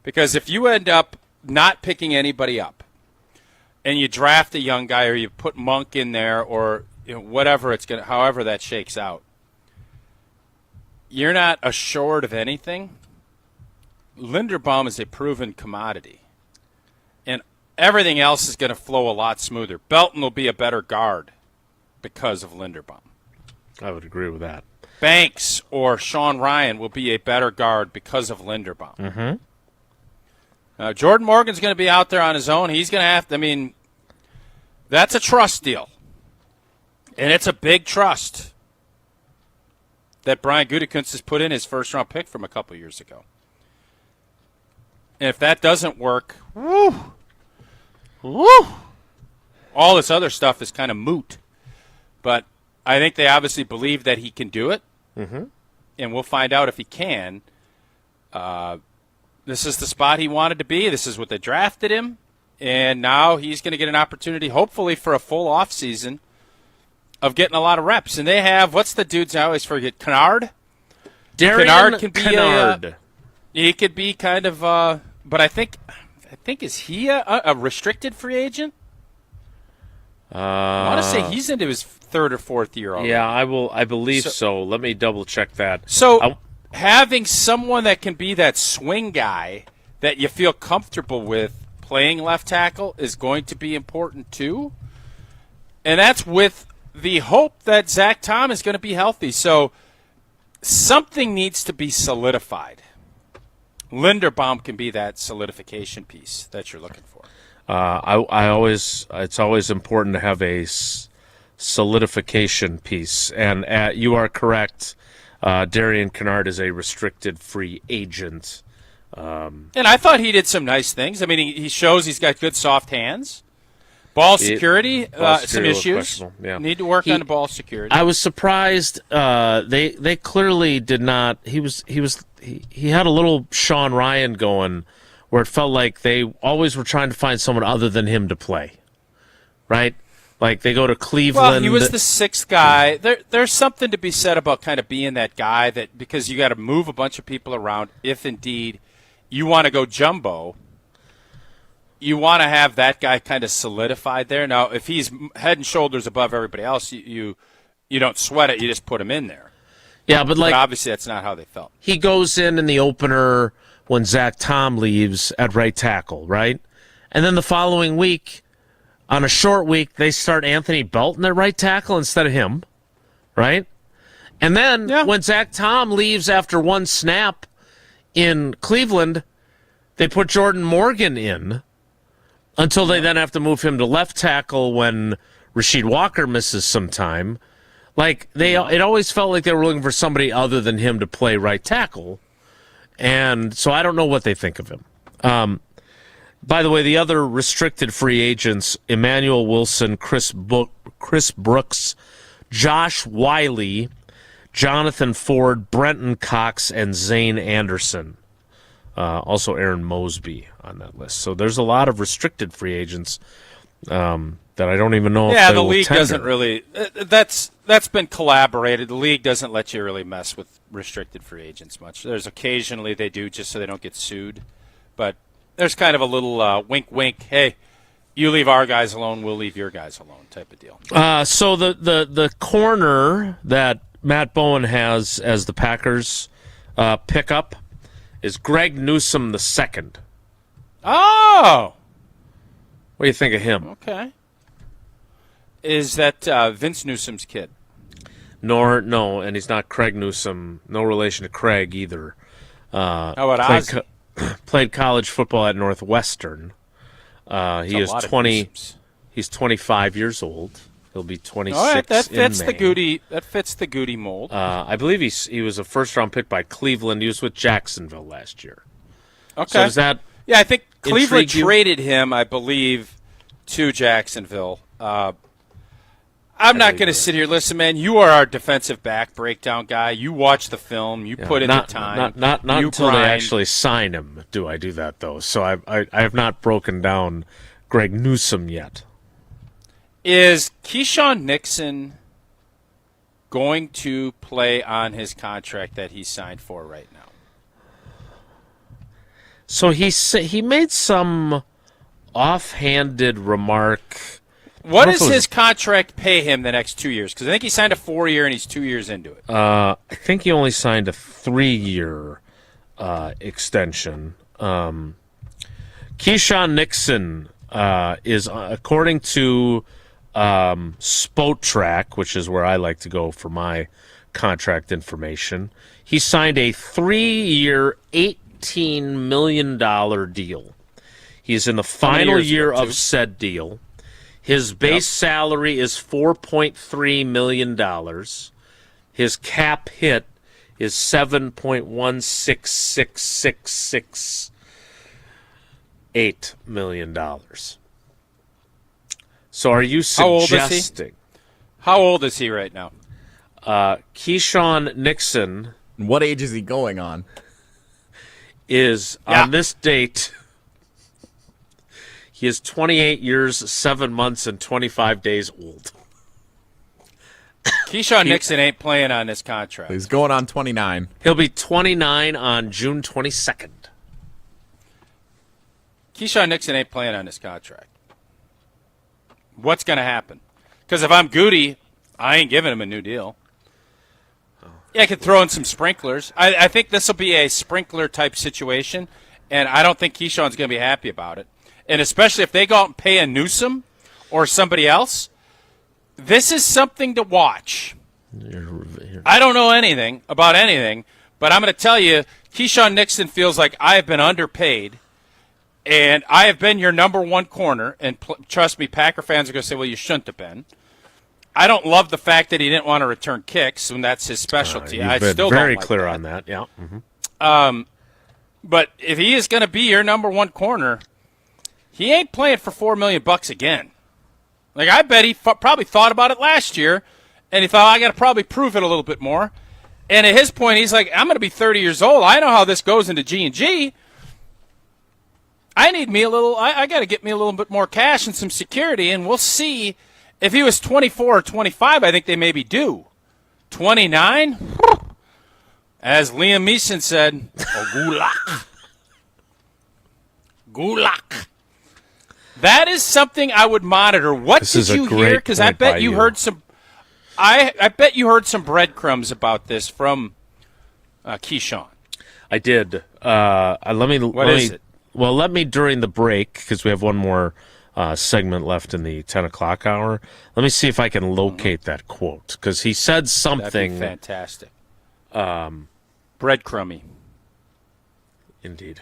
Because if you end up not picking anybody up and you draft a young guy or you put Monk in there or whatever however that shakes out, you're not assured of anything. Linderbaum is a proven commodity. And everything else is going to flow a lot smoother. Belton will be a better guard because of Linderbaum. I would agree with that. Banks or Sean Ryan will be a better guard because of Linderbaum. Mm-hmm. Jordan Morgan's going to be out there on his own. He's going to have to, that's a trust deal. And it's a big trust that Brian Gutekunst has put in his first-round pick from a couple years ago. And if that doesn't work, all this other stuff is kind of moot. But I think they obviously believe that he can do it. Mm-hmm. And we'll find out if he can. This is the spot he wanted to be. This is what they drafted him. And now he's going to get an opportunity, hopefully, for a full offseason of getting a lot of reps. And they have, what's the dude's, I always forget, Kennard? Kennard can be Kennard. He could be kind of, but I think is he a restricted free agent? I want to say he's into his third or fourth year already. Yeah, I believe so. Let me double check that. So having someone that can be that swing guy that you feel comfortable with playing left tackle is going to be important too. And that's with the hope that Zach Tom is going to be healthy. So something needs to be solidified. Linderbaum can be that solidification piece that you're looking for. It's always important to have a solidification piece, and you are correct. Darian Kennard is a restricted free agent, and I thought he did some nice things. He shows he's got good soft hands. Ball security, some issues. Yeah. Need to work on the ball security. I was surprised. They clearly did not. He had a little Sean Ryan going, where it felt like they always were trying to find someone other than him to play, right? Like they go to Cleveland. Well, he was the sixth guy. There's something to be said about kind of being that guy that, because you got to move a bunch of people around. If indeed you want to go jumbo, you want to have that guy kind of solidified there. Now, if he's head and shoulders above everybody else, you don't sweat it. You just put him in there. Yeah, but obviously that's not how they felt. He goes in the opener when Zach Tom leaves at right tackle, right? And then the following week, on a short week, they start Anthony Belton at right tackle instead of him, right? And then when Zach Tom leaves after one snap in Cleveland, they put Jordan Morgan in until they then have to move him to left tackle when Rasheed Walker misses some time. It always felt like they were looking for somebody other than him to play right tackle. And so I don't know what they think of him. By the way, the other restricted free agents, Emmanuel Wilson, Chris Brooks, Josh Wiley, Jonathan Ford, Brenton Cox, and Zane Anderson. Also Aaron Mosby on that list. So there's a lot of restricted free agents. that I don't even know if yeah, they the will league tender. doesn't really. That's been collaborated. The league doesn't let you really mess with restricted free agents much. There's occasionally they do just so they don't get sued, but there's kind of a little wink, wink. Hey, you leave our guys alone, we'll leave your guys alone, type of deal. So the corner that Matt Bowen has as the Packers pickup is Greg Newsome II. Oh, what do you think of him? okay. Is that Vince Newsome's kid? No, and he's not Craig Newsome. No relation to Craig either. How about Ozzie? Played college football at Northwestern. He is 20. He's 25 years old. He'll be 26. All right, that fits in the May. Gutey. That fits the Gutey mold. I believe he was a first-round pick by Cleveland. He was with Jacksonville last year. Okay. So is that? Yeah, I think Cleveland intrigue you? traded him, I believe, to Jacksonville. I'm not going to sit here. Listen, man, you are our defensive back breakdown guy. You watch the film. You put in the time. Not you until grind. they actually sign him do I do that, though. So I have not broken down Greg Newsome yet. Is Keyshawn Nixon going to play on his contract that he signed for right now? So he made some offhanded remark. What does his contract pay him the next 2 years? Because I think he signed a 4-year and he's 2 years into it. I think he only signed a 3-year extension. Keyshawn Nixon is, according to Spotrac, which is where I like to go for my contract information, he signed a 3-year, $18 million deal. He's in the final year of said deal. His base salary is $4.3 million. His cap hit is $7.16668 million. So are you suggesting? How old is he right now? Keyshawn Nixon. What age is he going on? Is on this date. He is 28 years, 7 months, and 25 days old. Keyshawn Nixon ain't playing on this contract. He's going on 29. He'll be 29 on June 22nd. Keyshawn Nixon ain't playing on this contract. What's going to happen? Because if I'm Gutey, I ain't giving him a new deal. Yeah, I could throw in some sprinklers. I think this will be a sprinkler-type situation, and I don't think Keyshawn's going to be happy about it. And especially if they go out and pay a Newsome or somebody else, this is something to watch. I don't know anything about anything, but I'm going to tell you, Keyshawn Nixon feels like I have been underpaid, and I have been your number one corner. And trust me, Packer fans are going to say, well, you shouldn't have been. I don't love the fact that he didn't want to return kicks, and that's his specialty. I still don't very like clear that. on that, yeah. Mm-hmm. But if he is going to be your number one corner, he ain't playing for $4 million again. Like, I bet he probably thought about it last year, and he thought, I got to probably prove it a little bit more. And at his point, he's like, I'm going to be 30 years old. I know how this goes into G&G. I need me a little. I got to get me a little bit more cash and some security, and we'll see. If he was 24 or 25, I think they maybe do. 29, as Liam Neeson said, gulak. Gulak. That is something I would monitor. What did you hear? Because I bet you heard some. I bet you heard some breadcrumbs about this from Keyshawn. I did. What is it? Well, let me during the break, because we have one more segment left in the 10 o'clock hour. Let me see if I can locate that quote, because he said something. That'd be fantastic. Breadcrumby. Indeed.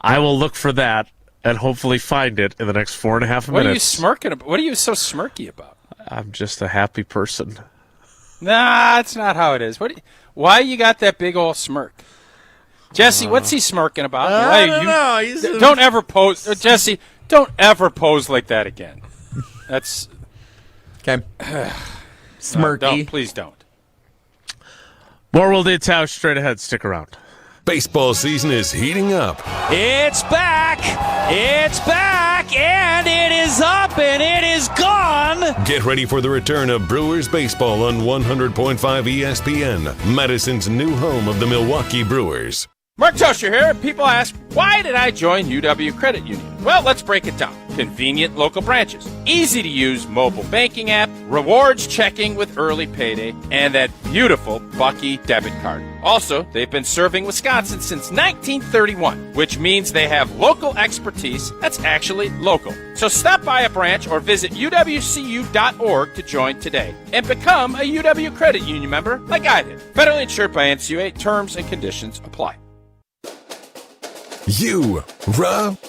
I will look for that and hopefully find it in the next 4.5 minutes. What are you smirking about? What are you so smirky about? I'm just a happy person. Nah, that's not how it is. Why you got that big old smirk? Jesse, what's he smirking about? I don't know. Don't ever pose. Jesse, don't ever pose like that again. That's... Okay. Smirky. Please don't. More Wilde and Tausch straight ahead. Stick around. Baseball season is heating up. It's back! It's back! And it is up and it is gone! Get ready for the return of Brewers baseball on 100.5 ESPN, Madison's new home of the Milwaukee Brewers. Mark Tauscher here. People ask, why did I join UW Credit Union? Well, let's break it down. Convenient local branches, easy to use mobile banking app, rewards checking with early payday, and that beautiful Bucky debit card. Also, they've been serving Wisconsin since 1931, which means they have local expertise that's actually local. So stop by a branch or visit uwcu.org to join today and become a UW Credit Union member like I did. Federally insured by NCUA. Terms and conditions apply.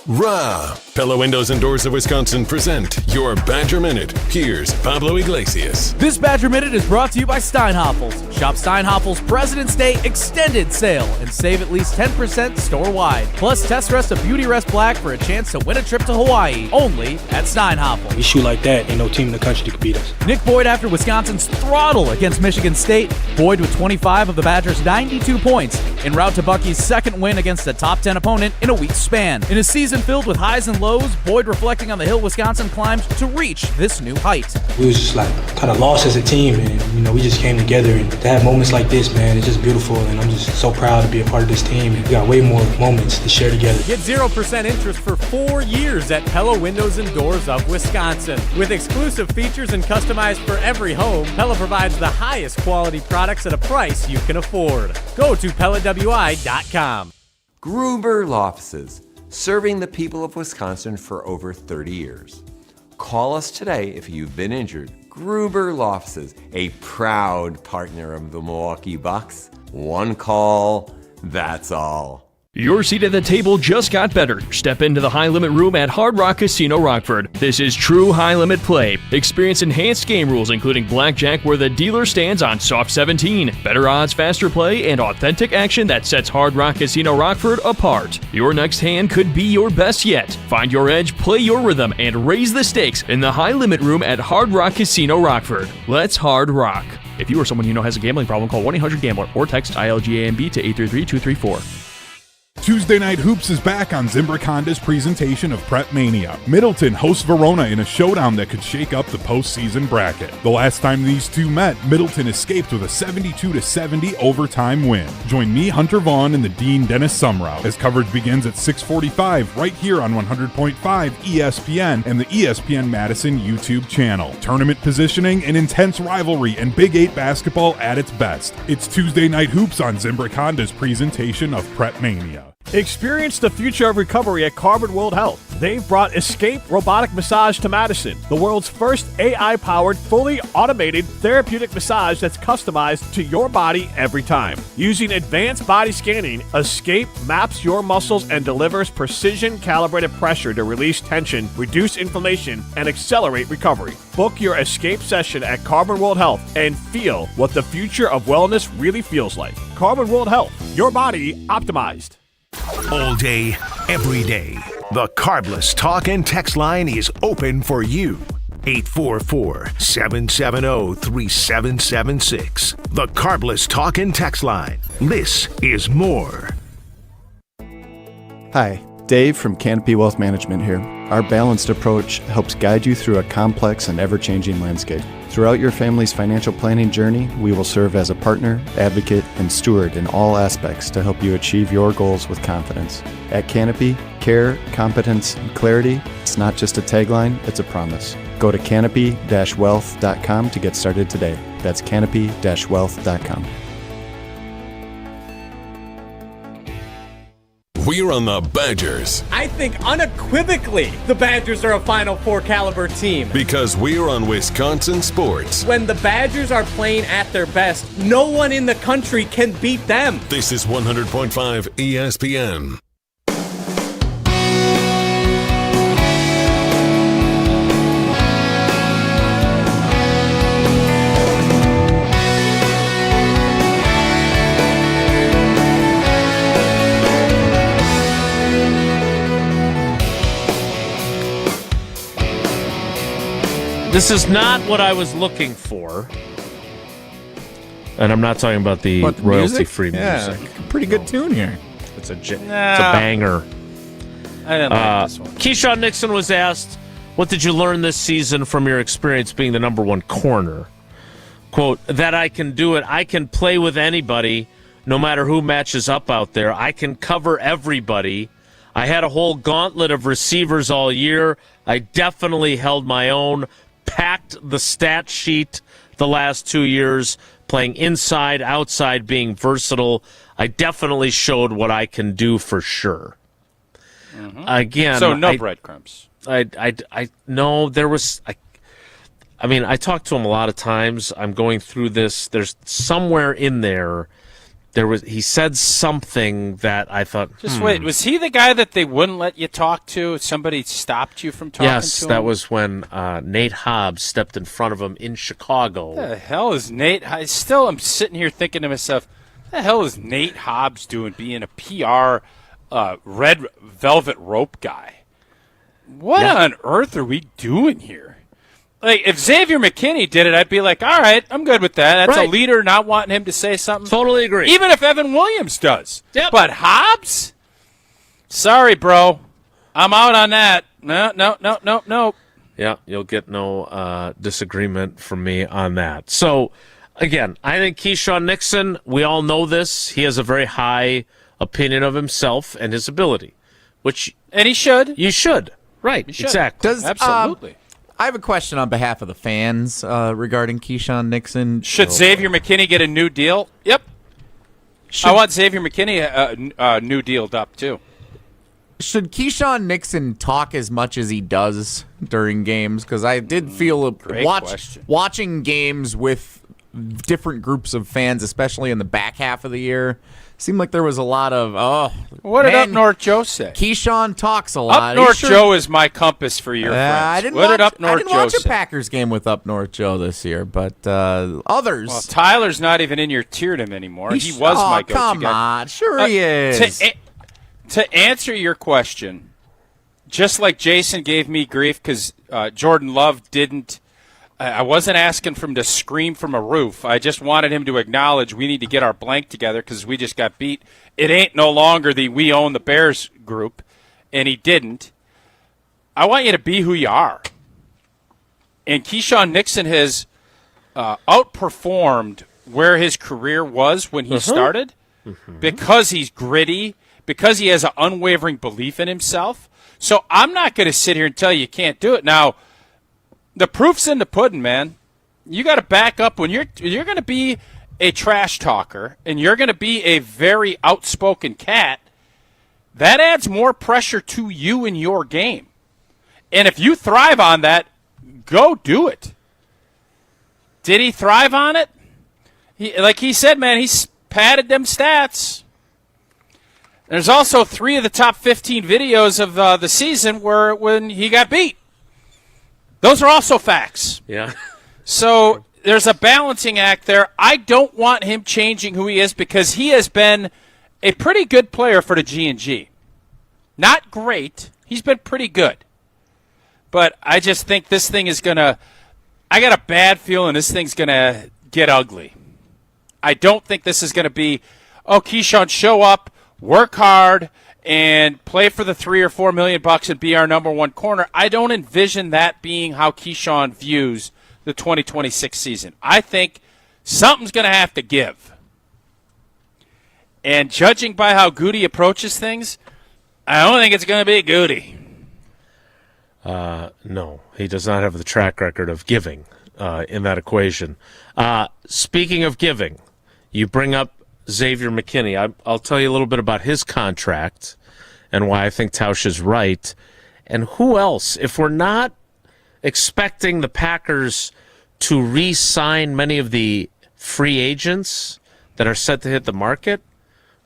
Rah. Pella Windows and Doors of Wisconsin present your Badger Minute. Here's Pablo Iglesias. This Badger Minute is brought to you by Steinhoffels. Shop Steinhoffels President's Day extended sale and save at least 10% store-wide. Plus, test rest a Beauty Rest Black for a chance to win a trip to Hawaii, only at Steinhoffels. We shoot like that, ain't no team in the country that can beat us. Nick Boyd after Wisconsin's throttle against Michigan State. Boyd with 25 of the Badgers' 92 points, en route to Bucky's second win against a top 10 opponent in a week's span. In a season filled with highs and lows, Boyd reflecting on the hill Wisconsin climbed to reach this new height. We was just like kind of lost as a team, and we just came together, and to have moments like this, man, it's just beautiful, and I'm just so proud to be a part of this team, and we got way more moments to share together. Get 0% interest for 4 years at Pella Windows and Doors of Wisconsin. With exclusive features and customized for every home, Pella provides the highest quality products at a price you can afford. Go to PellaWI.com. Gruber offices, serving the people of Wisconsin for over 30 years. Call us today if you've been injured. Gruber offices, a proud partner of the Milwaukee Bucks. One call, that's all. Your seat at the table just got better. Step into the high-limit room at Hard Rock Casino Rockford. This is true high-limit play. Experience enhanced game rules, including blackjack where the dealer stands on soft 17. Better odds, faster play, and authentic action that sets Hard Rock Casino Rockford apart. Your next hand could be your best yet. Find your edge, play your rhythm, and raise the stakes in the high-limit room at Hard Rock Casino Rockford. Let's Hard Rock. If you or someone you know has a gambling problem, call 1-800-GAMBLER or text ILGAMB to 833-234. Tuesday Night Hoops is back on Zimbrick Honda's presentation of Prep Mania. Middleton hosts Verona in a showdown that could shake up the postseason bracket. The last time these two met, Middleton escaped with a 72-70 overtime win. Join me, Hunter Vaughn, and the Dean Dennis Sumrow as coverage begins at 6:45 right here on 100.5 ESPN and the ESPN Madison YouTube channel. Tournament positioning, an intense rivalry, and Big 8 basketball at its best. It's Tuesday Night Hoops on Zimbrick Honda's presentation of Prep Mania. Experience the future of recovery at Carbon World Health. They've brought Escape Robotic Massage to Madison, the world's first AI-powered, fully automated therapeutic massage that's customized to your body every time. Using advanced body scanning, Escape maps your muscles and delivers precision-calibrated pressure to release tension, reduce inflammation, and accelerate recovery. Book your Escape session at Carbon World Health and feel what the future of wellness really feels like. Carbon World Health, your body optimized. All day, every day, the Carbless Talk and Text line is open for you. 844-770-3776. The Carbless Talk and Text line. This is more. Hi, Dave from Canopy Wealth Management here. Our balanced approach helps guide you through a complex and ever-changing landscape. Throughout your family's financial planning journey, we will serve as a partner, advocate, and steward in all aspects to help you achieve your goals with confidence. At Canopy, care, competence, and clarity, it's not just a tagline, it's a promise. Go to canopy-wealth.com to get started today. That's canopy-wealth.com. We're on the Badgers. I think unequivocally the Badgers are a Final Four caliber team. Because we're on Wisconsin sports. When the Badgers are playing at their best, no one in the country can beat them. This is 100.5 ESPN. This is not what I was looking for. And I'm not talking about the royalty-free music. Pretty good tune here. It's a banger. I didn't like this one. Keyshawn Nixon was asked, what did you learn this season from your experience being the number one corner? Quote, that I can do it. I can play with anybody, no matter who matches up out there. I can cover everybody. I had a whole gauntlet of receivers all year. I definitely held my own, packed the stat sheet the last 2 years, playing inside, outside, being versatile. I definitely showed what I can do for sure. Mm-hmm. Again, so no breadcrumbs. No, there was. I talked to him a lot of times. I'm going through this. There's somewhere in there. He said something that I thought. Just wait. Was he the guy that they wouldn't let you talk to? Somebody stopped you from talking to him? Yes, that was when Nate Hobbs stepped in front of him in Chicago. What the hell is Nate? I'm sitting here thinking to myself, what the hell is Nate Hobbs doing being a PR red velvet rope guy? What on earth are we doing here? Like, if Xavier McKinney did it, I'd be like, all right, I'm good with that. That's a leader not wanting him to say something. Totally agree. Even if Evan Williams does. Yep. But Hobbs? Sorry, bro. I'm out on that. No. Yeah, you'll get no disagreement from me on that. So, again, I think Keyshawn Nixon, we all know this. He has a very high opinion of himself and his ability. And he should. You should. Right, exactly. Absolutely. I have a question on behalf of the fans regarding Keyshawn Nixon. Should Xavier McKinney get a new deal? Yep. I want Xavier McKinney new dealed up, too. Should Keyshawn Nixon talk as much as he does during games? Because I did feel watching games with different groups of fans, especially in the back half of the year, seemed like there was a lot of, what did Up North Joe say? Keyshawn talks a lot. Up North Joe is my compass for your friends. I didn't watch a Packers game with Up North Joe this year, but others. Well, Tyler's not even in your tierdom anymore. He was my go-to come guy. on. Sure he is. To answer your question, just like Jason gave me grief because Jordan Love didn't, I wasn't asking for him to scream from a roof. I just wanted him to acknowledge we need to get our blank together because we just got beat. It ain't no longer the we own the Bears group, and he didn't. I want you to be who you are. And Keyshawn Nixon has outperformed where his career was when he started because he's gritty, because he has an unwavering belief in himself. So I'm not going to sit here and tell you can't do it. Now, the proof's in the pudding, man. You got to back up when you're going to be a trash talker and you're going to be a very outspoken cat. That adds more pressure to you in your game. And if you thrive on that, go do it. Did he thrive on it? Like he said, man, he's padded them stats. There's also 3 of the top 15 videos of the season when he got beat. Those are also facts. Yeah. So there's a balancing act there. I don't want him changing who he is because he has been a pretty good player for the G&G. Not great. He's been pretty good. But I just think this thing is going to – I got a bad feeling this thing's going to get ugly. I don't think this is going to be, Keyshawn, show up, work hard, and play for the $3 or $4 million and be our number one corner. I don't envision that being how Keyshawn views the 2026 season. I think something's going to have to give. And judging by how Gutey approaches things, I don't think it's going to be Gutey. No, he does not have the track record of giving in that equation. Speaking of giving, you bring up Xavier McKinney. I'll tell you a little bit about his contract and why I think Tausch is right. And who else? If we're not expecting the Packers to re-sign many of the free agents that are set to hit the market,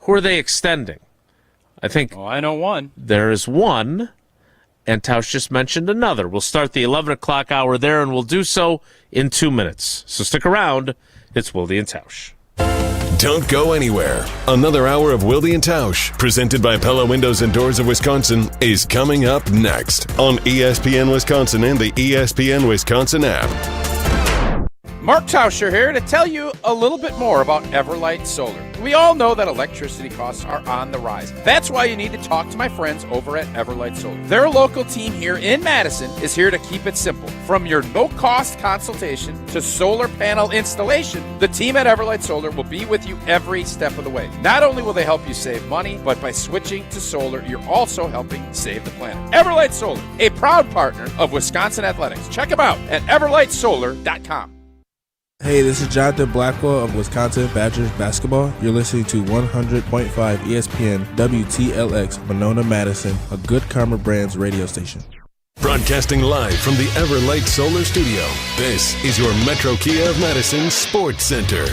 who are they extending? I think I know one. There is one, and Tausch just mentioned another. We'll start the 11 o'clock hour there, and we'll do so in 2 minutes. So stick around. It's Wilde and Tausch. Don't go anywhere. Another hour of Wilde and Tausch, presented by Pella Windows and Doors of Wisconsin, is coming up next on ESPN Wisconsin and the ESPN Wisconsin app. Mark Tauscher here to tell you a little bit more about Everlight Solar. We all know that electricity costs are on the rise. That's why you need to talk to my friends over at Everlight Solar. Their local team here in Madison is here to keep it simple. From your no-cost consultation to solar panel installation, the team at Everlight Solar will be with you every step of the way. Not only will they help you save money, but by switching to solar, you're also helping save the planet. Everlight Solar, a proud partner of Wisconsin Athletics. Check them out at everlightsolar.com. Hey, this is Jonathan Blackwell of Wisconsin Badgers basketball. You're listening to 100.5 ESPN WTLX Monona, Madison, a Good Karma Brands radio station. Broadcasting live from the Everlight Solar Studio, this is your Metro Kia of Madison Sports Center.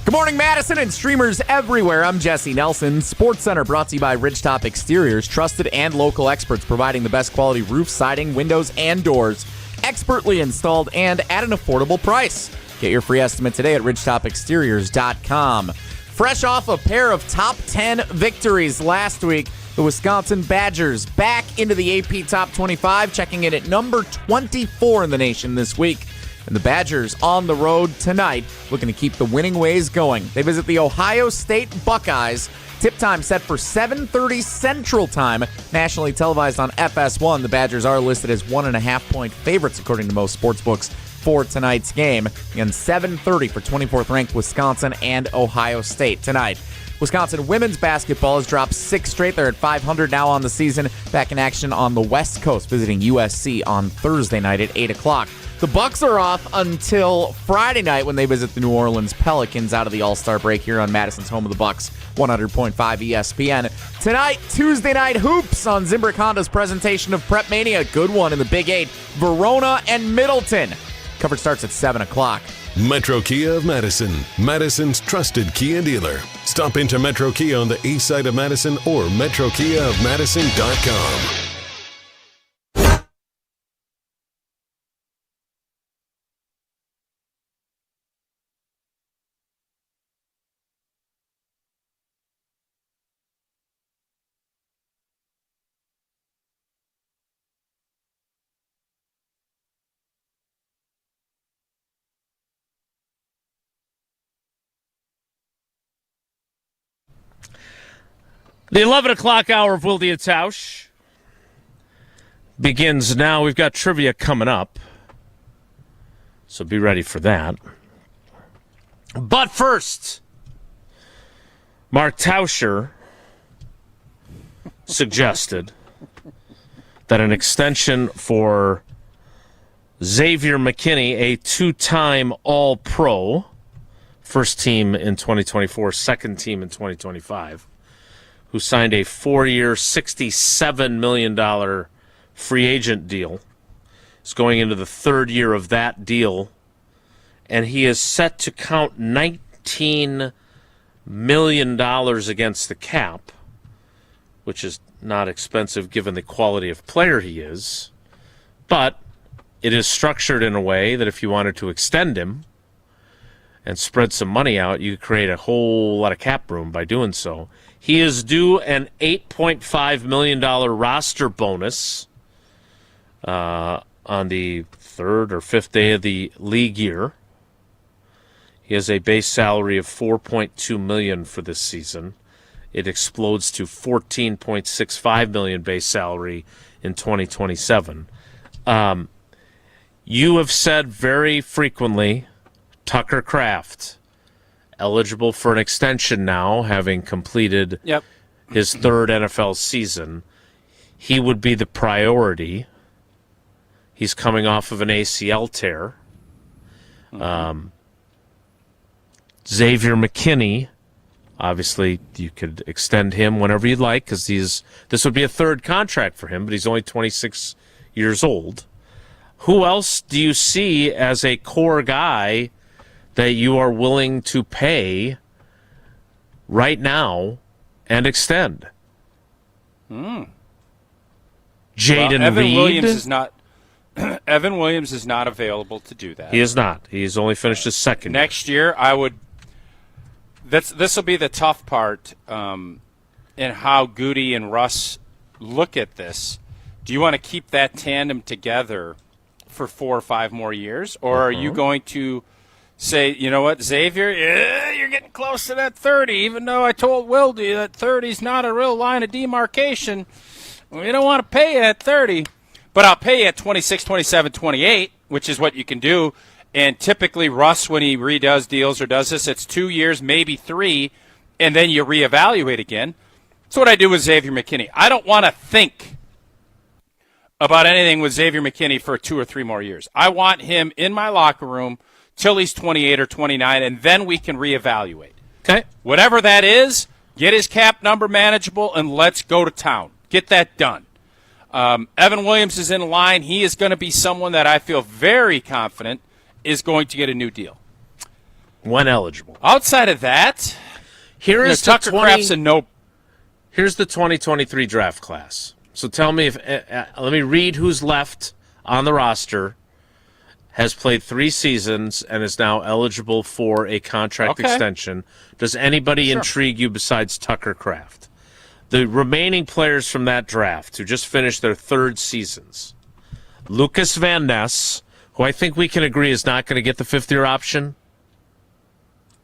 Good morning, Madison and streamers everywhere. I'm Jesse Nelson. Sports Center brought to you by Ridgetop Exteriors, trusted and local experts providing the best quality roof, siding, windows, and doors, expertly installed and at an affordable price. Get your free estimate today at ridgetopexteriors.com. Fresh off a pair of top 10 victories last week, the Wisconsin Badgers back into the AP Top 25, checking in at number 24 in the nation this week. And the Badgers on the road tonight, looking to keep the winning ways going. They visit the Ohio State Buckeyes. Tip time set for 7:30 Central Time, nationally televised on FS1. The Badgers are listed as 1.5-point favorites, according to most sportsbooks, for tonight's game. And 7:30 for 24th-ranked Wisconsin and Ohio State tonight. Wisconsin women's basketball has dropped 6 straight. They're at 500 now on the season. Back in action on the West Coast, visiting USC on Thursday night at 8 o'clock. The Bucks are off until Friday night when they visit the New Orleans Pelicans out of the All-Star break here on Madison's home of the Bucks, 100.5 ESPN. Tonight, Tuesday Night Hoops on Zimbrick Honda's presentation of Prep Mania. Good one in the Big 8. Verona and Middleton. Coverage starts at 7 o'clock. Metro Kia of Madison, Madison's trusted Kia dealer. Stop into Metro Kia on the east side of Madison or metrokiaofmadison.com. The 11 o'clock hour of Wilde and Tausch begins now. We've got trivia coming up, so be ready for that. But first, Mark Tauscher suggested that an extension for Xavier McKinney, a 2-time All-Pro, first team in 2024, second team in 2025, who signed a 4-year, $67 million free agent deal. Is going into the third year of that deal, and he is set to count $19 million against the cap, which is not expensive given the quality of player he is, but it is structured in a way that if you wanted to extend him and spread some money out, you could create a whole lot of cap room by doing so. He is due an $8.5 million roster bonus on the third or fifth day of the league year. He has a base salary of $4.2 million for this season. It explodes to $14.65 million base salary in 2027. You have said very frequently, Tucker Kraft, eligible for an extension now, having completed his third NFL season. He would be the priority. He's coming off of an ACL tear. Xavier McKinney, obviously you could extend him whenever you'd like, because this would be a third contract for him, but he's only 26 years old. Who else do you see as a core guy that you are willing to pay right now and extend? Jaden Reed. Evan Williams is not available to do that. He is not. He's only finished his second. Next year, I would. This will be the tough part in how Gutey and Russ look at this. Do you want to keep that tandem together for 4 or 5 more years, or are you going to say, you know what, Xavier, you're getting close to that 30, even though I told Wilde that 30 is not a real line of demarcation. We don't want to pay you at 30, but I'll pay you at 26, 27, 28, which is what you can do. And typically Russ, when he redoes deals or does this, it's 2 years, maybe 3, and then you reevaluate again. That's what I do with Xavier McKinney. I don't want to think about anything with Xavier McKinney for 2 or 3 more years. I want him in my locker room till he's 28 or 29, and then we can reevaluate. Okay. Whatever that is, get his cap number manageable, and let's go to town. Get that done. Evan Williams is in line. He is going to be someone that I feel very confident is going to get a new deal. When eligible. Outside of that, Tucker Kraft's a no. Here's the 2023 draft class. So tell me let me read who's left on the roster, has played 3 seasons, and is now eligible for a contract extension. Does anybody intrigue you besides Tucker Kraft? The remaining players from that draft who just finished their 3rd seasons. Lucas Van Ness, who I think we can agree is not going to get the 5th-year option.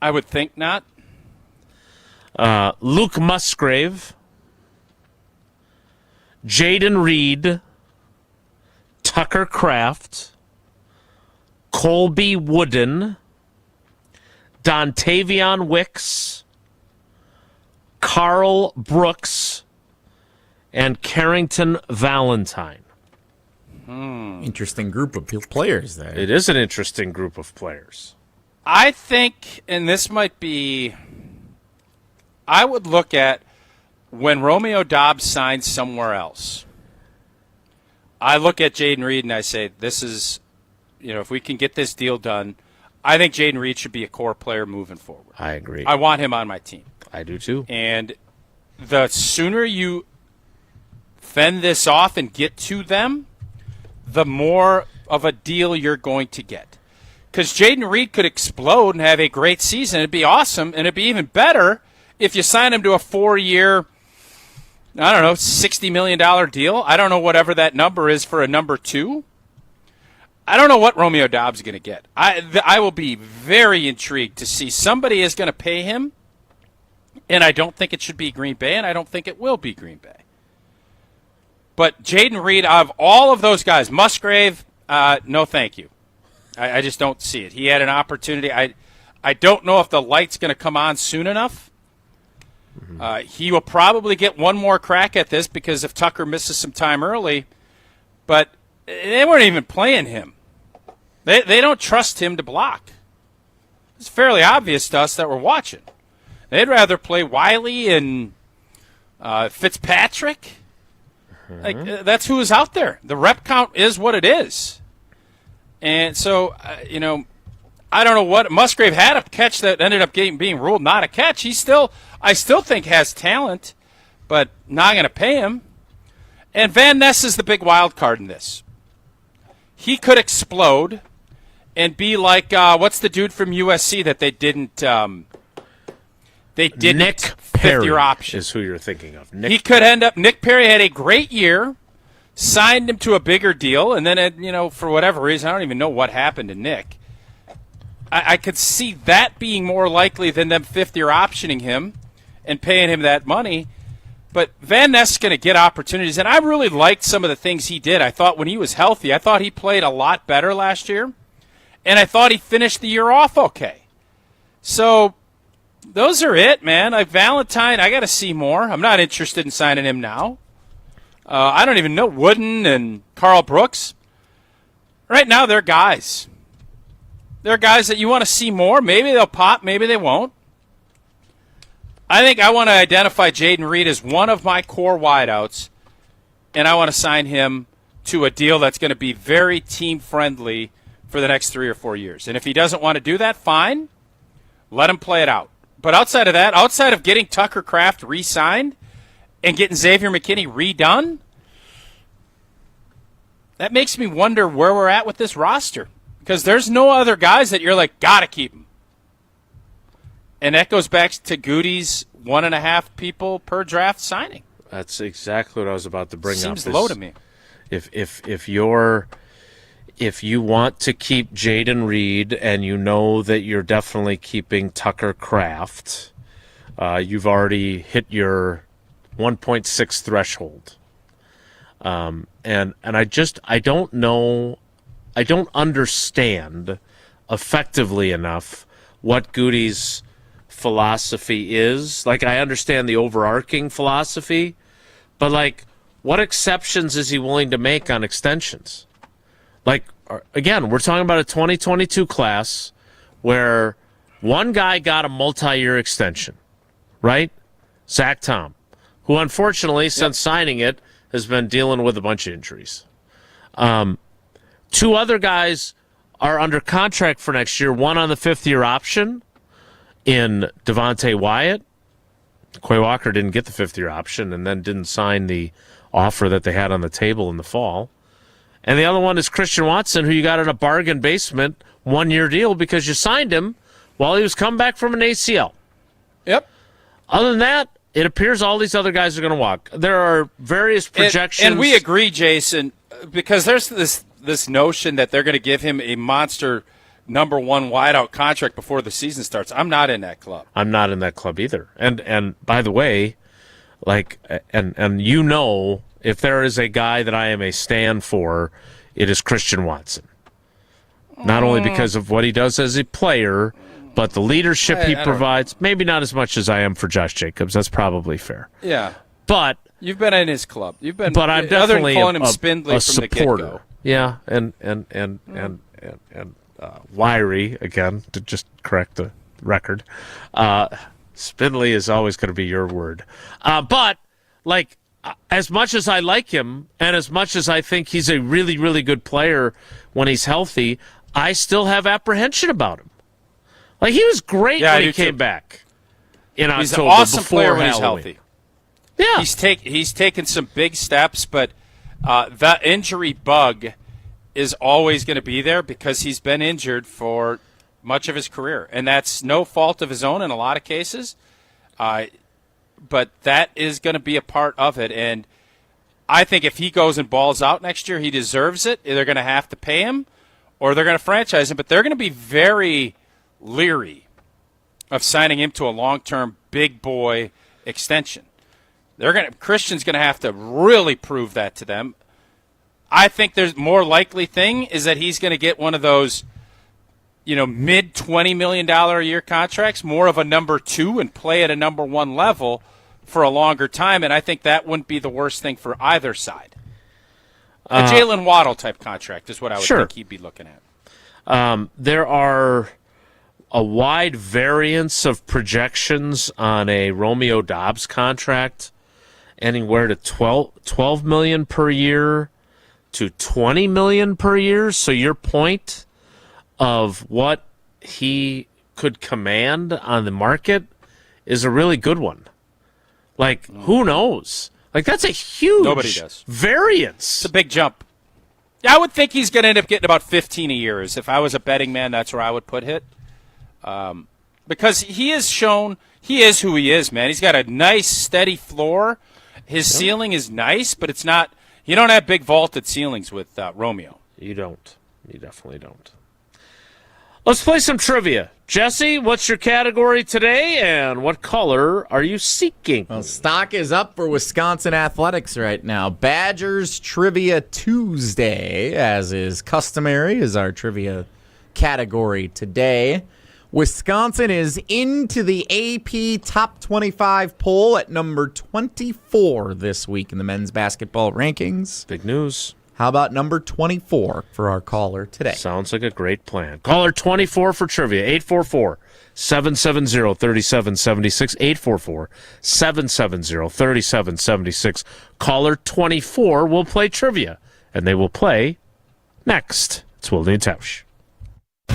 I would think not. Luke Musgrave, Jaden Reed, Tucker Kraft, Colby Wooden, Dontavion Wicks, Carl Brooks, and Carrington Valentine. Interesting group of players there. It is an interesting group of players. I think, and this might be, I would look at when Romeo Doubs signs somewhere else. I look at Jaden Reed and I say, this is, if we can get this deal done, I think Jaden Reed should be a core player moving forward. I agree. I want him on my team. I do too. And the sooner you fend this off and get to them, the more of a deal you're going to get. Because Jaden Reed could explode and have a great season. It'd be awesome, and it'd be even better if you sign him to a 4-year, $60 million deal. I don't know whatever that number is for a number 2. I don't know what Romeo Doubs is going to get. I will be very intrigued to see. Somebody is going to pay him, and I don't think it should be Green Bay, and I don't think it will be Green Bay. But Jaden Reed, out of all of those guys, Musgrave, no thank you. I just don't see it. He had an opportunity. I don't know if the light's going to come on soon enough. He will probably get one more crack at this because if Tucker misses some time early, but they weren't even playing him. They don't trust him to block. It's fairly obvious to us that we're watching. They'd rather play Wiley and Fitzpatrick. That's who is out there. The rep count is what it is. And so, I don't know what Musgrave had a catch that ended up being ruled not a catch. I still think has talent, but not going to pay him. And Van Ness is the big wild card in this. He could explode and be like what's the dude from USC that they didn't Nick Perry your option is who you're thinking of. He could end up. Nick Perry had a great year, signed him to a bigger deal, and then for whatever reason, I don't even know what happened to Nick. I could see that being more likely than them 5th-year optioning him and paying him that money. But Van Ness is going to get opportunities, and I really liked some of the things he did. I thought when he was healthy, I thought he played a lot better last year, and I thought he finished the year off okay. So those are it, man. Like Valentine, I got to see more. I'm not interested in signing him now. I don't even know Wooden and Carl Brooks. Right now, they're guys. They're guys that you want to see more. Maybe they'll pop, maybe they won't. I think I want to identify Jaden Reed as one of my core wideouts, and I want to sign him to a deal that's going to be very team-friendly for the next 3 or 4 years. And if he doesn't want to do that, fine. Let him play it out. But outside of that, outside of getting Tucker Kraft re-signed and getting Xavier McKinney redone, that makes me wonder where we're at with this roster. Because there's no other guys that you're like, gotta keep them. And that goes back to Gutey's 1.5 people per draft signing. That's exactly what I was about to bring up. Seems low to me. If you're if you want to keep Jaden Reed and you know that you're definitely keeping Tucker Kraft, you've already hit your 1.6 threshold. And I don't know, I don't understand effectively enough what Gutey's philosophy is. Like, I understand the overarching philosophy, but like, what exceptions is he willing to make on extensions? Like, again, we're talking about a 2022 class where one guy got a multi-year extension, right? Zach Tom, who unfortunately, since signing it, has been dealing with a bunch of injuries. Two other guys are under contract for next year, one on the fifth-year option in Devontae Wyatt. Quay Walker didn't get the fifth-year option and then didn't sign the offer that they had on the table in the fall. And the other one is Christian Watson, who you got in a bargain basement one-year deal because you signed him while he was coming back from an ACL. Yep. Other than that, it appears all these other guys are going to walk. There are various projections. And we agree, Jason, because there's this notion that they're going to give him a monster number one wideout contract before the season starts. I'm not in that club. I'm not in that club either. And by the way, like, and you know, if there is a guy that I am a stan for, it is Christian Watson. Not only because of what he does as a player, but the leadership he provides. Maybe not as much as I am for Josh Jacobs. That's probably fair. Yeah. But you've been in his club. You've been, but I'm definitely calling him spindly a from the supporter. get-go. Yeah, and wiry, again, to just correct the record. Spindly is always going to be your word. But, like, as much as I like him and as much as I think he's a really, really good player when he's healthy, I still have apprehension about him. Like, he was great when he came back in October. He's an awesome player when he's Halloween. healthy. Yeah. He's taken some big steps, but the injury bug is always going to be there because he's been injured for much of his career. And that's no fault of his own in a lot of cases. But that is going to be a part of it. And I think if he goes and balls out next year, he deserves it. They're going to have to pay him or they're going to franchise him. But they're going to be very leery of signing him to a long-term big boy extension. Christian's going to have to really prove that to them. I think there's more likely thing is that he's going to get one of those, mid $20 million a year contracts, more of a number two and play at a number one level for a longer time. And I think that wouldn't be the worst thing for either side. A Jalen Waddle type contract is what I would think he'd be looking at. There are a wide variance of projections on a Romeo Doubs contract, anywhere to $12 million per year to $20 million per year. So your point of what he could command on the market is a really good one. Like, who knows? Like, that's a huge variance. It's a big jump. I would think he's going to end up getting about 15 a year. If I was a betting man, that's where I would put it. Because he has shown he is who he is, man. He's got a nice, steady floor. His ceiling is nice, but it's not. You don't have big vaulted ceilings with Romeo. You don't. You definitely don't. Let's play some trivia. Jesse, what's your category today, and what color are you seeking? Well, stock is up for Wisconsin athletics right now. Badgers Trivia Tuesday, as is customary, is our trivia category today. Wisconsin is into the AP Top 25 poll at number 24 this week in the men's basketball rankings. Big news. How about number 24 for our caller today? Sounds like a great plan. Caller 24 for trivia, 844-770-3776, 844-770-3776. Caller 24 will play trivia, and they will play next. It's Wilde and Tausch.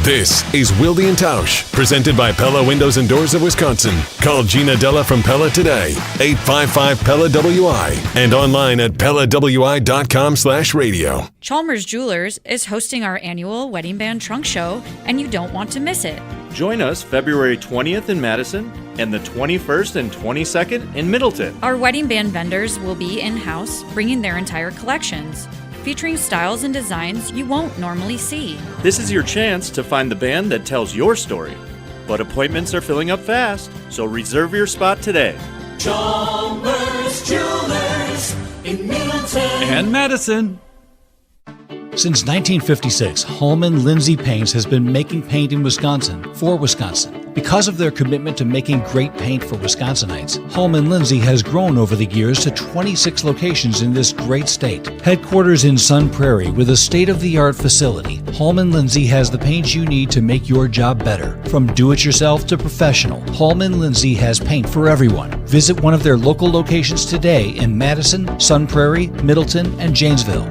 This is Wilde and Tausch, presented by Pella Windows and Doors of Wisconsin. Call Gina Della from Pella today, 855-PELLA-WI, and online at PellaWI.com/radio. Chalmers Jewelers is hosting our annual Wedding Band Trunk Show, and you don't want to miss it. Join us February 20th in Madison and the 21st and 22nd in Middleton. Our wedding band vendors will be in-house, bringing their entire collections. featuring styles and designs you won't normally see. This is your chance to find the band that tells your story. But appointments are filling up fast, so reserve your spot today. Chalmers Jewelers in Middleton and Madison. Since 1956, Holman Lindsay Paints has been making paint in Wisconsin for Wisconsin. Because of their commitment to making great paint for Wisconsinites, Holman Lindsay has grown over the years to 26 locations in this great state. Headquarters in Sun Prairie with a state-of-the-art facility, Holman Lindsay has the paint you need to make your job better. From do-it-yourself to professional, Holman Lindsay has paint for everyone. Visit one of their local locations today in Madison, Sun Prairie, Middleton, and Janesville.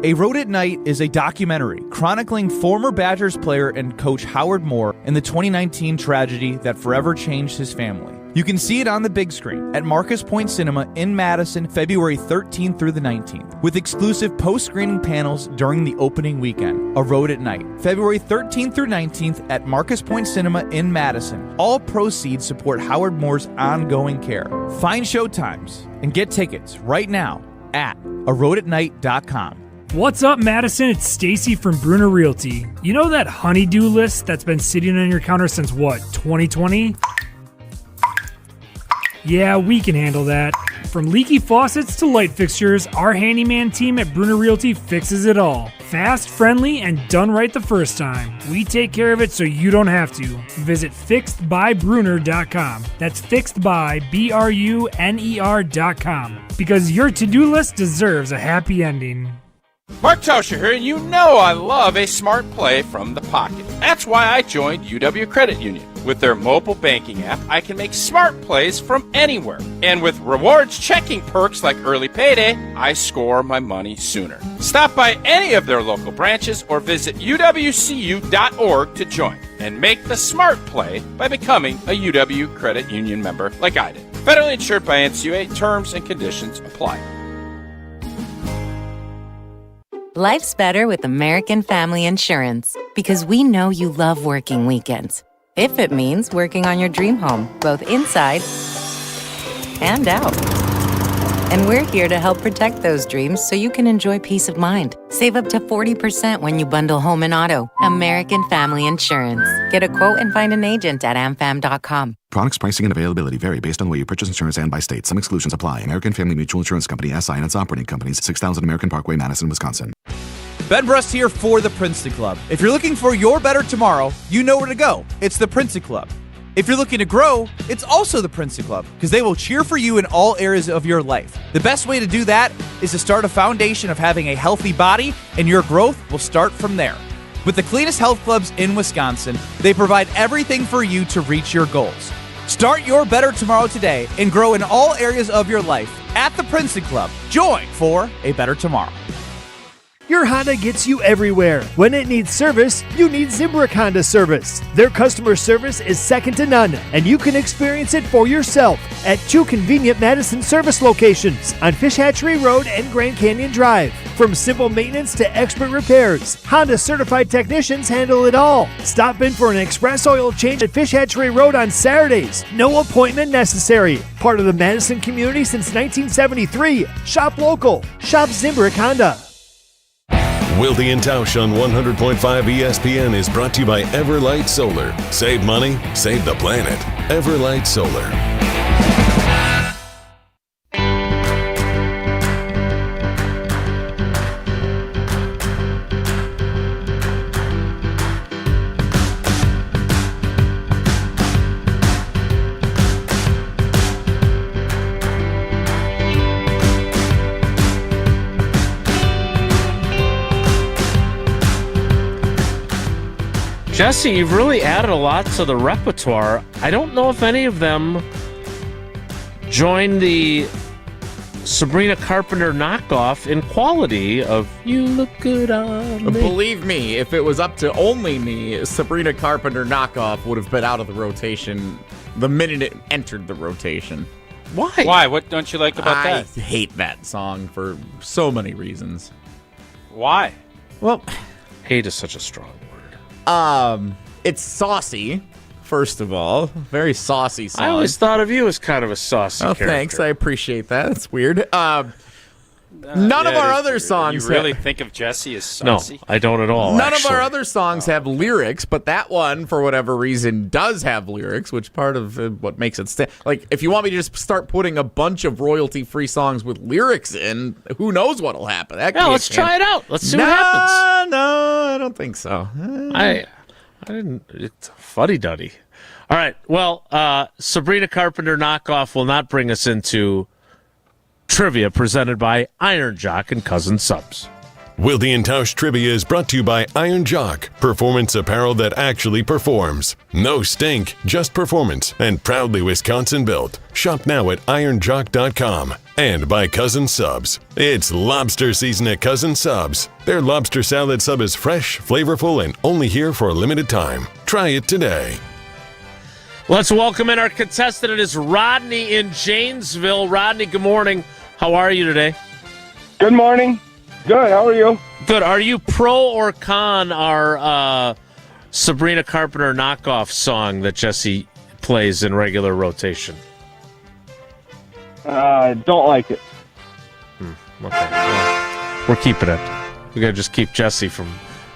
A Road at Night is a documentary chronicling former Badgers player and coach Howard Moore and the 2019 tragedy that forever changed his family. You can see it on the big screen at Marcus Point Cinema in Madison, February 13th through the 19th, with exclusive post-screening panels during the opening weekend. A Road at Night, February 13th through 19th at Marcus Point Cinema in Madison. All proceeds support Howard Moore's ongoing care. Find show times and get tickets right now at aroadatnight.com. What's up, Madison? It's Stacy from Bruner Realty. You know that honey-do list that's been sitting on your counter since what, 2020? Yeah, we can handle that. From leaky faucets to light fixtures, our handyman team at Bruner Realty fixes it all. Fast, friendly, and done right the first time. We take care of it so you don't have to. Visit fixedbybruner.com. That's fixedbybruner.com. Because your to-do list deserves a happy ending. Mark Tauscher here, and you know I love a smart play from the pocket. That's why I joined UW Credit Union. With their mobile banking app, I can make smart plays from anywhere. And with rewards checking perks like early payday, I score my money sooner. Stop by any of their local branches or visit uwcu.org to join and make the smart play by becoming a UW Credit Union member like I did. Federally insured by NCUA, terms and conditions apply. Life's better with American Family Insurance because we know you love working weekends. If it means working on your dream home, both inside and out. And we're here to help protect those dreams so you can enjoy peace of mind. Save up to 40% when you bundle home and auto. American Family Insurance. Get a quote and find an agent at amfam.com. Products, pricing, and availability vary based on the way you purchase insurance and by state. Some exclusions apply. American Family Mutual Insurance Company, SI, and its operating companies, 6000 American Parkway, Madison, Wisconsin. Ben Brust here for the Princeton Club. If you're looking for your better tomorrow, you know where to go. It's the Princeton Club. If you're looking to grow, it's also the Princeton Club, because they will cheer for you in all areas of your life. The best way to do that is to start a foundation of having a healthy body, and your growth will start from there. With the cleanest health clubs in Wisconsin, they provide everything for you to reach your goals. Start your better tomorrow today and grow in all areas of your life at the Princeton Club. Join for a better tomorrow. Your Honda gets you everywhere. When it needs service, you need Zimbrick Honda service. Their customer service is second to none, and you can experience it for yourself at 2 convenient Madison service locations on Fish Hatchery Road and Grand Canyon Drive. From simple maintenance to expert repairs, Honda certified technicians handle it all. Stop in for an express oil change at Fish Hatchery Road on Saturdays. No appointment necessary. Part of the Madison community since 1973. Shop local. Shop Zimbrick Honda. Wilde and Tausch on 100.5 ESPN is brought to you by Everlight Solar. Save money, save the planet. Everlight Solar. Jesse, you've really added a lot to the repertoire. I don't know if any of them join the Sabrina Carpenter knockoff in quality of "You Look Good on Me." Believe me, if it was up to only me, Sabrina Carpenter knockoff would have been out of the rotation the minute it entered the rotation. Why? Why? What don't you like about that? I hate that song for so many reasons. Why? Well, hate is such a strong word. It's saucy, first of all. Very saucy song. I always thought of you as kind of a saucy character. Thanks. I appreciate that. That's weird. None of our other songs. You really think of Jesse as No, saucy? I don't at all. None actually. of our other songs have lyrics, but that one, for whatever reason, does have lyrics, which part of what makes it like. If you want me to just start putting a bunch of royalty-free songs with lyrics in, who knows what'll happen? That could be let's try it out. Let's see what happens. No, I don't think so. I didn't. It's fuddy-duddy. All right. Well, Sabrina Carpenter knockoff will not bring us into trivia presented by Iron Jock and Cousin Subs. Wilde and Tausch Trivia is brought to you by Iron Jock, performance apparel that actually performs. No stink, just performance, and proudly Wisconsin built. Shop now at ironjock.com. And by Cousin Subs. It's lobster season at Cousin Subs. Their lobster salad sub is fresh, flavorful, and only here for a limited time. Try it today. Let's welcome in our contestant. It is Rodney in Janesville. Rodney, good morning. How are you today? Good morning. Good. How are you? Good. Are you pro or con our Sabrina Carpenter knockoff song that Jesse plays in regular rotation? Don't like it. Okay. Well, we're keeping it. We gotta just keep Jesse from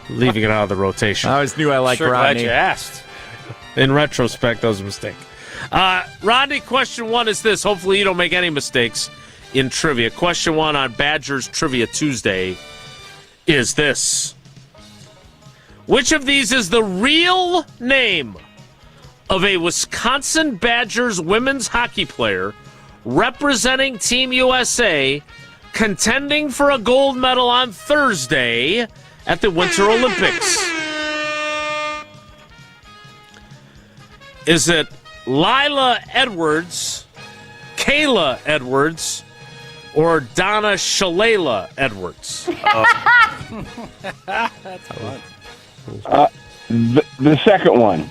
leaving it out of the rotation. I always knew I liked Rodney. Glad you asked. In retrospect, that was a mistake. Rodney, question one is this. Hopefully you don't make any mistakes in trivia. Question one on Badgers Trivia Tuesday is this. Which of these is the real name of a Wisconsin Badgers women's hockey player representing Team USA contending for a gold medal on Thursday at the Winter Olympics? Is it Lila Edwards, Kayla Edwards, or Donna Shalala Edwards? That's fun. The second one.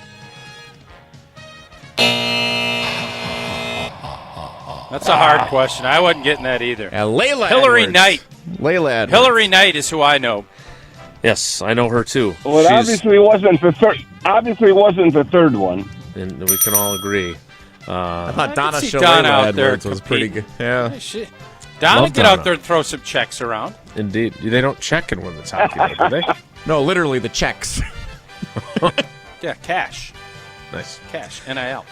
That's a hard question. I wasn't getting that either. Layla Hillary Edwards. Knight. Layla Edwards. Hillary Knight is who I know. Yes, I know her too. Well, it obviously wasn't the third. Obviously, wasn't the third one. And we can all agree. I thought Donna Donna out Edwards there was pretty good. Yeah. Hey, Donna, Love get Donna. out there and throw some checks around. Indeed. They don't check in women's hockey, though, do they? No, literally the checks. Yeah, cash. Nice. Cash. NIL.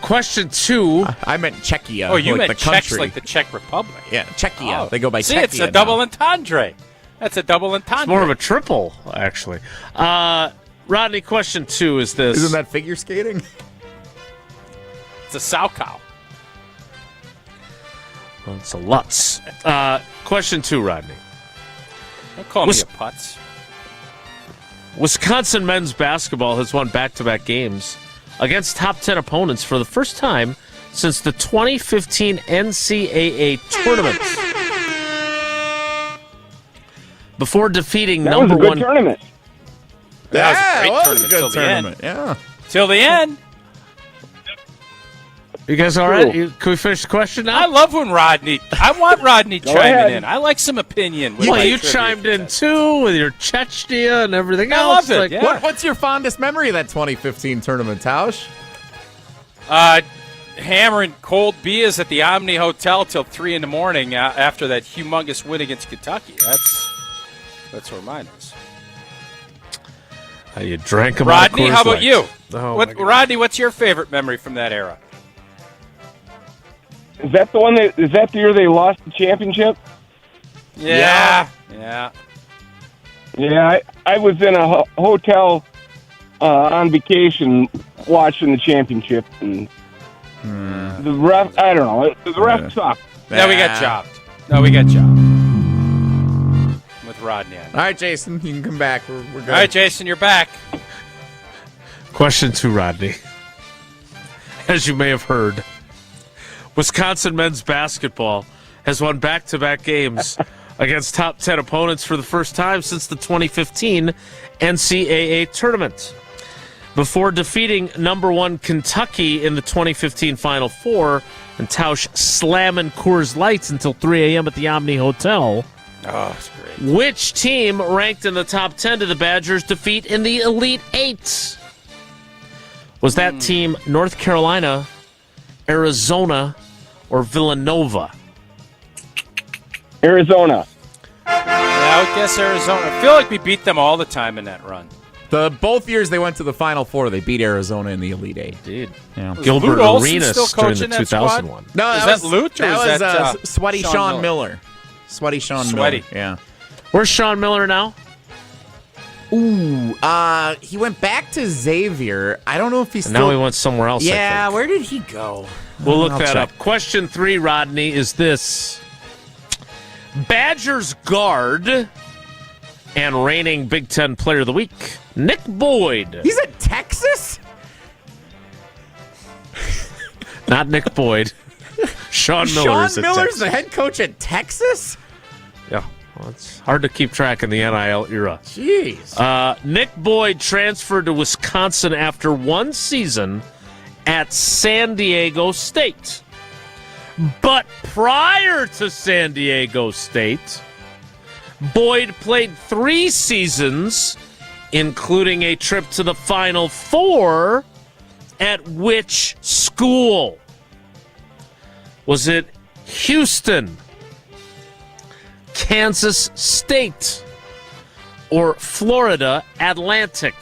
Question two. I meant Czechia. Oh, you like meant the Czechs country. like the Czech Republic. Yeah, Czechia. Oh. They go by See, Czechia. it's a double entendre. That's a double entendre. It's more of a triple, actually. Rodney, question two is this. Isn't that figure skating? It's a sow cow. Well, it's a Lutz. Question two, Rodney. Don't call me a putz. Wisconsin men's basketball has won back-to-back games against top 10 opponents for the first time since the 2015 NCAA tournament. Before defeating That number was a good one tournament. That was a great it was a good tournament. Yeah. Till the end. You guys all right? Can we finish the question now? I love when Rodney. I want Rodney Go chiming ahead. in. I like some opinion. with Well, my you trivia chimed in contest. too with your Chechnya and everything I else. loved it, yeah. What's your fondest memory of that 2015 tournament, Tausch? Hammering cold beers at the Omni Hotel till 3 in the morning after that humongous win against Kentucky. That's where mine is. You drank them Rodney, how about you? Oh, Rodney, what's your favorite memory from that era? Is that the one? Is that the year they lost the championship? Yeah. Yeah, I was in a hotel on vacation watching the championship, and the ref. I don't know. The ref sucked. No, we got jobbed. With Rodney on it. All right, Jason, you can come back. We're good. All right, Jason, you're back. Question two, Rodney. As you may have heard, Wisconsin men's basketball has won back-to-back games against top 10 opponents for the first time since the 2015 NCAA tournament. Before defeating number one Kentucky in the 2015 Final Four and Tausch slamming Coors Lights until 3 a.m. at the Omni Hotel. Oh, that's great. Which team ranked in the top 10 to the Badgers' defeat in the Elite Eight? Was that team North Carolina, Arizona, or Villanova? Arizona. Yeah, I would guess Arizona. I feel like we beat them all the time in that run. Both years they went to the Final Four, they beat Arizona in the Elite Eight. Indeed. Yeah. Gilbert Arenas during the 2001. Squad? No, is that Lute or that is that was Sweaty Sean Miller? Sweaty Sean Sweaty. Miller. Yeah. Where's Sean Miller now? Ooh, he went back to Xavier. I don't know if he's still... Now he went somewhere else. Yeah, where did he go? We'll look I'll that check. up. Question 3, Rodney, is this. Badgers guard and reigning Big Ten Player of the Week, Nick Boyd. He's at Texas? Not Nick Boyd. Sean Miller Sean is at Miller's Texas. the head coach at Texas? Yeah, well, it's hard to keep track in the NIL era. Jeez. Nick Boyd transferred to Wisconsin after one season at San Diego State. But prior to San Diego State, Boyd played 3 seasons, including a trip to the Final Four. At which school? Was it Houston, Kansas State, or Florida Atlantic?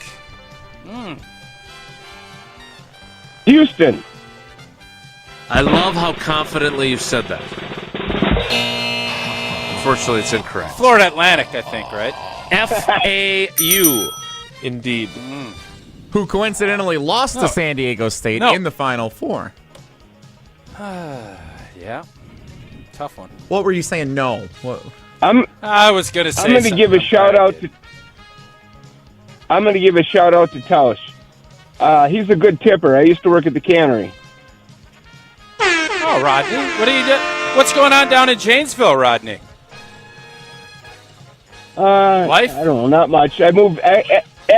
Houston. I love how confidently you said that. Unfortunately, it's incorrect. Florida Atlantic, I think, right? FAU. Indeed. Who coincidentally lost to San Diego State in the Final Four. Yeah. Tough one. What were you saying? No. What? I was going to say I'm going to give a shout out to Tausch. He's a good tipper. I used to work at the cannery. Oh, Rodney. What are you doing? What's going on down in Janesville, Rodney? Life? I don't know, not much. I moved.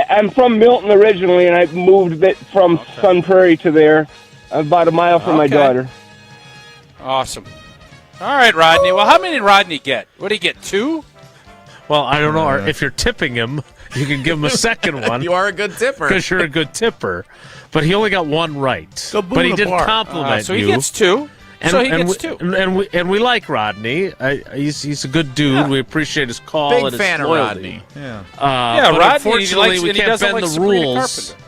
I'm from Milton originally, and I moved a bit from Sun Prairie to there. I'm about a mile from my daughter. Awesome. All right, Rodney. Well, how many did Rodney get? What did he get, 2? Well, I don't know. If you're tipping him, you can give him a second one. You are a good tipper. Because you're a good tipper. But he only got 1 right. But he did compliment so you. he gets 2. So he gets 2. And we like Rodney. He's a good dude. Yeah. We appreciate his call Big and his fan of loyalty. Rodney. Yeah. But Rodney, unfortunately, we can't bend like the Sabrina rules. Carpenter.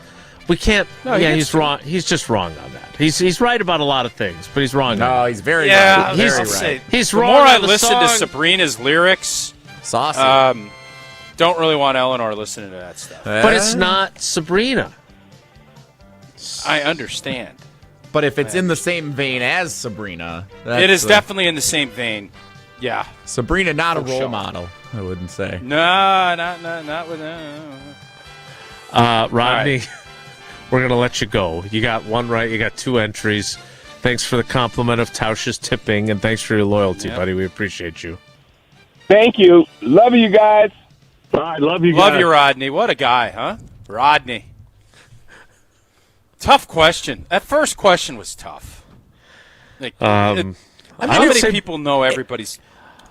We can't. No, he's wrong. He's just wrong on that. He's right about a lot of things, but he's wrong. No, he's very yeah, right. He's Very say, right. He's the wrong. more I on the listen song. to Sabrina's lyrics, Saucy. don't really want Eleanor listening to that stuff. But it's not Sabrina. I understand. But if it's in the same vein as Sabrina, It is definitely in the same vein. Yeah. Sabrina, not a For role sure. model, I wouldn't say. No, not with Rodney, we're going to let you go. You got 1 right. You got 2 entries. Thanks for the compliment of Tausch's tipping, and thanks for your loyalty, buddy. We appreciate you. Thank you. Love you guys. I love you guys. Love you, Rodney. What a guy, huh? Rodney. Tough question. That first question was tough. Like, how many people know everybody's...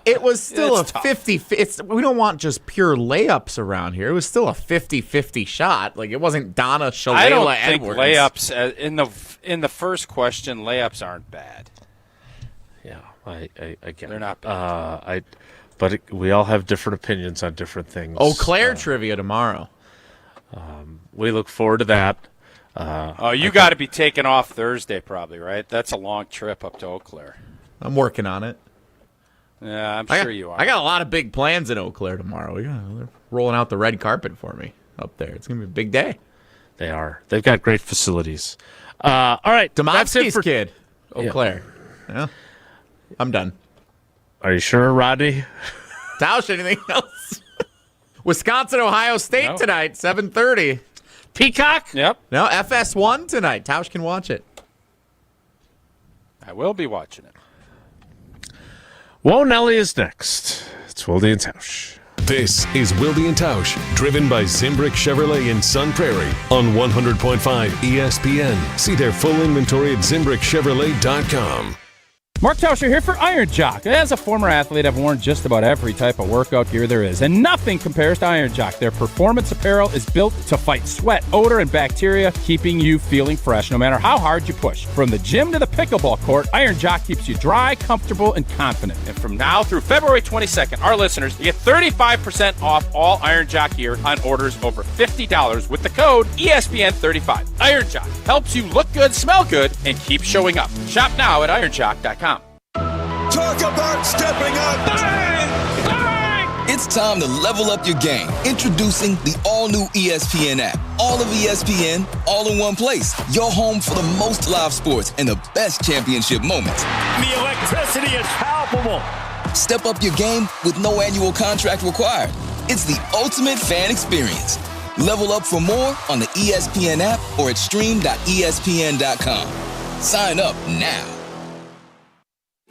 It was still a It's tough. 50. We don't want just pure layups around here. It was still a 50-50 shot. Like, it wasn't Donna Shalala I don't think Edwards. layups in the first question. Layups aren't bad. Yeah, I get They're not bad. We all have different opinions on different things. Eau Claire trivia tomorrow. We look forward to that. You got to be taken off Thursday, probably, right? That's a long trip up to Eau Claire. I'm working on it. Yeah, I'm sure you are. I got a lot of big plans in Eau Claire tomorrow. They're rolling out the red carpet for me up there. It's going to be a big day. They are. They've got great facilities. All right. That's it Demovsky's for kid. Eau Claire. Yeah. I'm done. Are you sure, Rodney? Tausch, anything else? Wisconsin, Ohio State tonight, 7:30. Peacock? Yep. No, FS1 tonight. Tausch can watch it. I will be watching it. Whoa, Nelly is next. It's Wilde and Tausch. This is Wilde and Tausch, driven by Zimbrick Chevrolet in Sun Prairie on 100.5 ESPN. See their full inventory at ZimbrickChevrolet.com. Mark Tauscher here for Iron Jock. As a former athlete, I've worn just about every type of workout gear there is, and nothing compares to Iron Jock. Their performance apparel is built to fight sweat, odor, and bacteria, keeping you feeling fresh no matter how hard you push. From the gym to the pickleball court, Iron Jock keeps you dry, comfortable, and confident. And from now through February 22nd, our listeners get 35% off all Iron Jock gear on orders over $50 with the code ESPN35. Iron Jock helps you look good, smell good, and keep showing up. Shop now at ironjock.com. Talk about stepping up. Bang! Bang! It's time to level up your game. Introducing the all-new ESPN app. All of ESPN, all in one place. Your home for the most live sports and the best championship moments. The electricity is palpable. Step up your game with no annual contract required. It's the ultimate fan experience. Level up for more on the ESPN app or at stream.espn.com. Sign up now.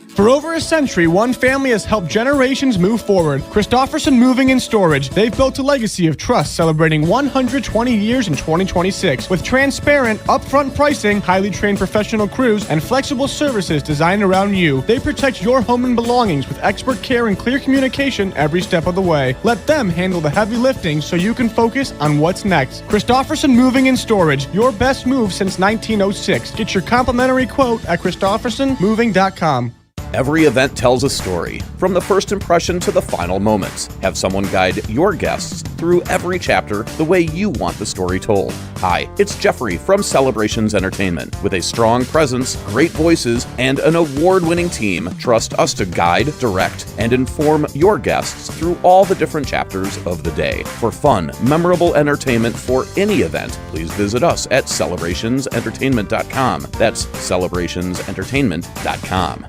For over a century, one family has helped generations move forward. Christofferson Moving and Storage. They've built a legacy of trust, celebrating 120 years in 2026. With transparent, upfront pricing, highly trained professional crews, and flexible services designed around you, they protect your home and belongings with expert care and clear communication every step of the way. Let them handle the heavy lifting so you can focus on what's next. Christofferson Moving and Storage. Your best move since 1906. Get your complimentary quote at ChristoffersonMoving.com. Every event tells a story, from the first impression to the final moments. Have someone guide your guests through every chapter the way you want the story told. Hi, it's Jeffrey from Celebrations Entertainment. With a strong presence, great voices, and an award-winning team, trust us to guide, direct, and inform your guests through all the different chapters of the day. For fun, memorable entertainment for any event, please visit us at celebrationsentertainment.com. That's celebrationsentertainment.com.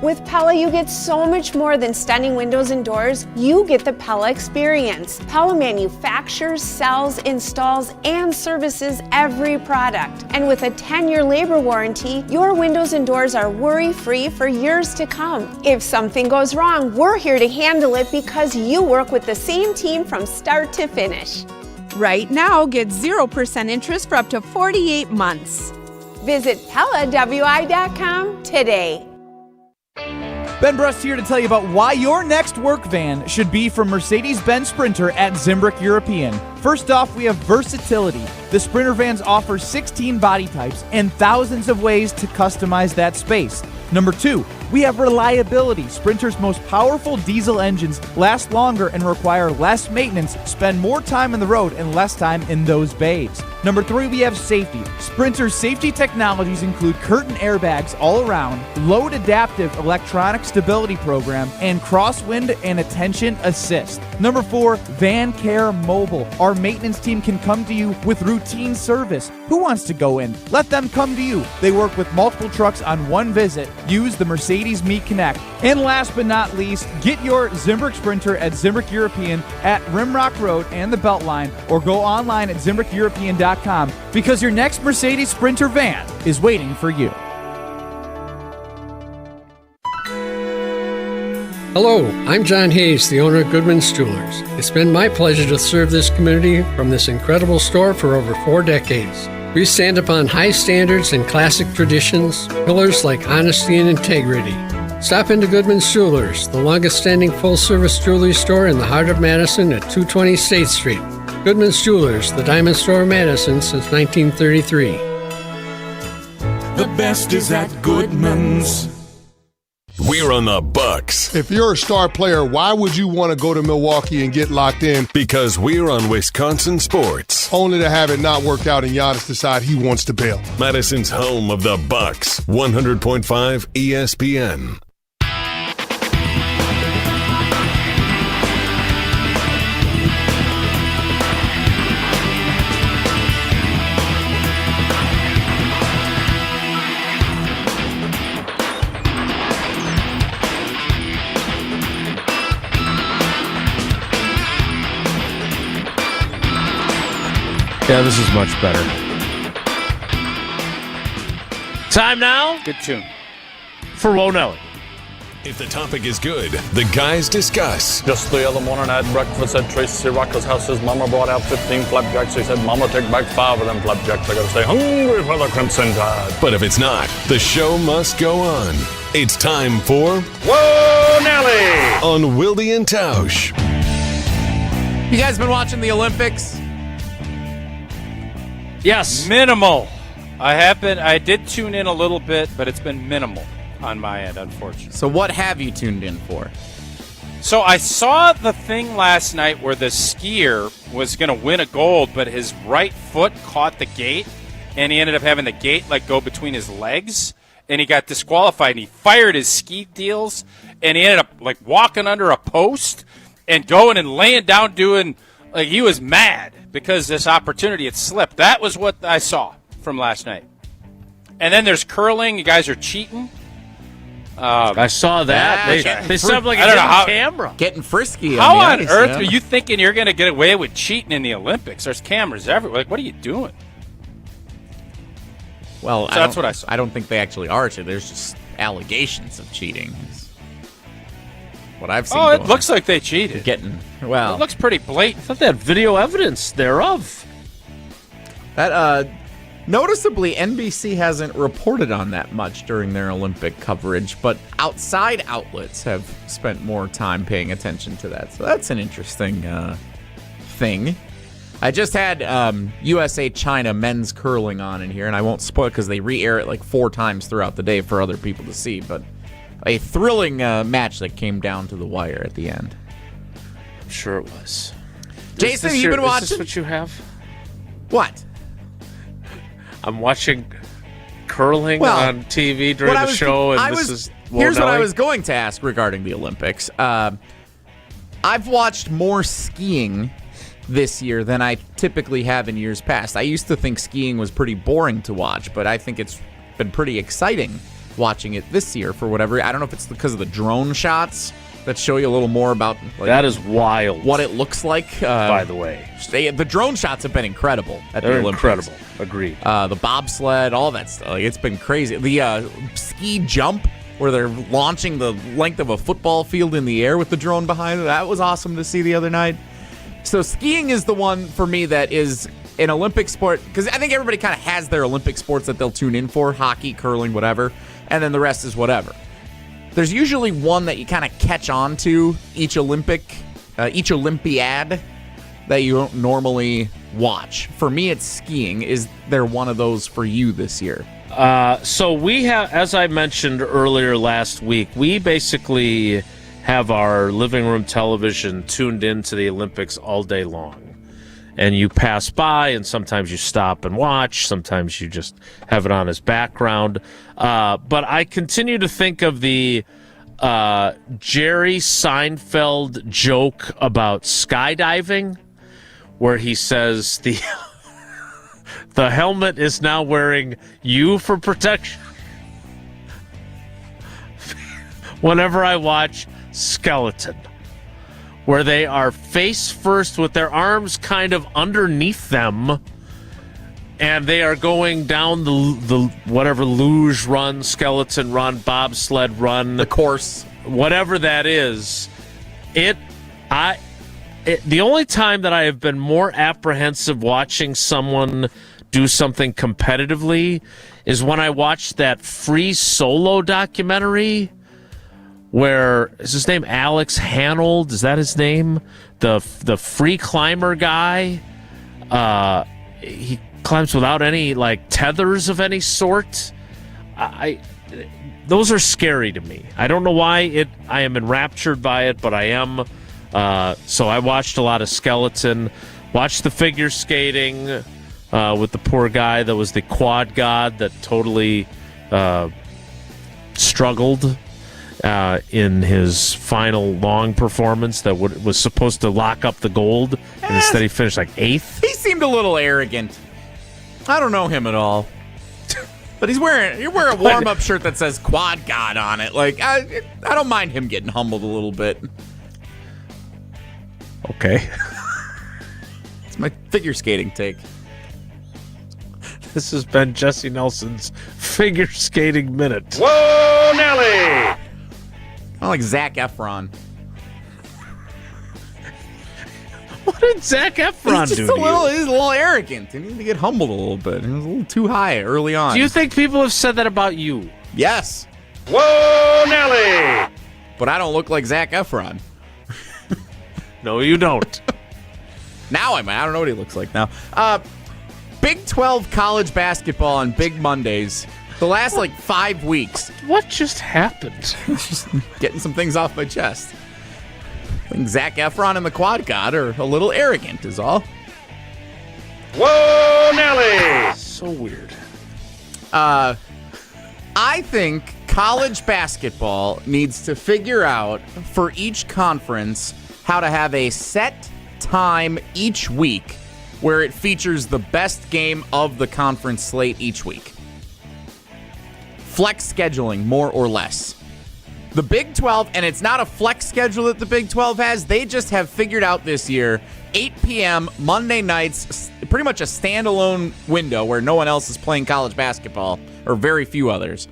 With Pella, you get so much more than stunning windows and doors. You get the Pella experience. Pella manufactures, sells, installs, and services every product. And with a 10-year labor warranty, your windows and doors are worry-free for years to come. If something goes wrong, we're here to handle it because you work with the same team from start to finish. Right now, get 0% interest for up to 48 months. Visit PellaWI.com today. Ben Brust here to tell you about why your next work van should be from Mercedes-Benz Sprinter at Zimbrick European. First off, we have versatility. The Sprinter vans offer 16 body types and thousands of ways to customize that space. Number 2, we have reliability. Sprinter's most powerful diesel engines last longer and require less maintenance, spend more time on the road and less time in those bays. Number 3, we have safety. Sprinter's safety technologies include curtain airbags all around, load adaptive electronic stability program, and crosswind and attention assist. Number 4, Van Care Mobile. Our maintenance team can come to you with routine service. Who wants to go in? Let them come to you. They work with multiple trucks on one visit. Use the Mercedes Me Connect. And last but not least, get your Zimbrick Sprinter at Zimbrick European at Rimrock Road and the Beltline, or go online at ZimbrickEuropean.com because your next Mercedes Sprinter van is waiting for you. Hello, I'm John Hayes, the owner of Goodman's Jewelers. It's been my pleasure to serve this community from this incredible store for over 4 decades. We stand upon high standards and classic traditions, pillars like honesty and integrity. Stop into Goodman's Jewelers, the longest-standing full-service jewelry store in the heart of Madison at 220 State Street. Goodman's Jewelers, the diamond store of Madison since 1933. The best is at Goodman's. We're on the Bucks. If you're a star player, why would you want to go to Milwaukee and get locked in? Because we're on Wisconsin sports. Only to have it not work out and Giannis decide he wants to bail. Madison's home of the Bucks. 100.5 ESPN. Yeah, this is much better. Time now. Good tune. For Wonelli. If the topic is good, the guys discuss. Just the other morning I had breakfast at Tracy Rocker's house. His mama brought out 15 flapjacks. He said, Mama, take back 5 of them flapjacks. I gotta stay hungry for the Crimson Tide. But if it's not, the show must go on. It's time for Whoa, Nelly! On Wilde and Tausch. You guys been watching the Olympics? Yes. Minimal. I did tune in a little bit, but it's been minimal on my end, unfortunately. So what have you tuned in for? So I saw the thing last night where the skier was going to win a gold, but his right foot caught the gate, and he ended up having the gate go between his legs, and he got disqualified, and he fired his ski deals, and he ended up walking under a post and going and laying down doing he was mad because this opportunity had slipped. That was what I saw from last night. And then there's curling. You guys are cheating. I saw that. They said like a camera. Getting frisky. How on on earth are you thinking you're going to get away with cheating in the Olympics? There's cameras everywhere. What are you doing? Well, so that's what I saw. I don't think they actually are. There's just allegations of cheating. What I've seen. Oh, it looks like they cheated. It looks pretty blatant. I thought they had video evidence thereof. That noticeably, NBC hasn't reported on that much during their Olympic coverage, but outside outlets have spent more time paying attention to that. So that's an interesting thing. I just had USA China men's curling on in here, and I won't spoil it because they re-air it 4 times throughout the day for other people to see, but a thrilling match that came down to the wire at the end. I'm sure it was. Jason, you've been watching? Is this what you have? What? I'm watching curling on TV during the show, and here's what I was going to ask regarding the Olympics. I've watched more skiing this year than I typically have in years past. I used to think skiing was pretty boring to watch, but I think it's been pretty exciting watching it this year for whatever. I don't know if it's because of the drone shots that show you a little more about that is wild what it looks like. By the way, the drone shots have been incredible at the Olympics. Incredible. Agreed. The bobsled, all that stuff. It's been crazy. The ski jump where they're launching the length of a football field in the air with the drone behind it. That was awesome to see the other night. So skiing is the one for me that is an Olympic sport, because I think everybody kind of has their Olympic sports that they'll tune in for, hockey, curling, whatever, and then the rest is whatever. There's usually one that you kind of catch on to each Olympiad that you don't normally watch. For me, it's skiing. Is there one of those for you this year? So we have, as I mentioned earlier last week, we basically have our living room television tuned into the Olympics all day long. And you pass by, and sometimes you stop and watch. Sometimes you just have it on as background. But I continue to think of the Jerry Seinfeld joke about skydiving, where he says the helmet is now wearing you for protection. Whenever I watch Skeleton, where they are face first with their arms kind of underneath them, and they are going down the whatever luge run, skeleton run, bobsled run, the course, whatever that is. The only time that I have been more apprehensive watching someone do something competitively is when I watched that Free Solo documentary. Where is his name? Alex Hanold? Is that his name? The free climber guy. He climbs without any tethers of any sort. Those are scary to me. I don't know why I am enraptured by it, but I am. So I watched a lot of skeleton. Watched the figure skating with the poor guy that was the quad god that totally struggled. In his final long performance that was supposed to lock up the gold, and instead he finished 8th. He seemed a little arrogant. I don't know him at all. But you're wearing a warm-up shirt that says Quad God on it. I don't mind him getting humbled a little bit. Okay. It's my figure skating take. This has been Jesse Nelson's Figure Skating Minute. Whoa, Nelly! I like Zac Efron. What did Zac Efron do to you? He's a little arrogant. He needed to get humbled a little bit. He was a little too high early on. Do you think people have said that about you? Yes. Whoa, Nelly! But I don't look like Zac Efron. No, you don't. Now I don't know what he looks like now. Big 12 college basketball on Big Mondays. The last 5 weeks. What just happened? Just getting some things off my chest. I think Zac Efron and the Quad God are a little arrogant is all. Whoa, Nelly! So weird. I think college basketball needs to figure out for each conference how to have a set time each week where it features the best game of the conference slate each week. Flex scheduling, more or less. The Big 12, and it's not a flex schedule that the Big 12 has, they just have figured out this year 8 p.m. Monday nights, pretty much a standalone window where no one else is playing college basketball, or very few others.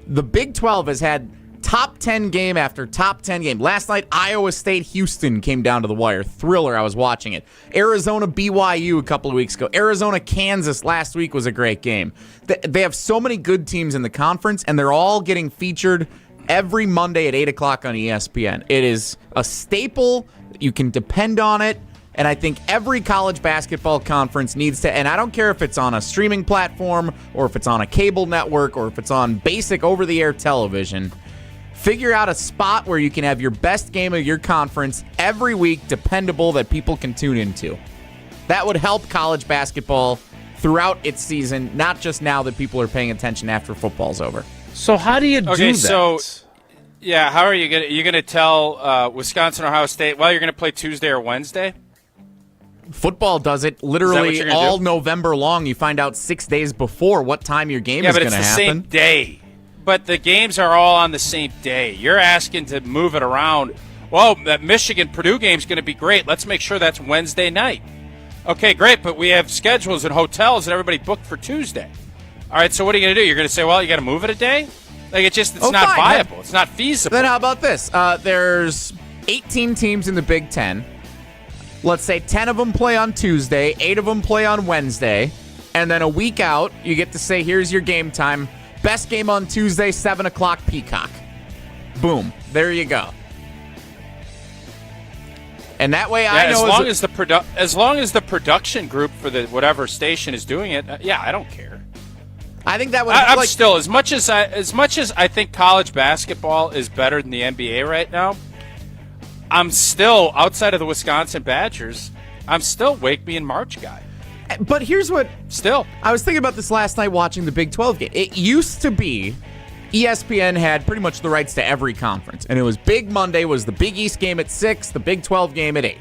The Big 12 has had top 10 game after top 10 game. Last night, Iowa State Houston came down to the wire. Thriller, I was watching it. Arizona BYU a couple of weeks ago. Arizona Kansas last week was a great game. They have so many good teams in the conference, and they're all getting featured every Monday at 8 o'clock on ESPN. It is a staple. You can depend on it. And I think every college basketball conference needs to, and I don't care if it's on a streaming platform or if it's on a cable network or if it's on basic over-the-air television, figure out a spot where you can have your best game of your conference every week, dependable, that people can tune into. That would help college basketball throughout its season, not just now that people are paying attention after football's over. So how do you do that? So, yeah, how are you going to, you're going to tell Wisconsin, Ohio State, well, you're going to play Tuesday or Wednesday? Football does it literally all November long. You find out 6 days before what time your game is going to happen. Yeah, but it's the same day. But the games are all on the same day. You're asking to move it around. Well, that Michigan-Purdue game is going to be great. Let's make sure that's Wednesday night. Okay, great, but we have schedules and hotels and everybody booked for Tuesday. All right, so what are you going to do? You're going to say, well, you got to move it a day? It's not viable. It's not feasible. Then how about this? There's 18 teams in the Big Ten. Let's say 10 of them play on Tuesday, 8 of them play on Wednesday, and then a week out, you get to say, here's your game time. Best game on Tuesday, 7 o'clock, Peacock. Boom. There you go. And that way I know... As long as the production group for the whatever station is doing it, I don't care. I think that would... I'm still, as much as I think college basketball is better than the NBA right now, I'm still, outside of the Wisconsin Badgers, I'm still Wake Me in March guy. But here's what... Still. I was thinking about this last night watching the Big 12 game. It used to be ESPN had pretty much the rights to every conference. And it was Big Monday was the Big East game at 6, the Big 12 game at 8.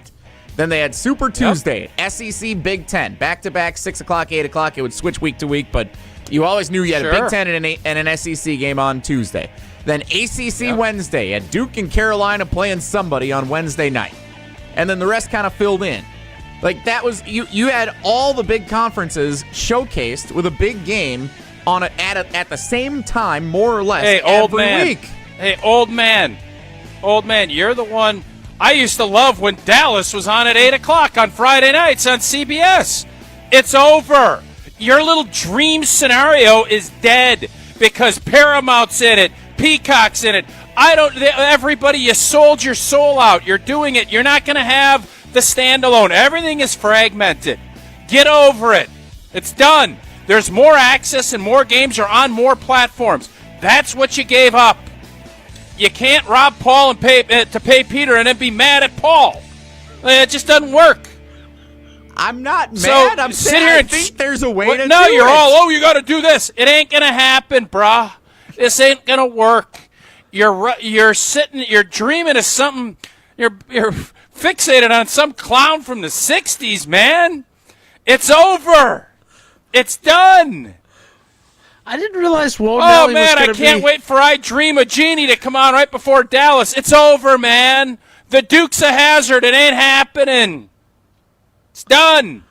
Then they had Super Tuesday, SEC Big 10, back-to-back, 6 o'clock, 8 o'clock. It would switch week to week, but you always knew you had a Big 10 and an SEC game on Tuesday. Then ACC Wednesday, at Duke and Carolina playing somebody on Wednesday night. And then the rest kind of filled in. Like, that was, you had all the big conferences showcased with a big game on at the same time, more or less, every week. Hey, old man, you're the one. I used to love when Dallas was on at 8 o'clock on Friday nights on CBS. It's over. Your little dream scenario is dead because Paramount's in it. Peacock's in it. Everybody, you sold your soul out. You're doing it. You're not going to have the standalone. Everything is fragmented. Get over it. It's done. There's more access and more games are on more platforms. That's what you gave up. You can't rob Paul and pay Peter and then be mad at Paul. It just doesn't work. I'm not mad. I'm saying I think there's a way to do it. No, you're all, you got to do this. It ain't going to happen, brah. This ain't going to work. You're sitting, you're dreaming of something. You're fixated on some clown from the 60s, man. It's over. It's done. I didn't realize Whoa Nelly was going to be... I can't wait for I Dream of Jeannie to come on right before Dallas. It's over, man. The Duke's a hazard. It ain't happening. It's done.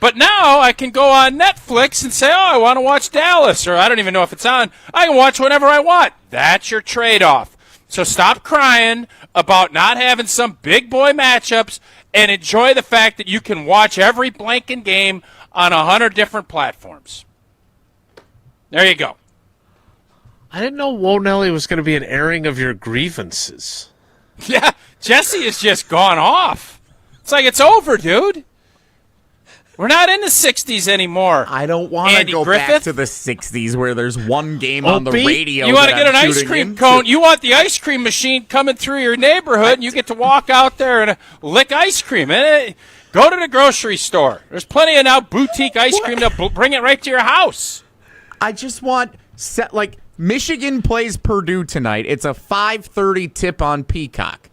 But now I can go on Netflix and say, I want to watch Dallas, or I don't even know if it's on. I can watch whenever I want. That's your trade-off. So stop crying about not having some big boy matchups and enjoy the fact that you can watch every blanking game on 100 different platforms. There you go. I didn't know Whoa Nelly was going to be an airing of your grievances. Yeah, Jesse has just gone off. It's like it's over, dude. We're not in the 60s anymore. I don't want to go back to the 60s where there's one game on the radio. You want to get an ice cream cone? You want the ice cream machine coming through your neighborhood, and you get to walk out there and lick ice cream. And go to the grocery store. There's plenty of now boutique ice cream to bring it right to your house. I just want Michigan plays Purdue tonight. It's a 5:30 tip on Peacock.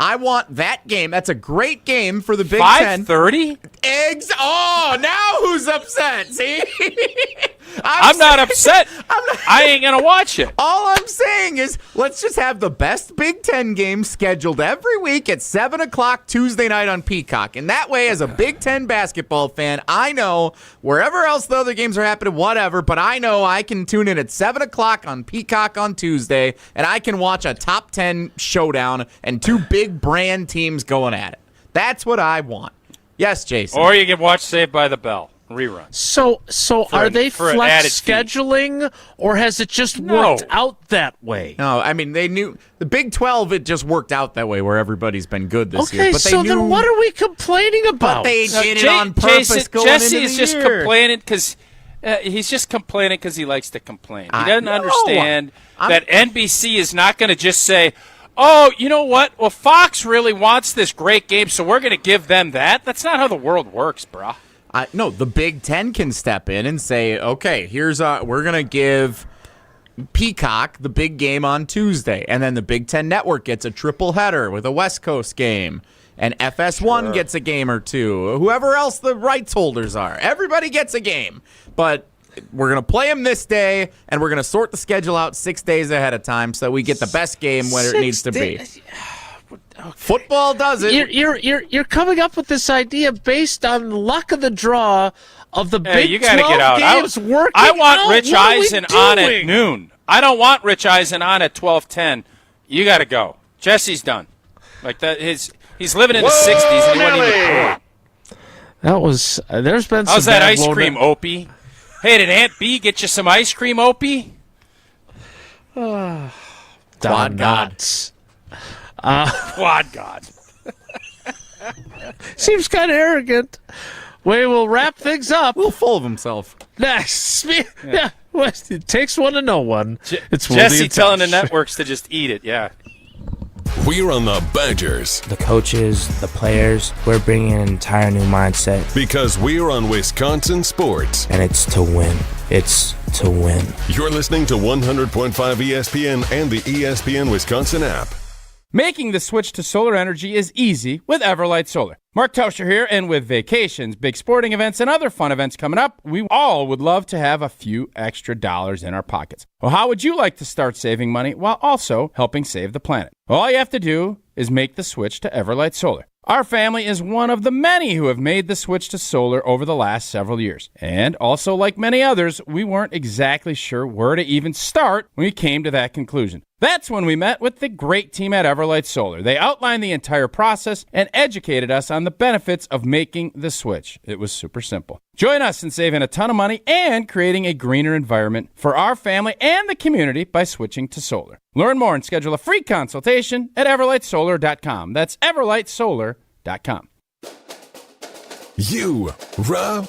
I want that game. That's a great game for the Big Ten. 5:30? Eggs. Oh, now who's upset? See? I'm not upset. I ain't going to watch it. All I'm saying is let's just have the best Big Ten game scheduled every week at 7 o'clock Tuesday night on Peacock. And that way, as a Big Ten basketball fan, I know wherever else the other games are happening, whatever, but I know I can tune in at 7 o'clock on Peacock on Tuesday, and I can watch a top 10 showdown and two big brand teams going at it. That's what I want. Yes, Jason. Or you can watch Saved by the Bell. Rerun. So are they flex scheduling, or has it just worked out that way? No, I mean, they knew the Big 12, it just worked out that way where everybody's been good this year. But so then what are we complaining about? But they did it on purpose going Jesse into is the just year. complaining because he's just complaining because he likes to complain. He doesn't understand that NBC is not going to just say, oh, you know what? Well, Fox really wants this great game, so we're going to give them that. That's not how the world works, brah. No, the Big Ten can step in and say, okay, we're going to give Peacock the big game on Tuesday, and then the Big Ten Network gets a triple header with a West Coast game, and FS1 gets a game or two. Whoever else the rights holders are, everybody gets a game. But we're going to play them this day, and we're going to sort the schedule out 6 days ahead of time so we get the best game when it needs to be. Okay. Football does it. You're coming up with this idea based on the luck of the draw of the Big 12 get out. games working I want out. Rich Eisen on at noon. I don't want Rich Eisen on at 12:10. You got to go. Jesse's done. Like that. He's living in the 60s and he wasn't even born. That was. There's been some. How's that bad ice cream, Opie? Hey, did Aunt B get you some ice cream, Opie? Quad gods. Quad God. Seems kind of arrogant. We will wrap things up. Well, full of himself. Next. Yeah. Well, it takes one to know one. It's Jesse telling the networks to just eat it, yeah. We're on the Badgers. The coaches, the players, we're bringing an entire new mindset. Because we're on Wisconsin Sports. And it's to win. It's to win. You're listening to 100.5 ESPN and the ESPN Wisconsin app. Making the switch to solar energy is easy with Everlight Solar. Mark Tauscher here, and with vacations, big sporting events, and other fun events coming up, we all would love to have a few extra dollars in our pockets. Well, how would you like to start saving money while also helping save the planet? Well, all you have to do is make the switch to Everlight Solar. Our family is one of the many who have made the switch to solar over the last several years. And also, like many others, we weren't exactly sure where to even start when we came to that conclusion. That's when we met with the great team at Everlight Solar. They outlined the entire process and educated us on the benefits of making the switch. It was super simple. Join us in saving a ton of money and creating a greener environment for our family and the community by switching to solar. Learn more and schedule a free consultation at everlightsolar.com. That's everlightsolar.com. You, rah.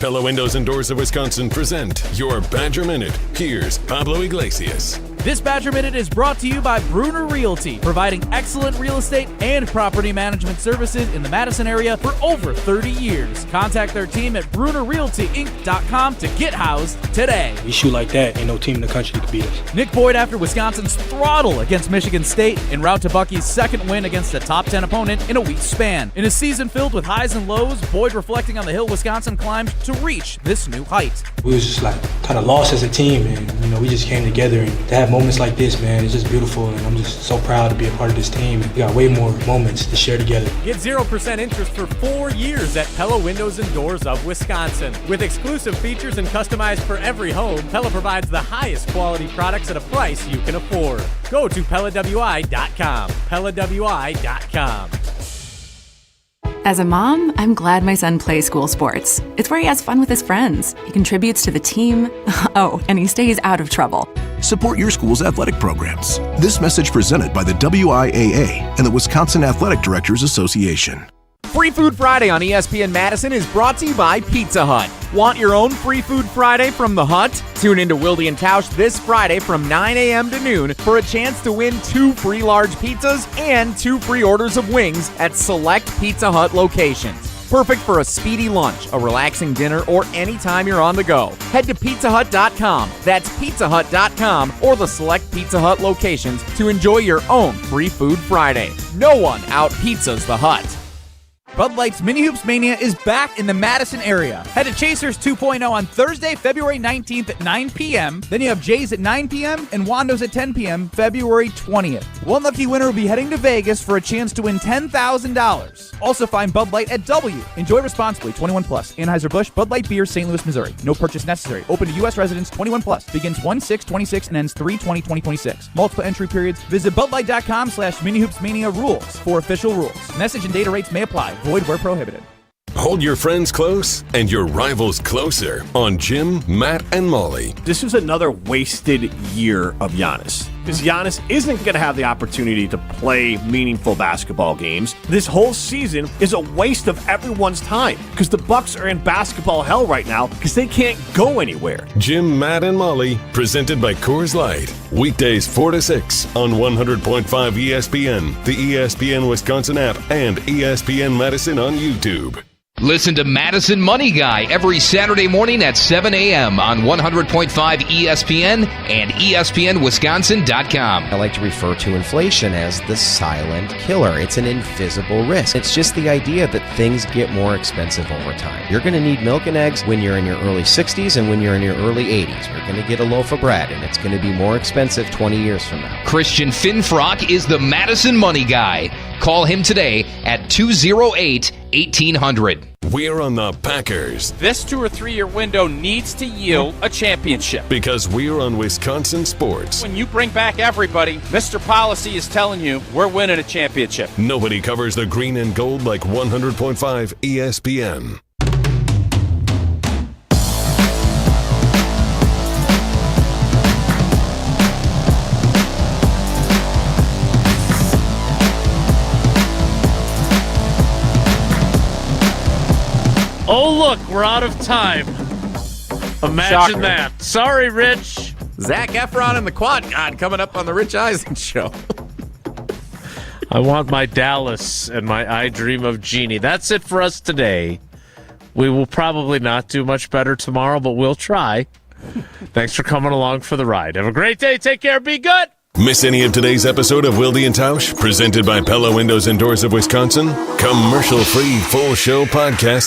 Pella Windows and Doors of Wisconsin present your Badger Minute. Here's Pablo Iglesias. This Badger Minute is brought to you by Bruner Realty, providing excellent real estate and property management services in the Madison area for over 30 years. Contact their team at BrunerRealtyInc.com to get housed today. We shoot like that, ain't no team in the country that can beat us. Nick Boyd after Wisconsin's throttle against Michigan State, en route to Bucky's second win against a top 10 opponent in a week's span. In a season filled with highs and lows, Boyd reflecting on the hill Wisconsin climbed to reach this new height. We was just like kind of lost as a team, and we just came together, and to have moments like this, man, it's just beautiful, and I'm just so proud to be a part of this team. We got way more moments to share together. Get 0% interest for 4 years at Pella Windows and Doors of Wisconsin. With exclusive features and customized for every home, Pella provides the highest quality products at a price you can afford. Go to PellaWI.com. PellaWI.com. As a mom, I'm glad my son plays school sports. It's where he has fun with his friends. He contributes to the team. Oh, and he stays out of trouble. Support your school's athletic programs. This message presented by the WIAA and the Wisconsin Athletic Directors Association. Free Food Friday on ESPN Madison is brought to you by Pizza Hut. Want your own Free Food Friday from the Hut? Tune into Wilde and Tausch this Friday from 9 a.m. to noon for a chance to win 2 free large pizzas and 2 free orders of wings at select Pizza Hut locations. Perfect for a speedy lunch, a relaxing dinner, or anytime you're on the go. Head to pizzahut.com. That's pizzahut.com or the select Pizza Hut locations to enjoy your own Free Food Friday. No one out-pizzas the Hut. Bud Light's Mini Hoops Mania is back in the Madison area. Head to Chasers 2.0 on Thursday, February 19th at 9 p.m. Then you have Jay's at 9 p.m. and Wando's at 10 p.m. February 20th. One lucky winner will be heading to Vegas for a chance to win $10,000. Also find Bud Light at W. Enjoy responsibly. 21 plus. Anheuser-Busch Bud Light Beer, St. Louis, Missouri. No purchase necessary. Open to U.S. residents 21 plus. Begins 1/6/26 and ends 3/20/2026. Multiple entry periods. Visit budlight.com/minihoopsmania rules for official rules. Message and data rates may apply. Void where prohibited. Hold your friends close and your rivals closer on Jim, Matt, and Molly. This was another wasted year of Giannis. Because Giannis isn't going to have the opportunity to play meaningful basketball games. This whole season is a waste of everyone's time. Because the Bucks are in basketball hell right now because they can't go anywhere. Jim, Matt, and Molly, presented by Coors Light. Weekdays 4 to 6 on 100.5 ESPN, the ESPN Wisconsin app, and ESPN Madison on YouTube. Listen to Madison Money Guy every Saturday morning at 7 a.m. on 100.5 ESPN and ESPNWisconsin.com. I like to refer to inflation as the silent killer. It's an invisible risk. It's just the idea that things get more expensive over time. You're going to need milk and eggs when you're in your early 60s and when you're in your early 80s. You're going to get a loaf of bread, and it's going to be more expensive 20 years from now. Christian Finfrock is the Madison Money Guy. Call him today at 208-1800. We're on the Packers. This 2 or 3 year window needs to yield a championship. Because we're on Wisconsin sports. When you bring back everybody, Mr. Policy is telling you we're winning a championship. Nobody covers the green and gold like 100.5 ESPN. Oh, look, we're out of time. Imagine that. Sorry, Rich. Zac Efron and the Quad God coming up on the Rich Eisen Show. I want my Dallas and my I Dream of Jeannie. That's it for us today. We will probably not do much better tomorrow, but we'll try. Thanks for coming along for the ride. Have a great day. Take care. Be good. Miss any of today's episode of Wilde and Tausch, presented by Pella Windows and Doors of Wisconsin? Commercial-free full show podcast